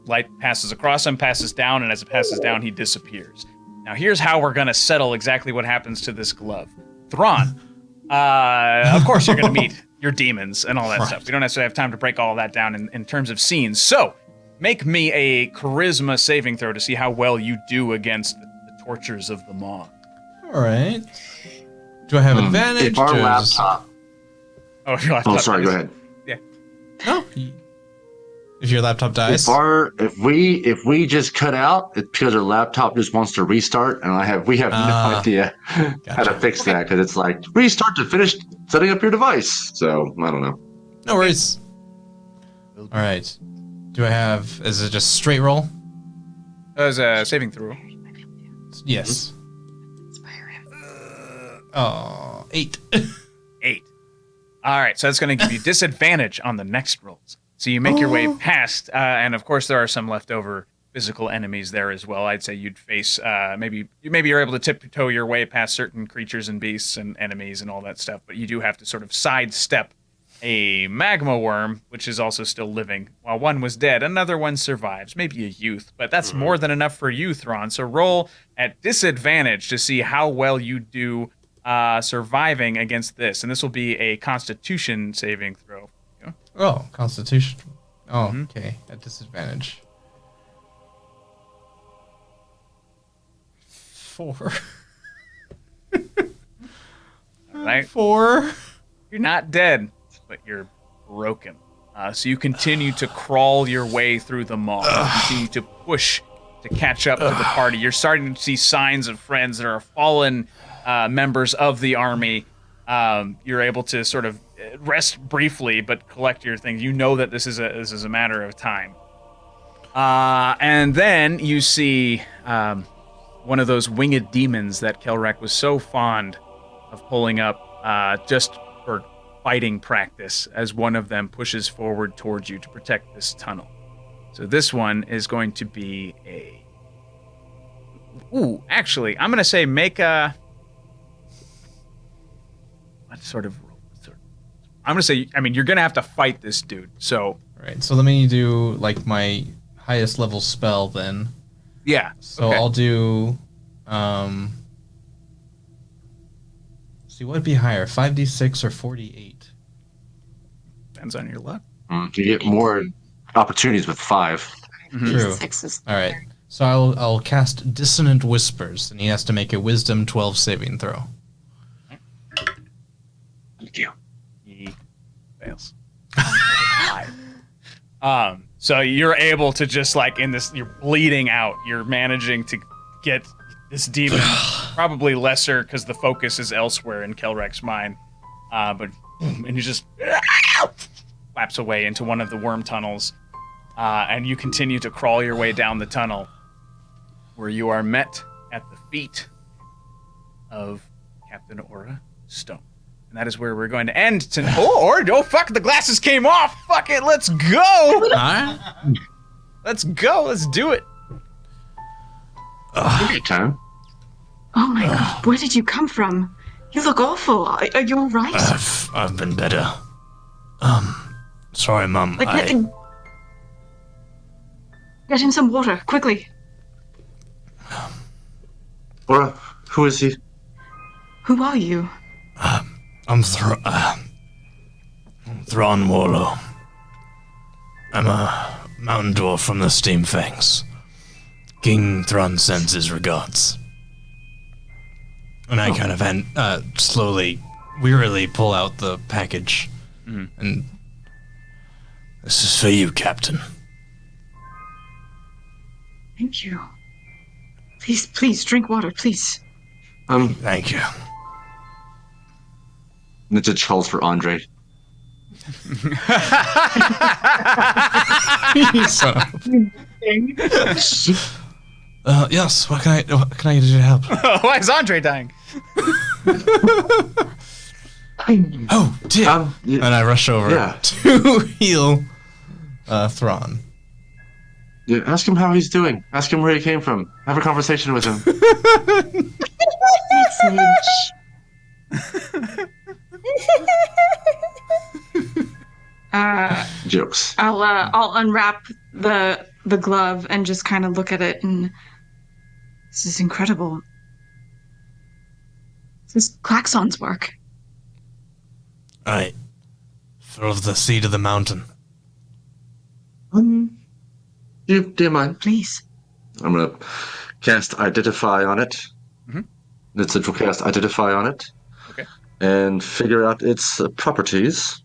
light passes across him, passes down, and as it passes down, he disappears. Now, here's how we're gonna settle exactly what happens to this glove. Thrawn, of course you're gonna meet your demons and all that stuff. We don't necessarily have time to break all of that down in terms of scenes. So, make me a charisma saving throw to see how well you do against the tortures of the maw. All right. Do I have advantage? If our laptop... Oh, your laptop. Oh, sorry, dies. go ahead. Yeah. No. If your laptop dies. If we just cut out, it's because our laptop just wants to restart, and we have no idea how to fix that, because it's like restart to finish setting up your device. So I don't know. No worries. All right. Do I have? Is it just straight roll? That was a saving throw. Yes. 8. 8. All right, so that's going to give you disadvantage on the next rolls. So you make your way past, and of course there are some leftover physical enemies there as well. I'd say you'd face maybe you're able to tiptoe your way past certain creatures and beasts and enemies and all that stuff, but you do have to sort of sidestep a magma worm, which is also still living. While one was dead, another one survives. Maybe a youth, but that's more than enough for you, Thrawn. So roll at disadvantage to see how well you do surviving against this. And this will be a Constitution saving throw. Oh, Constitution. Oh, okay. At disadvantage. 4. All right. 4. You're not dead, but you're broken. So you continue to crawl your way through the maw. You continue to push to catch up to the party. You're starting to see signs of friends that are fallen members of the army. You're able to sort of rest briefly, but collect your things. You know that this is a matter of time. And then you see one of those winged demons that Kelrek was so fond of pulling up just for fighting practice, as one of them pushes forward towards you to protect this tunnel. So this one is going to be a... Ooh, actually, I'm going to say make a... What sort of... I'm going to say, I mean, you're going to have to fight this dude, so... All right, so let me do, like, my highest level spell, then. Yeah. So okay. I'll do... see, what would be higher, 5d6 or 48? Depends on your luck. You get more opportunities with 5. True. 6 All right. So I'll cast Dissonant Whispers, and he has to make a Wisdom 12 saving throw. Thank you. He fails. So you're able to just like in this, you're bleeding out. You're managing to get this demon, probably lesser because the focus is elsewhere in Kelrek's mind. And he just flaps away into one of the worm tunnels. And you continue to crawl your way down the tunnel, where you are met at the feet of Captain Aura Stone. And that is where we're going to end tonight. Oh, fuck, the glasses came off. Fuck it, let's go. All right. Let's go, let's do it. Good time. Oh my god, where did you come from? You look awful. Are you alright? I've been better. Sorry, Mum. Get him some water, quickly. Aura, who is he? Who are you? I'm Thrawn Warlow. I'm a mountain dwarf from the Steam Fangs. King Thrawn sends his regards. And I kind of slowly, wearily pull out the package. And this is for you, Captain. Thank you. Please, drink water, please. Thank you. And it's a Charles for Andre. Yes, what can I do to help? Why is Andre dying? Oh, dear. And I rush over to heal Thrawn. Yeah, ask him how he's doing. Ask him where he came from. Have a conversation with him. Jokes. I'll unwrap the glove and just kind of look at it, and this is incredible. This is Klaxon's work. I throw the seed of the mountain. Do you mind? Please. I'm gonna cast Identify on it. It's a cast Identify on it. Okay. And figure out its properties.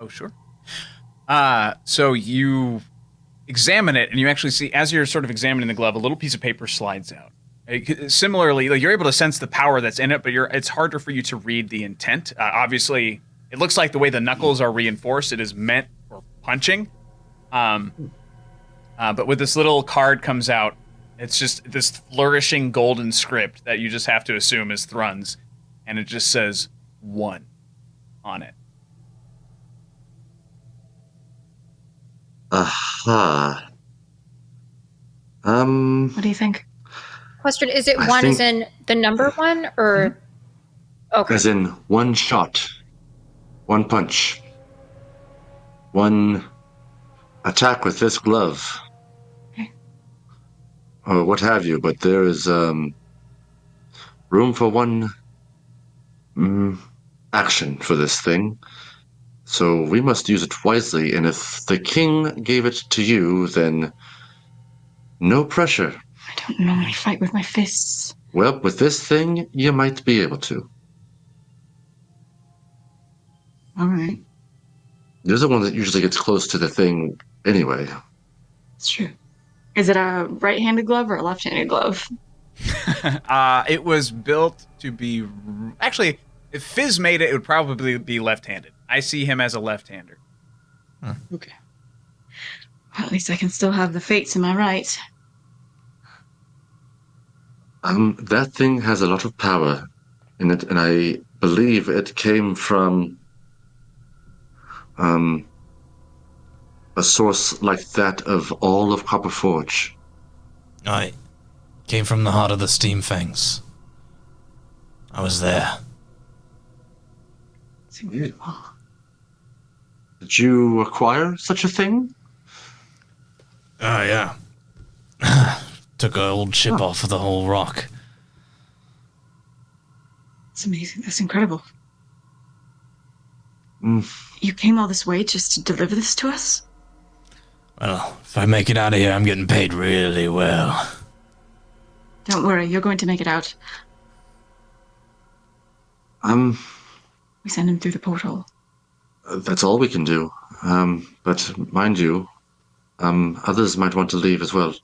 Oh, sure. So you examine it, and you actually see, as you're sort of examining the glove, a little piece of paper slides out. Similarly, like, you're able to sense the power that's in it, but it's harder for you to read the intent. Obviously, it looks like the way the knuckles are reinforced, it is meant for punching. But with this little card comes out, it's just this flourishing golden script that you just have to assume is Thrun's, and it just says 1. on it. Aha. What do you think? Question: Is it I one as think- in the number one, or okay? As in one shot, one punch, one attack with this glove, Okay. or what have you. But there is room for one action for this thing. So we must use it wisely. And if the king gave it to you, then no pressure. I don't normally fight with my fists. Well, with this thing, you might be able to. All right. You're the one that usually gets close to the thing anyway. It's true. Is it a right-handed glove or a left-handed glove? It was built to be... Actually, if Fizz made it, it would probably be left-handed. I see him as a left-hander. Okay. Well, at least I can still have the fates in my right. That thing has a lot of power in it, and I believe it came from a source like that of all of Copperforge. I came from the heart of the Steam Fangs. I was there. It's incredible. Did you acquire such a thing? Oh, yeah. Took an old ship off of the whole rock. It's amazing. That's incredible. Mm. You came all this way just to deliver this to us? Well, if I make it out of here, I'm getting paid really well. Don't worry, you're going to make it out. We send him through the portal. That's all we can do. But mind you, others might want to leave as well.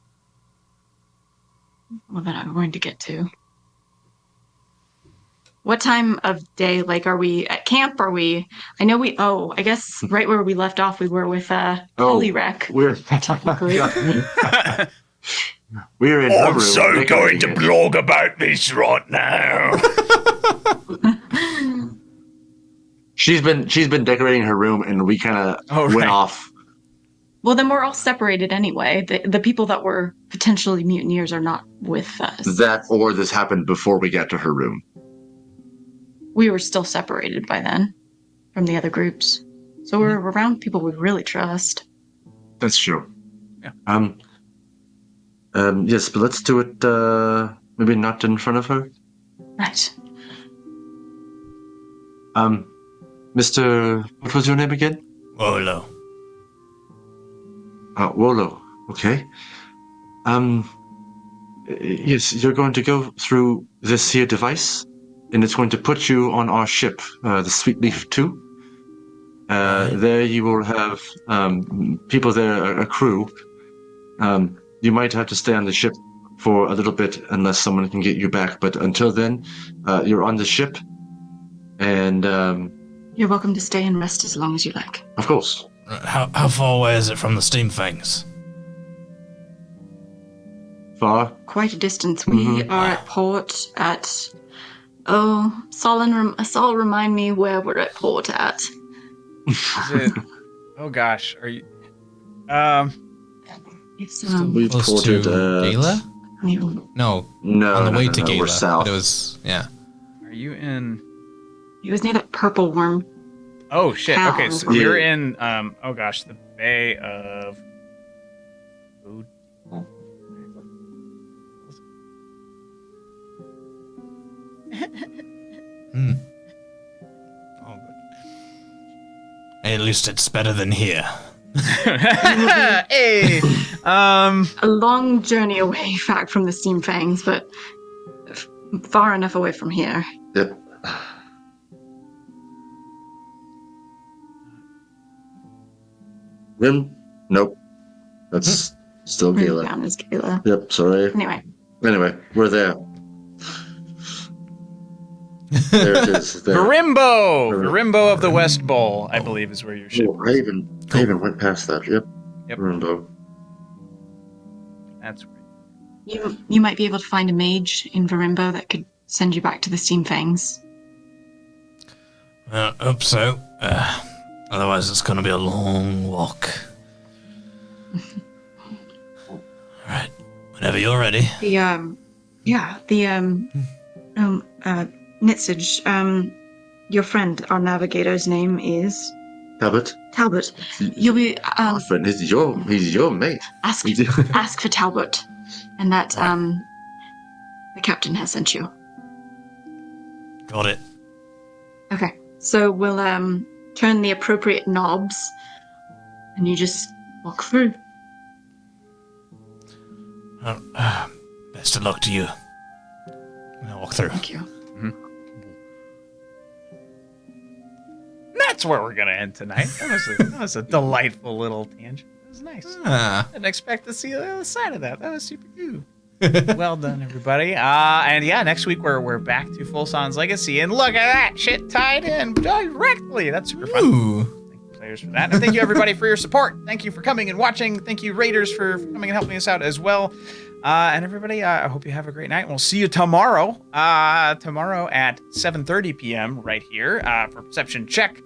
Well, then I'm going to get to. What time of day, are we at camp? Are we... I know I guess right where we left off, we were with Polyrec. We're we're in her room decorating it. blog about this right now. She's been decorating her room, and we kind of went off. Well, then we're all separated anyway. The people that were potentially mutineers are not with us. That or this happened before we got to her room. We were still separated by then from the other groups. So we're around people we really trust. That's true. Yeah. Yes, but let's do it, maybe not in front of her. Right. Mr. What was your name again? Wolo. Wolo. Okay. Yes, you're going to go through this here device, and it's going to put you on our ship, the Sweet Leaf 2. There you will have people there, a crew. You might have to stay on the ship for a little bit unless someone can get you back, but until then, you're on the ship, and You're welcome to stay and rest as long as you like. of course. How far away is it from the Steam Fangs? Far? Quite a distance. We are at port at... Sahlen, remind me where we're at port at. Is it? Oh gosh, are you? It's, We Close ported to Gala? No, No, on the way no, to no, Gala. we're south. But it was, yeah. Are you in? It was near that purple worm. Oh shit. Town. Okay, so you're in. Oh gosh, the Bay of. Food. Oh, good. At least it's better than here. Hey. A long journey away back from the Steam Fangs, but far enough away from here. Yep. Rim? Nope. That's still Gala. Down is Gala. Yep, sorry. Anyway, We're there. There it is. There. Garimbo of the West Bowl, I believe, is where your ship. Oh, I even went past that. Yep. Rimbo. That's where. you might be able to find a mage in Varimbo that could send you back to the Steam Fangs. Hope so. Otherwise, it's going to be a long walk. All right. Whenever you're ready. Nitsage, your friend, our navigator's name is Talbot. Talbot. You'll be My friend, he's your mate. ask for Talbot, and that the captain has sent you. Got it. Okay, so we'll turn the appropriate knobs, and you just walk through. Best of luck to you. I'll walk through. Thank you. That's where we're gonna end tonight. That was a delightful little tangent. It was nice. I didn't expect to see the other side of that. That was super cool. Well done, everybody. And yeah, next week we're back to Full Sans Legacy, and look at that shit tied in directly. That's super fun. Ooh. Thank you, players, for that, and thank you everybody for your support. Thank you for coming and watching. Thank you, Raiders, for coming and helping us out as well. And everybody, I hope you have a great night. We'll see you tomorrow. Tomorrow at 7:30 p.m. right here for Perception Check.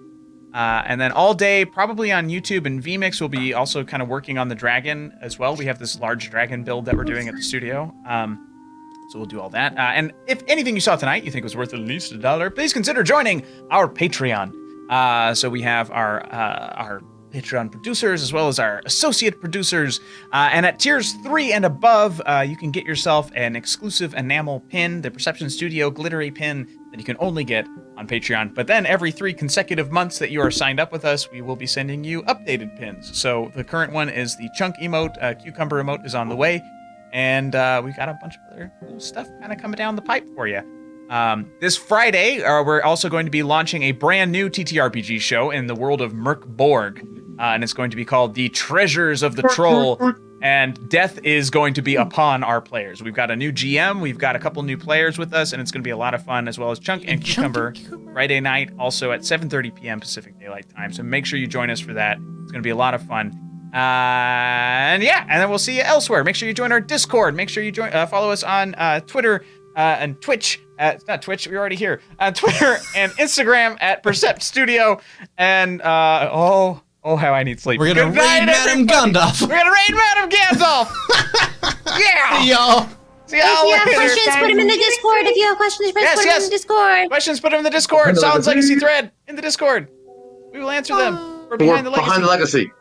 And then all day, probably on YouTube and VMix, we'll be also kind of working on the dragon as well. We have this large dragon build that we're doing at the studio. So we'll do all that. And if anything you saw tonight you think was worth at least $1, please consider joining our Patreon. So we have our Patreon producers as well as our associate producers. And at tiers 3 and above, you can get yourself an exclusive enamel pin, the Perception Studio glittery pin that you can only get on Patreon. But then every 3 consecutive months that you are signed up with us, we will be sending you updated pins. So the current one is the chunk emote, cucumber emote is on the way. And we got a bunch of other cool stuff kind of coming down the pipe for you. This Friday, we're also going to be launching a brand new TTRPG show in the world of Merc Borg. And it's going to be called The Treasures of the Troll. And death is going to be upon our players. We've got a new GM, we've got a couple new players with us, and it's going to be a lot of fun, as well as Chunk and Cucumber Friday night, also at 7:30 p.m. Pacific Daylight Time. So make sure you join us for that. It's going to be a lot of fun. And then we'll see you elsewhere. Make sure you join our Discord. Make sure you follow us on Twitter and Twitch. It's not Twitch, we're already here. Twitter and Instagram at Percept Studio. And oh, how I need sleep. We're gonna raid Madame Gandalf. We're gonna raid Madame Gandalf. Yeah. See y'all. See y'all If you have later. questions, put them in the Discord. If you have questions, put them in the Discord. Questions, put them in the Discord. Sounds Legacy thread in the Discord. We will answer them. We're behind the legacy.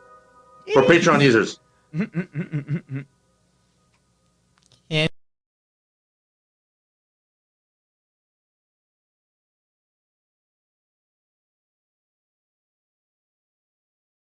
For Patreon users.